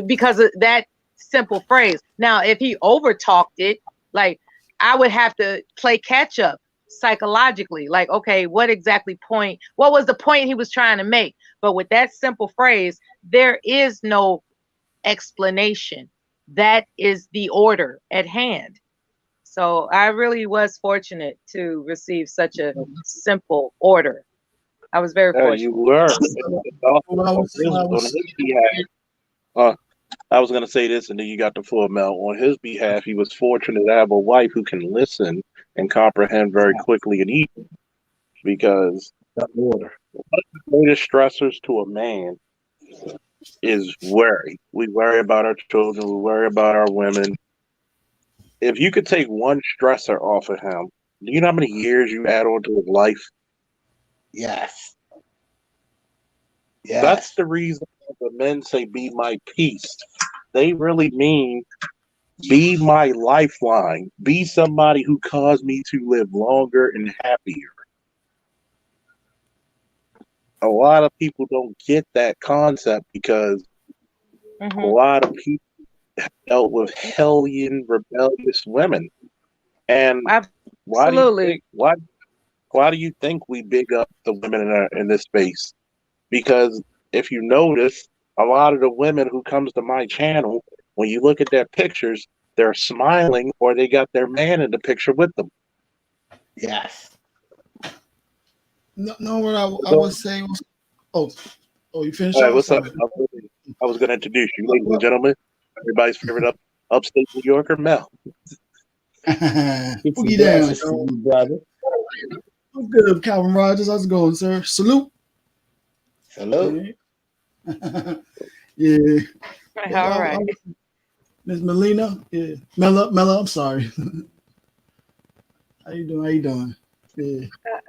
Because of that simple phrase. Now, if he overtalked it, like I would have to play catch up psychologically. Like, okay, what was the point he was trying to make? But with that simple phrase, there is no explanation. That is the order at hand. So I really was fortunate to receive such a simple order. I was very fortunate. You were. I was going to say this, and then you got the full Mel. On his behalf, he was fortunate to have a wife who can listen and comprehend very quickly and easily. Because one of the greatest stressors to a man is worry. We worry about our children. We worry about our women. If you could take one stressor off of him, do you know how many years you add on to his life? Yes. That's the reason the men say, be my peace. They really mean, be my lifeline. Be somebody who caused me to live longer and happier. A lot of people don't get that concept because a lot of people have dealt with hellion, rebellious women. And why do you think we big up the women in this space? Because if you notice, a lot of the women who comes to my channel, when you look at their pictures, they're smiling or they got their man in the picture with them. Yes. No, what I was saying was, you finished? All right, what's up? I was going to introduce you, ladies and gentlemen. Everybody's favorite upstate New Yorker, Mel. Boogie down, brother. I'm good, Calvin Rogers. How's it going, sir? Salute. Salute. Yeah. All right. Miss Melina. Yeah. Mella, I'm sorry. How you doing? Yeah.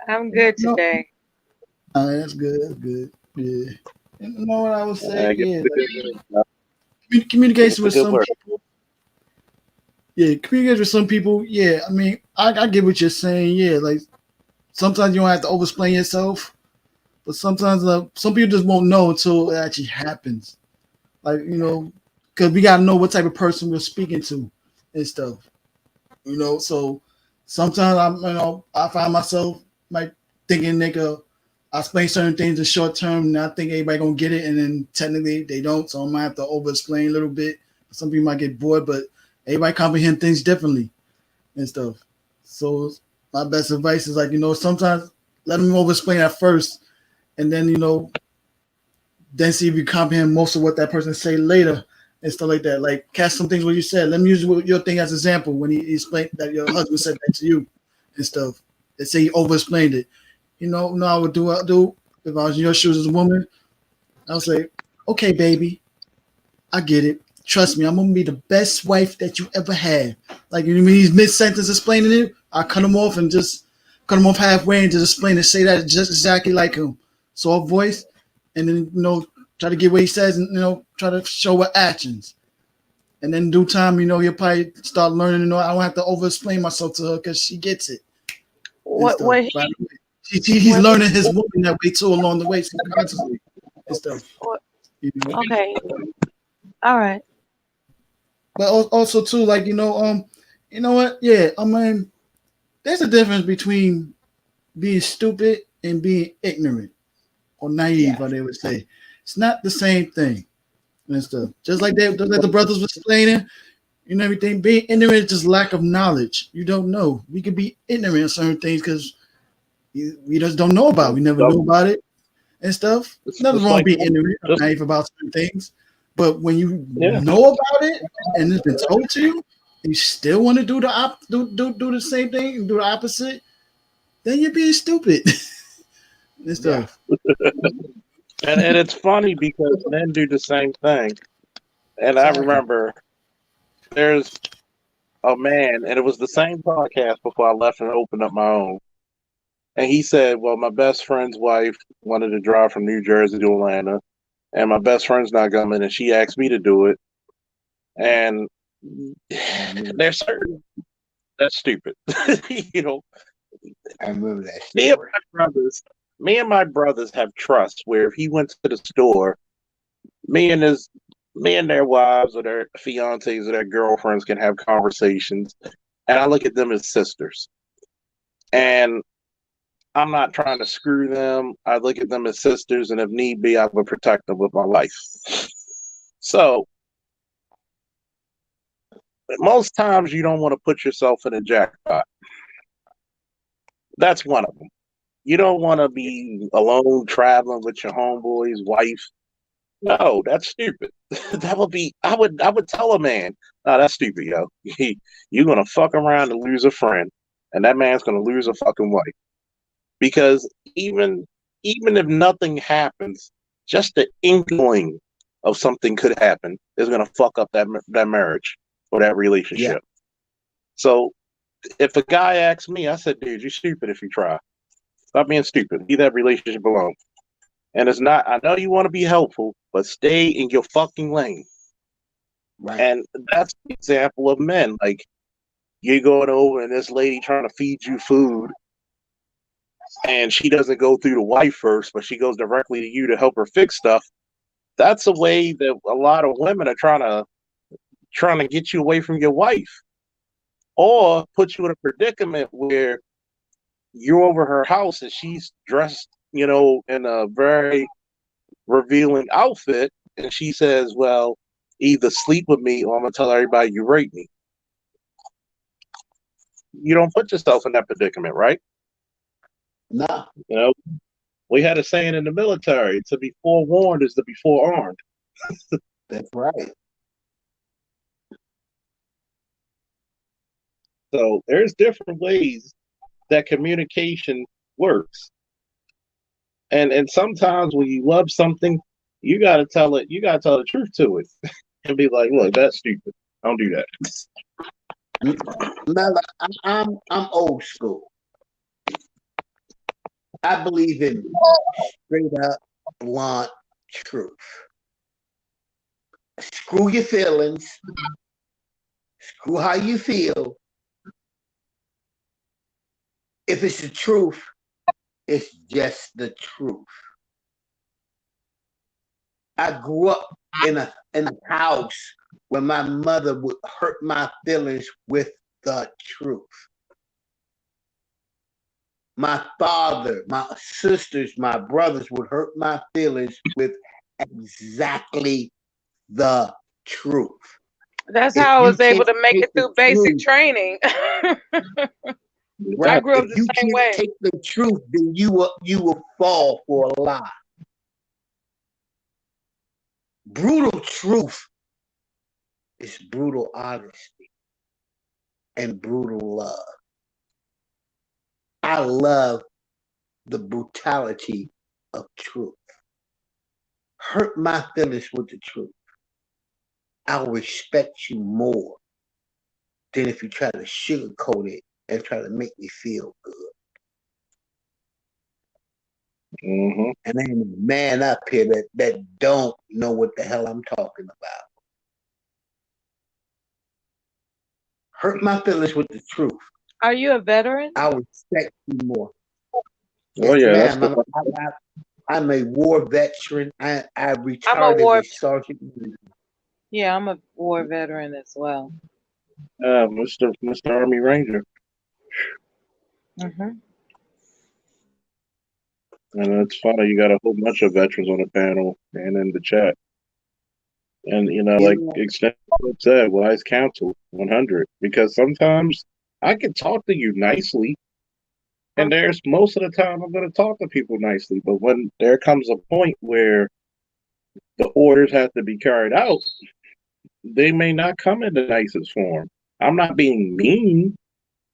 I'm good today. All right, that's good. Yeah. You know what I was saying? Yeah. Communication with some people. Yeah, communication with some people. Yeah, I mean, I get what you're saying. Yeah, like sometimes you don't have to over-explain yourself, but sometimes some people just won't know until it actually happens. Like, because we gotta know what type of person we're speaking to and stuff. So sometimes I find myself like thinking I explain certain things in short term, and I think everybody gonna get it, and then technically they don't. So I might have to over-explain a little bit. Some people might get bored, but everybody comprehend things differently and stuff. So my best advice is sometimes let them over-explain at first, and then then see if you comprehend most of what that person say later and stuff like that. Like catch some things what you said. Let me use your thing as an example when he explained that your husband said that to you and stuff. And say he over-explained it. I would do if I was in your shoes as a woman. I would say, okay, baby, I get it. Trust me, I'm gonna be the best wife that you ever had. Like when he's mid-sentence explaining it, I cut him off and just cut him off halfway and just explain it, say that just exactly like him. Soft voice, and then try to get what he says and try to show what actions. And then in due time, he'll probably start learning. I don't have to over-explain myself to her because she gets it. He's learning his woman that way too along the way, subconsciously and stuff. Okay. All right. But also too, like you know what? Yeah, I mean, there's a difference between being stupid and being ignorant or naive, what they would say. It's not the same thing and stuff. Just like the brothers was explaining, everything. Being ignorant is just lack of knowledge. You don't know. We could be ignorant of certain things because we just don't know about it. We never knew about it and stuff. Nothing wrong being ignorant or naive about certain things. But when you know about it and it's been told to you, and you still want to do the same thing and do the opposite, then you're being stupid and stuff. And it's funny because men do the same thing. And I remember there's a man, and it was the same podcast before I left and opened up my own. And he said, well, my best friend's wife wanted to drive from New Jersey to Atlanta, and my best friend's not coming, and she asked me to do it. And there's certain that's stupid. You know, I remember that. Me and my brothers have trust where if he went to the store, me and their wives or their fiancés or their girlfriends can have conversations, and I look at them as sisters. And I'm not trying to screw them. I look at them as sisters, and if need be, I would protect them with my life. So most times you don't want to put yourself in a jackpot. That's one of them. You don't want to be alone traveling with your homeboy's wife. No, that's stupid. That would be. I would tell a man, no, that's stupid, yo. You're gonna fuck around and lose a friend, and that man's gonna lose a fucking wife. Because even if nothing happens, just the inkling of something could happen is gonna fuck up that marriage or that relationship. Yeah. So if a guy asks me, I said, dude, you're stupid if you try. Stop being stupid. Leave that relationship alone. And it's not, I know you want to be helpful, but stay in your fucking lane. Right. And that's the example of men. Like, you're going over and this lady trying to feed you food, and she doesn't go through the wife first, but she goes directly to you to help her fix stuff. That's a way that a lot of women are trying to get you away from your wife, or put you in a predicament where you're over her house and she's dressed, in a very revealing outfit, and she says, well, either sleep with me or I'm gonna tell everybody you raped me. You don't put yourself in that predicament, right? No. We had a saying in the military, to be forewarned is to be forearmed. That's right. So there's different ways that communication works. And sometimes when you love something, you gotta tell the truth to it. And be like, look, that's stupid. Don't do that. I'm old school. I believe in straight up blunt truth. Screw your feelings. Screw how you feel. If it's the truth, it's just the truth. I grew up in a house where my mother would hurt my feelings with the truth. My father, my sisters, my brothers would hurt my feelings with exactly the truth. That's how I was able to make it through basic training. Right. I grew up if the you same can't way. Take the truth, then you will fall for a lie. Brutal truth is brutal honesty and brutal love. I love the brutality of truth. Hurt my feelings with the truth. I'll respect you more than if you try to sugarcoat it and try to make me feel good. Mm-hmm. And there ain't a man up here that don't know what the hell I'm talking about. Hurt my feelings with the truth. Are you a veteran? I respect you more. Oh yeah, ma'am, I'm a war veteran. I retired I'm a war, as a sergeant. Yeah, I'm a war veteran as well. Mr. Army Ranger. Mm-hmm. And it's funny, you got a whole bunch of veterans on the panel and in the chat. And, like Extended said, wise counsel, 100. Because sometimes I can talk to you nicely, and there's most of the time I'm going to talk to people nicely. But when there comes a point where the orders have to be carried out, they may not come in the nicest form. I'm not being mean,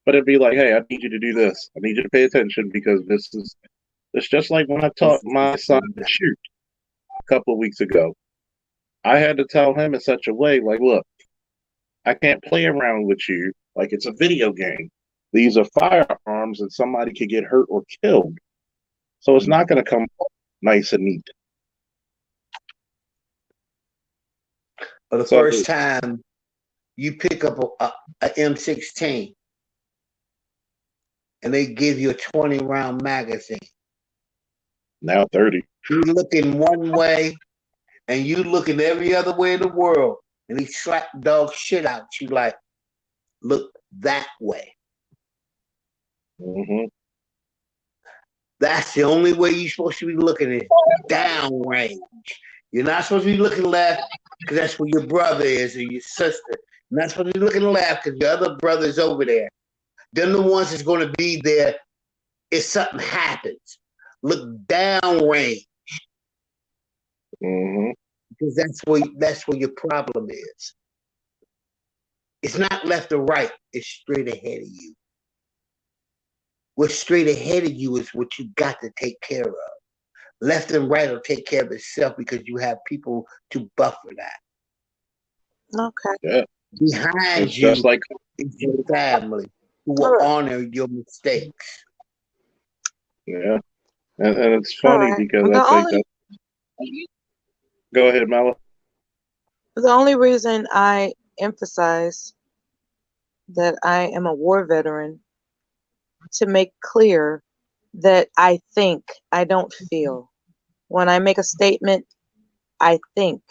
but it'd be like, hey, I need you to do this. I need you to pay attention because it's just like when I taught my son to shoot a couple of weeks ago. I had to tell him in such a way, like, look, I can't play around with you like it's a video game. These are firearms and somebody could get hurt or killed. So it's not going to come nice and neat. For the first time you pick up a M16 and they give you a 20-round magazine. Now 30. You looking one way and you looking every other way in the world, and he slap dog shit out you like, look that way. Mm-hmm. That's the only way you're supposed to be looking at, downrange. You're not supposed to be looking left because that's where your brother is or your sister. You're not supposed to be looking left because your other brother's over there. They're the ones that's going to be there if something happens. Look downrange. Mm-hmm. Because that's where your problem is. It's not left or right. It's straight ahead of you. What's straight ahead of you is what you got to take care of. Left and right will take care of itself because you have people to buffer that. Okay. Yeah. Behind it's you just like is your family who will honor your mistakes. Yeah. And it's funny because I think that. Go ahead, Mala. The only reason I emphasize that I am a war veteran to make clear that I think, I don't feel. When I make a statement, I think.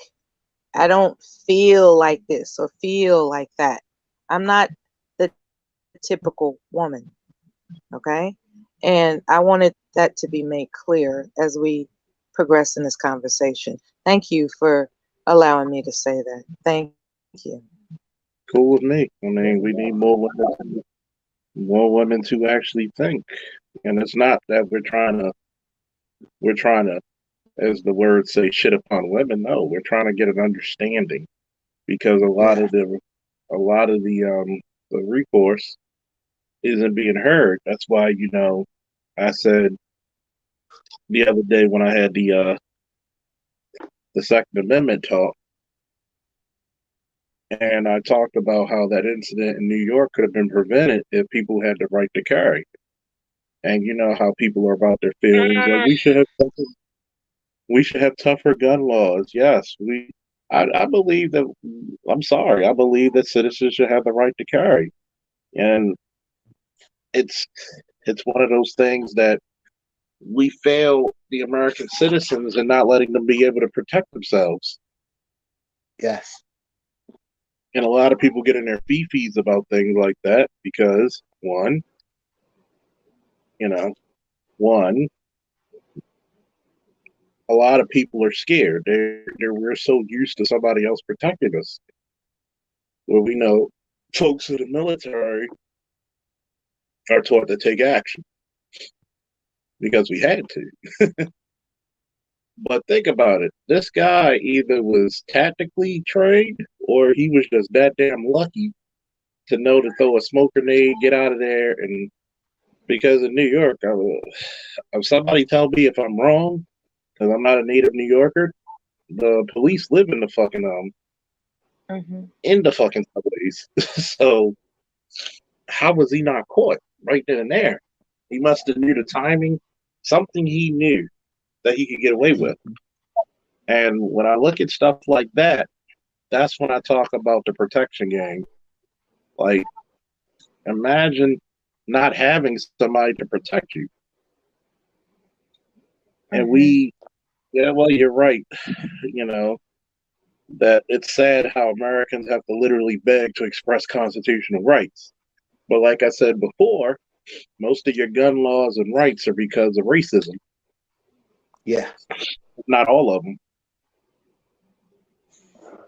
I don't feel like this or feel like that. I'm not the typical woman, okay? And I wanted that to be made clear as we progress in this conversation. Thank you for allowing me to say that. Thank you. Cool with me. I mean, we need more women to actually think. And it's not that we're trying to, as the words say, shit upon women. No, we're trying to get an understanding because a lot of the recourse isn't being heard. That's why, I said the other day when I had the Second Amendment talk, and I talked about how that incident in New York could have been prevented if people had the right to carry. And you know how people are about their feelings. Like we should have tougher gun laws. Yes, I believe that. I'm sorry. I believe that citizens should have the right to carry, and it's one of those things that we fail the American citizens in not letting them be able to protect themselves. Yes. And a lot of people get in their fifis about things like that because one, a lot of people are scared. We're so used to somebody else protecting us. Well, we know folks in the military are taught to take action because we had to. But think about it. This guy either was tactically trained or he was just that damn lucky to know to throw a smoke grenade, get out of there. And because in New York, if somebody tell me if I'm wrong, because I'm not a native New Yorker, the police live in the fucking in the fucking subways. So how was he not caught right then and there? He must have knew the timing, something he knew that he could get away with. And when I look at stuff like that, that's when I talk about the protection game. Like, imagine not having somebody to protect you. And well, you're right. That it's sad how Americans have to literally beg to express constitutional rights. But like I said before, most of your gun laws and rights are because of racism. Yeah. Not all of them.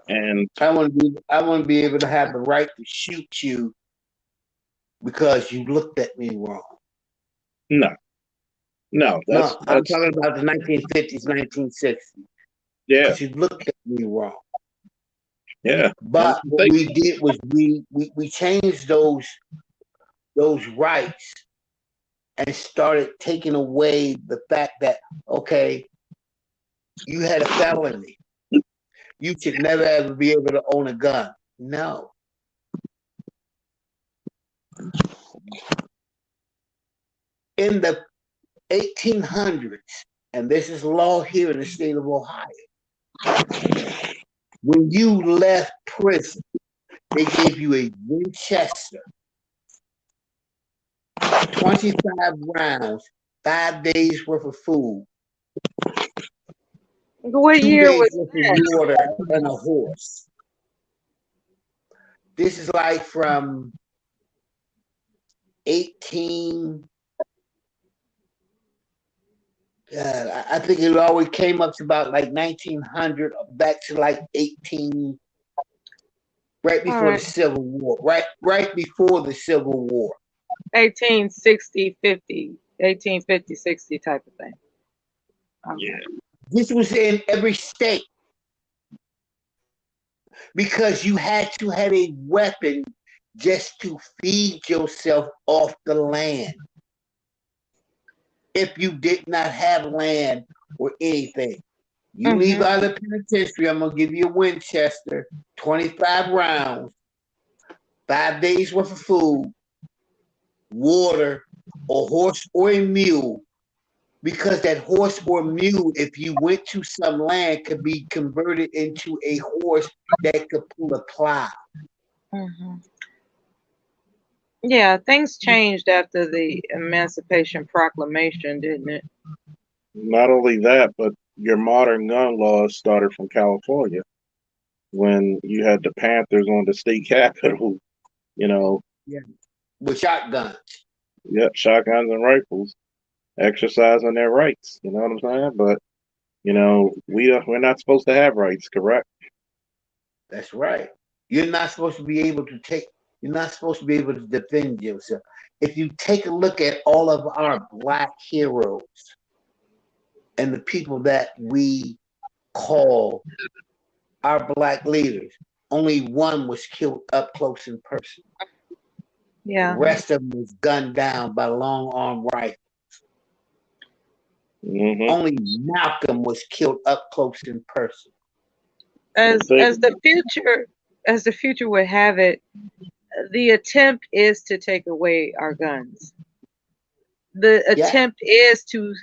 And I want to be able to have the right to shoot you because you looked at me wrong. no, No, I'm talking about the 1950s, 1960s. Yeah, Because you looked at me wrong. yeah. But what we did was we changed those rights and started taking away the fact that, okay, you had a felony. You should never ever be able to own a gun. No. In the 1800s, and this is law here in the state of Ohio, when you left prison, they gave you a Winchester, 25 rounds, 5 days worth of food, What 2 year days was worth that? of water, and a horse. This is like from 18. I think it always came up to about like 1900, back to like 18, right before the Civil War, right before the Civil War. 1860, 50, 1850, 60 type of thing. Okay. Yeah. This was in every state because you had to have a weapon just to feed yourself off the land. If you did not have land or anything, you leave out of the penitentiary, I'm gonna give you a Winchester, 25 rounds, 5 days worth of food, water, a horse or a mule, because that horse or mule, if you went to some land, could be converted into a horse that could pull a plow. Yeah, things changed after the Emancipation Proclamation, didn't it? Not only that, but your modern gun laws started from California when you had the Panthers on the state capitol, Yeah. With shotguns. Yep, shotguns and rifles, exercising their rights. You know what I'm saying? But we're not supposed to have rights, correct? That's right. You're not supposed to be able to You're not supposed to be able to defend yourself. If you take a look at all of our Black heroes and the people that we call our Black leaders, only one was killed up close in person. Yeah. The rest of them was gunned down by long-arm rifles. Only Malcolm was killed up close in person. As the future would have it, the attempt is to take away our guns. The attempt is to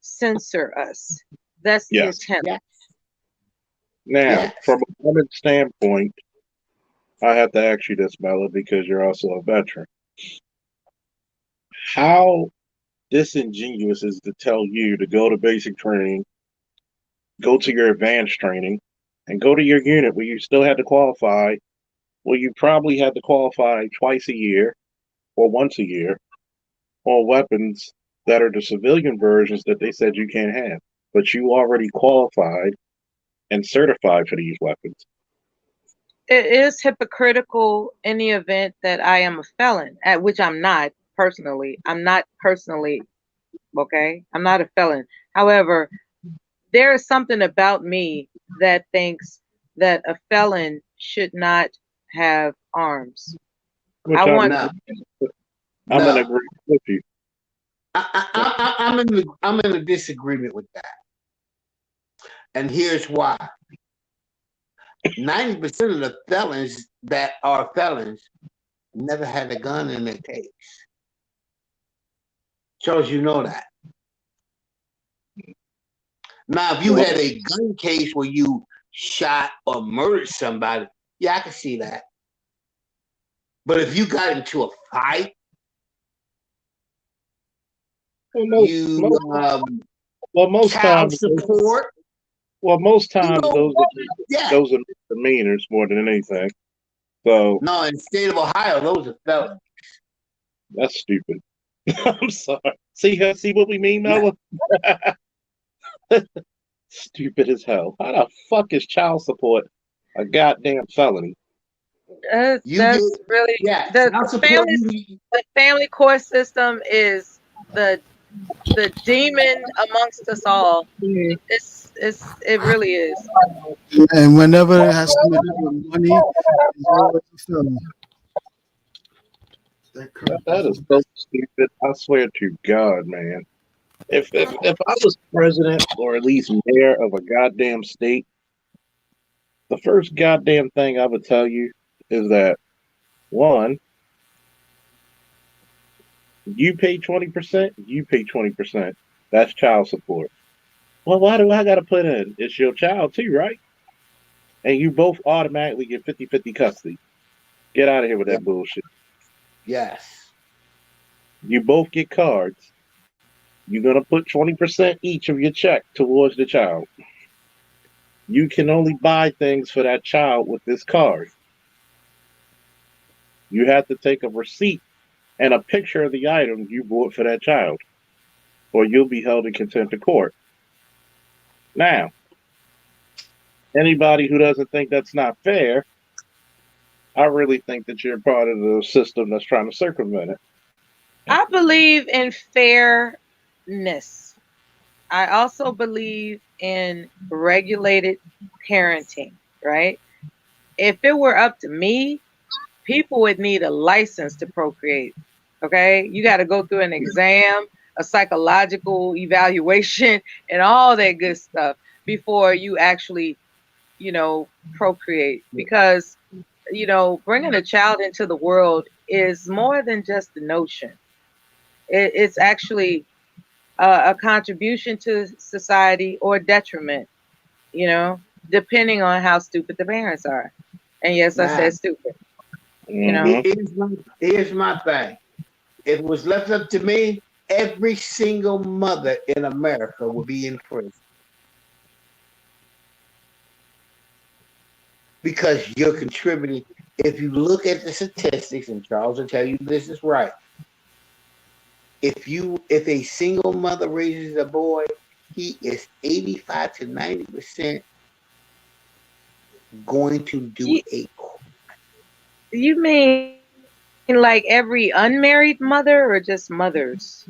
censor us. That's the attempt. Yes. Now, from a woman's standpoint, I have to ask you this, Bella, because you're also a veteran. How disingenuous is to tell you to go to basic training, go to your advanced training, and go to your unit where you still had to qualify, well, you probably had to qualify twice a year or once a year on weapons that are the civilian versions that they said you can't have, but you already qualified and certified for these weapons. It is hypocritical in the event that I am a felon, at which I'm not personally. I'm not personally, okay? I'm not a felon. However, there is something about me that thinks that a felon should not have arms. Which I want. I'm in agreement with you. I'm in a disagreement with that, and here's why. 90% of the felons that are felons never had a gun in their case. Shows you know that. Now, if you had a gun case where you shot or murdered somebody, yeah, I can see that. But if you got into a fight, most child times support. Well, most times those are misdemeanors more than anything. So no, in the state of Ohio, those are felonies. That's stupid. I'm sorry. See what we mean, Noah? Stupid as hell. How the fuck is child support a goddamn felony? That's really child support. the family court system is the demon amongst us all. It really is. And whenever it has to do with money, it's always a felony. That is so stupid. I swear to God, man. If I was president or at least mayor of a goddamn state, the first goddamn thing I would tell you is that one, you pay 20%, you pay 20%. That's child support. Well, why do I gotta put in? It's your child too, right? And you both automatically get 50-50 custody. Get out of here with that bullshit. Yes. You both get cards. You're gonna put 20% each of your check towards the child. You can only buy things for that child with this card. You have to take a receipt and a picture of the item you bought for that child, or you'll be held in contempt of court. Now, anybody who doesn't think that's not fair, I really think that you're part of the system that's trying to circumvent it. I believe in fairness. I also believe in regulated parenting, right? If it were up to me, people would need a license to procreate. Okay? You got to go through an exam, a psychological evaluation, and all that good stuff before you actually, procreate. Because, bringing a child into the world is more than just the notion. It's actually a contribution to society or detriment, depending on how stupid the parents are. And yes, I said stupid. Here's my thing. If it was left up to me, every single mother in America would be in prison. Because you're contributing. If you look at the statistics, and Charles will tell you this is right. If a single mother raises a boy, he is 85 to 90% going to do a crime. You mean like every unmarried mother or just mothers?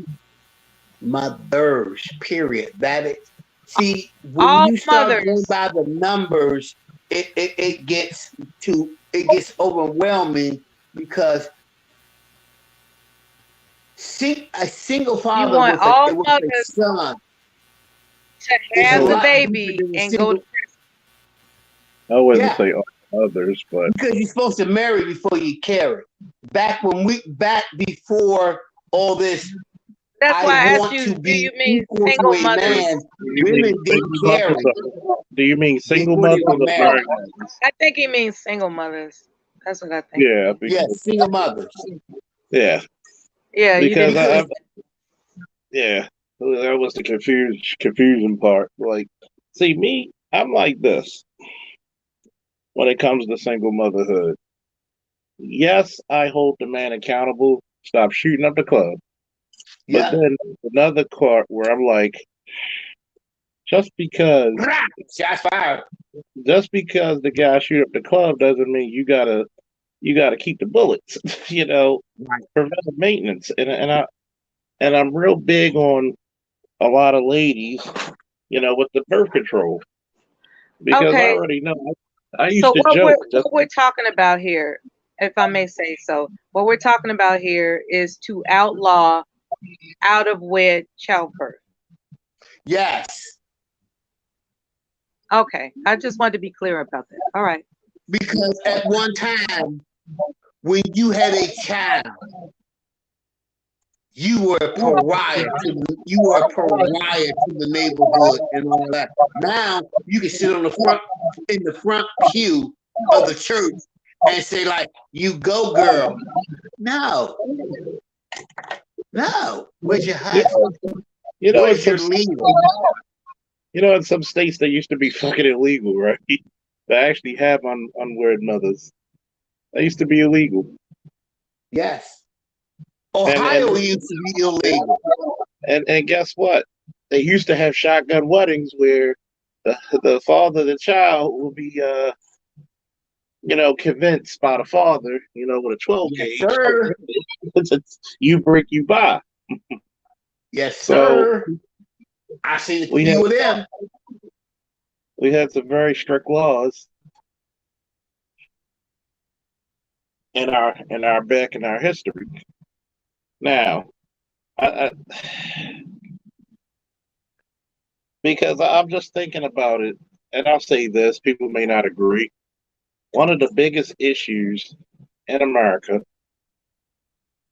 Mothers, period. That is. See, when all you start mothers. Going by the numbers, it gets overwhelming because a single father with a son to have the baby and go to prison. I wouldn't say all others, but because you're supposed to marry before you carry. Back before all this. That's why I asked you, do you mean single mothers? Women didn't carry. Do you mean single mothers or married? I think he means single mothers. That's what I think. Yeah, I think single mothers. Yeah. Yeah, because that was the confusion part. Like, see, me, I'm like this when it comes to single motherhood. Yes, I hold the man accountable. Stop shooting up the club. But then another part where I'm like, just because the guy shoot up the club doesn't mean you gotta keep the bullets. Preventive maintenance, and I'm real big on a lot of ladies, with the birth control, because I already know. I used to joke. What we're talking about here, if I may say so, what we're talking about here is to outlaw out of wed childbirth. Yes. Okay, I just wanted to be clear about that. All right. Because at one time, when you had a child, you were a pariah to the neighborhood and all that. Now you can sit in the front pew of the church and say, like, you go, girl. No. Where's your husband? Where's your legal? In some states they used to be fucking illegal, right? They actually have unwed mothers. They used to be illegal. Yes. Ohio used to be illegal. And guess what? they used to have shotgun weddings where the father of the child will be convinced by the father, with a 12 gauge. Sir. You break, you buy. Yes, So sir. I seen a few of them. We had some very strict laws in our history. Now, because I'm just thinking about it, and I'll say this: people may not agree. One of the biggest issues in America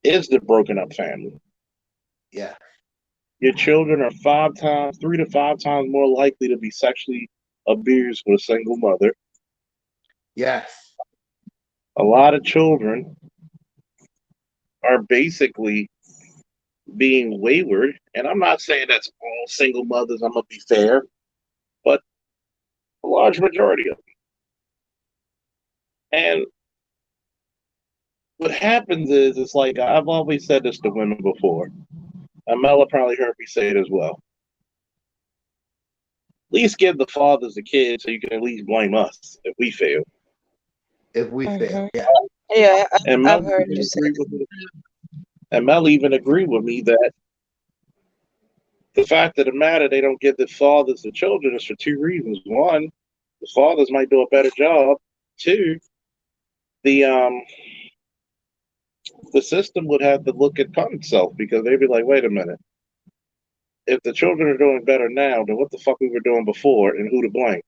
is the broken up family. Yeah. Your children are 3 to 5 times more likely to be sexually abused with a single mother. Yes. A lot of children are basically being wayward, and I'm not saying that's all single mothers, I'm going to be fair, but a large majority of them. And what happens is, it's like, I've always said this to women before, and Mela probably heard me say it as well. At least give the fathers the kids so you can at least blame us if we fail. If we fail, yeah. Yeah, And I've heard you say that. And Mel even agreed with me that the fact of the matter, they don't give the fathers the children is for 2 reasons. One, the fathers might do a better job. 2, the system would have to look upon itself, because they'd be like, wait a minute. If the children are doing better now, then what the fuck we were doing before, and who to blame?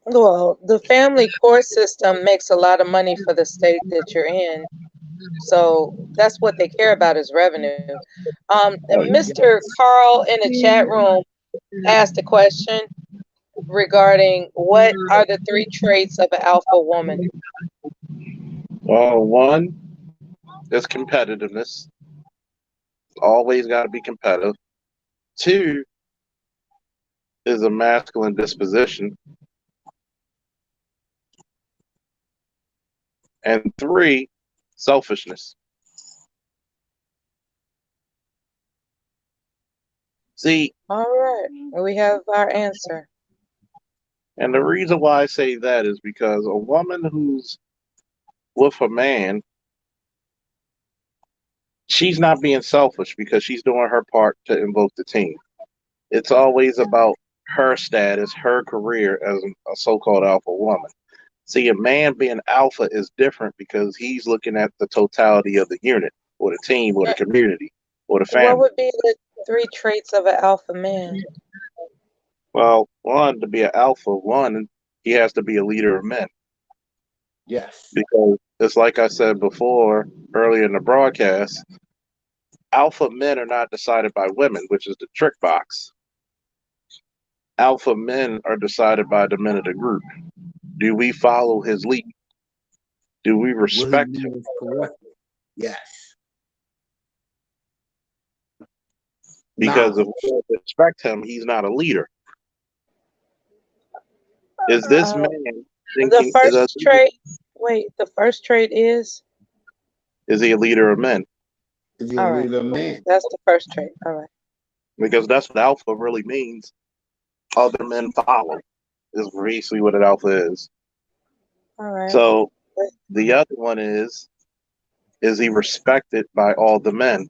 Well, the family court system makes a lot of money for the state that you're in. So that's what they care about, is revenue. Mr. Carl in the chat room asked a question regarding what are the 3 traits of an alpha woman. Well, 1 is competitiveness. Always got to be competitive. 2 is a masculine disposition. And 3, selfishness. See, all right, we have our answer. And the reason why I say that is because a woman who's with a man, she's not being selfish because she's doing her part to invoke the team. It's always about her status, her career as a so-called alpha woman. See, a man being alpha is different because he's looking at the totality of the unit or the team or the community or the family. What would be the 3 traits of an alpha man? Well, 1, to be an alpha, 1, he has to be a leader of men. Yes. Because it's like I said before, earlier in the broadcast, alpha men are not decided by women, which is the trick box. Alpha men are decided by the men of the group. Do we follow his lead? Do we respect him? Yes. Because if we don't respect him, he's not a leader. Is this man thinking? The first trait. Wait, the first trait is he a leader of men? Is he a leader of men? That's the first trait. All right. Because that's what alpha really means. Other men follow is basically what an alpha is. All right. So the other one is he respected by all the men?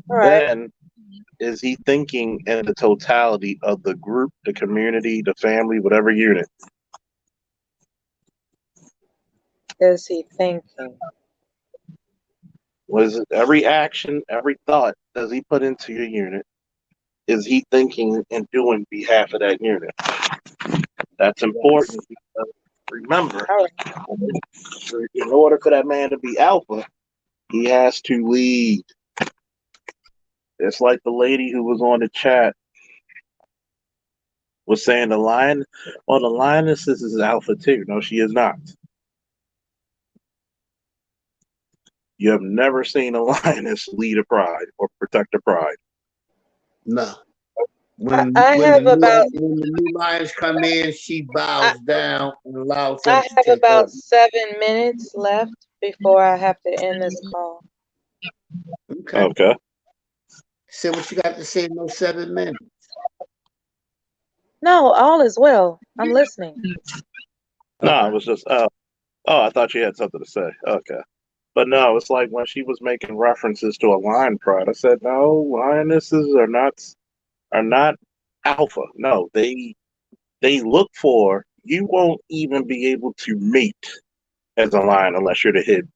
All right. Then is he thinking in the totality of the group, the community, the family, whatever unit? Is he thinking? Was it every action, every thought does he put into your unit? Is he thinking and doing behalf of that unit? That's important. Because remember, in order for that man to be alpha, he has to lead. It's like the lady who was on the chat was saying the lioness is alpha too. No, she is not. You have never seen a lioness lead a pride or protect a pride. No. When the new lions come in, she bows down and allows I them to have take about over. 7 minutes left. before I have to end this call. Okay. Okay. Say what you got to say in those 7 minutes. No, all is well. I'm listening. No, it was just I thought you had something to say. Okay. But no, it's like when she was making references to a lion pride, I said, no, lionesses are not alpha. No, they look for, you won't even be able to mate as a lion unless you're the hid.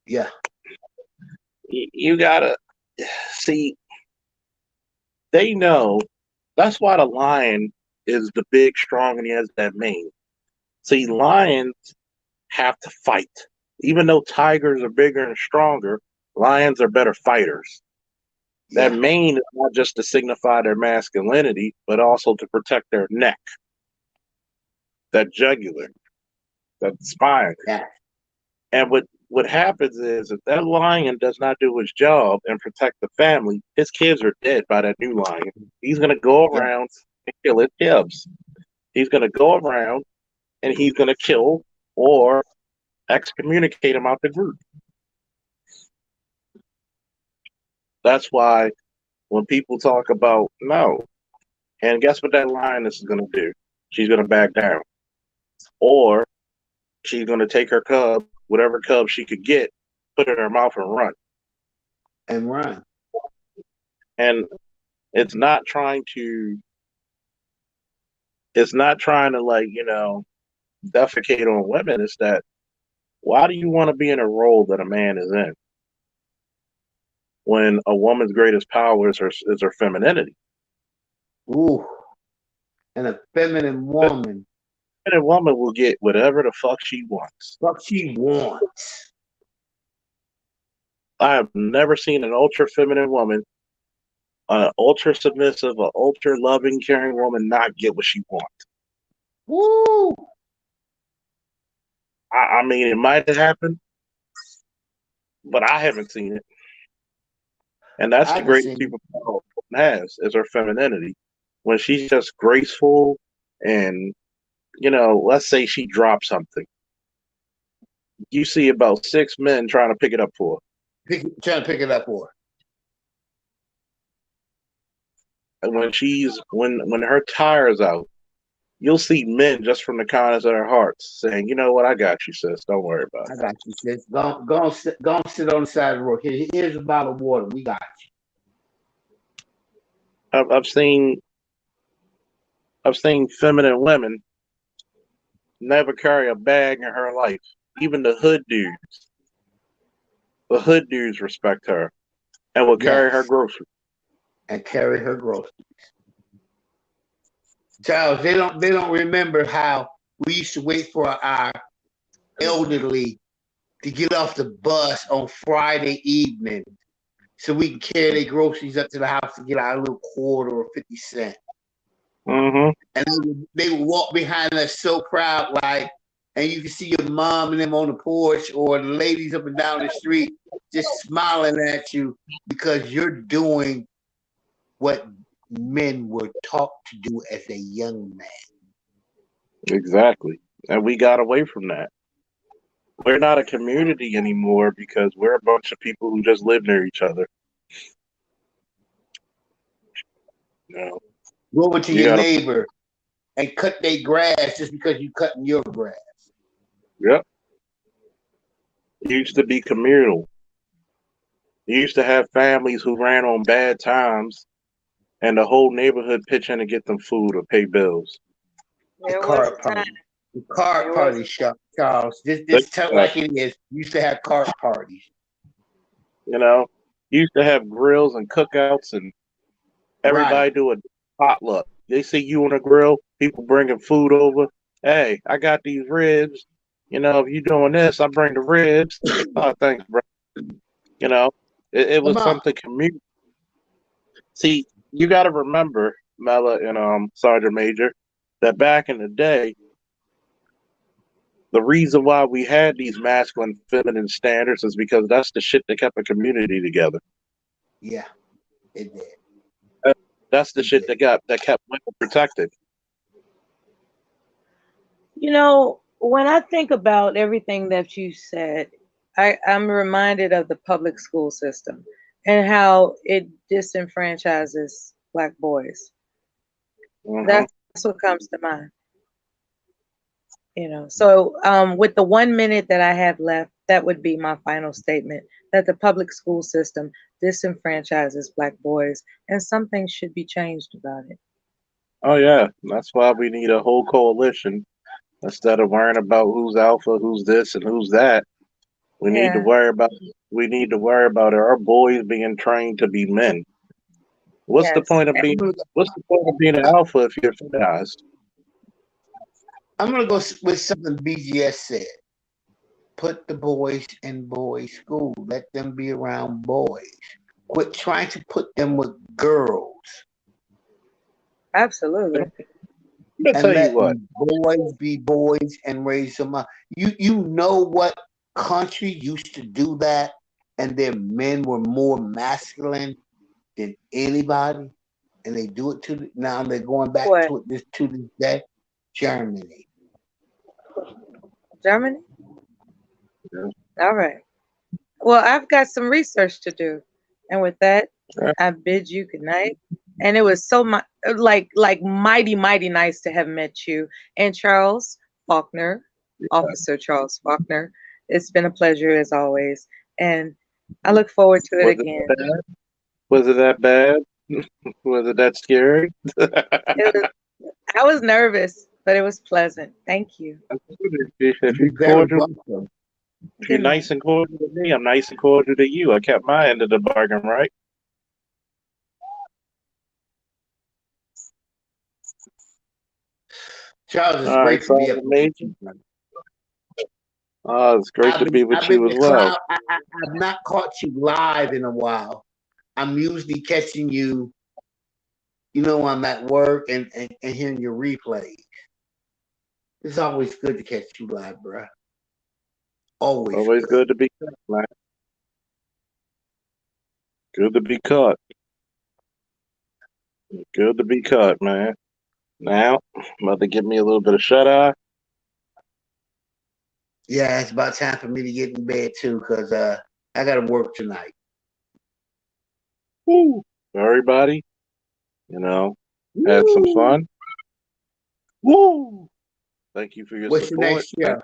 Yeah. You gotta see, they know that's why the lion is the big, strong, and he has that mane. See, lions have to fight. Even though tigers are bigger and stronger, lions are better fighters. That mane is not just to signify their masculinity, but also to protect their neck, that jugular, that spine. Yeah. And what happens is, if that lion does not do his job and protect the family, his kids are dead by that new lion. He's going to go around and kill his cubs. He's going to go around and he's going to kill or excommunicate him out the group. That's why when people talk about no, and guess what that lioness is going to do? She's going to back down. Or she's going to take her cub, whatever cub she could get, put it in her mouth and run. And it's not trying to like, defecate on women. It's that, why do you want to be in a role that a man is in when a woman's greatest power is her femininity? Ooh. And a feminine woman. And a woman will get whatever the fuck she wants. I have never seen an ultra feminine woman, an ultra submissive, an ultra loving, caring woman not get what she wants. Woo! I mean, it might have happened, but I haven't seen it. And that's the greatest superpower has, is her femininity. When she's just graceful and, let's say she drops something. You see about 6 men trying to pick it up for her. And when her tire's out, you'll see men just from the kindness of their hearts saying, you know what, I got you, sis. Don't worry about it. I got you, sis. Go sit on the side of the road. Here's a bottle of water. We got you. I've seen feminine women never carry a bag in her life. Even the hood dudes. The hood dudes respect her and will carry her groceries. Charles, they don't remember how we used to wait for our elderly to get off the bus on Friday evening so we can carry their groceries up to the house to get our little quarter or 50 cents. Mm-hmm. And they would walk behind us so proud, like, and you can see your mom and them on the porch or the ladies up and down the street just smiling at you because you're doing what men were taught to do as a young man. Exactly. And we got away from that. We're not a community anymore because we're a bunch of people who just live near each other. Go over to your neighbor and cut their grass just because you cutting your grass. Yep. It used to be communal. You used to have families who ran on bad times and the whole neighborhood pitch in to get them food or pay bills. The card party, Charles. Just tell it like it is. You used to have card parties. You used to have grills and cookouts and everybody do a potluck. They see you on a grill, people bringing food over. Hey, I got these ribs. If you doing this, I bring the ribs. Oh, thanks, bro. It was something community. See, you got to remember, Mela and Sergeant Major, that back in the day, the reason why we had these masculine, feminine standards is because that's the shit that kept a community together. Yeah, it did. That's the shit that kept women protected. when I think about everything that you said, I'm reminded of the public school system and how it disenfranchises Black boys. That's what comes to mind. So with the 1 minute that I have left, that would be my final statement, that the public school system disenfranchises Black boys, and something should be changed about it. Oh yeah, that's why we need a whole coalition instead of worrying about who's alpha, who's this, and who's that. We need to Yeah. worry about our boys being trained to be men. What's the Yes. point of being an alpha if you're feminized? I'm gonna go with something BGS said. Put the boys in boys' school. Let them be around boys. Quit trying to put them with girls. Absolutely. I'm gonna tell you Let what. boys be boys and raise them up. You know what country used to do that, and their men were more masculine than anybody, and they do it now. They're going back What? to it to this day. Germany. Germany? Yeah. All right. Well, I've got some research to do. And with that, Yeah. I bid you good night. And it was so like mighty, mighty nice to have met you. And Charles Faulkner, Officer Charles Faulkner, it's been a pleasure as always. And I look forward to it Was it again. bad? Was it that bad? Was it that scary? I was nervous, but it was pleasant. Thank you. If You're you very cordial, welcome. if you're Good night. nice and cordial to me, I'm nice and cordial to you. I kept my end of the bargain, right? Charles, it's All right, great to be Father up with Major. you. It's great to be with I've been you as well. I've not caught you live in a while. I'm usually catching you, I'm at work and hearing your replays. It's always good to catch you live, bro. Always Always good to be caught, man. Good to be caught. Good to be caught, man. Now, I'm about to give me a little bit of shut eye. Yeah, it's about time for me to get in bed too, because I got to work tonight. Woo! Everybody, had some fun. Woo! Thank you for your What's your support. next show?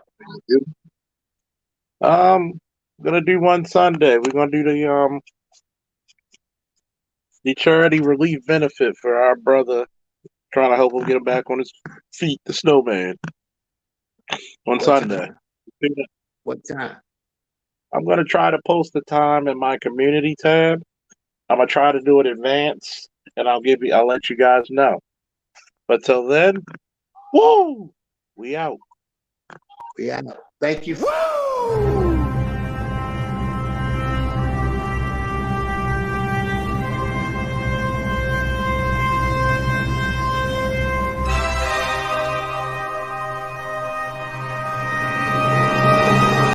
Gonna do one Sunday. We're gonna do the charity relief benefit for our brother, trying to help him get him back on his feet, the snowman, on Sunday. What time? I'm gonna try to post the time in my community tab. I'm gonna try to do it in advance, and I'll let you guys know. But till then, woo! We out. We out. Thank you.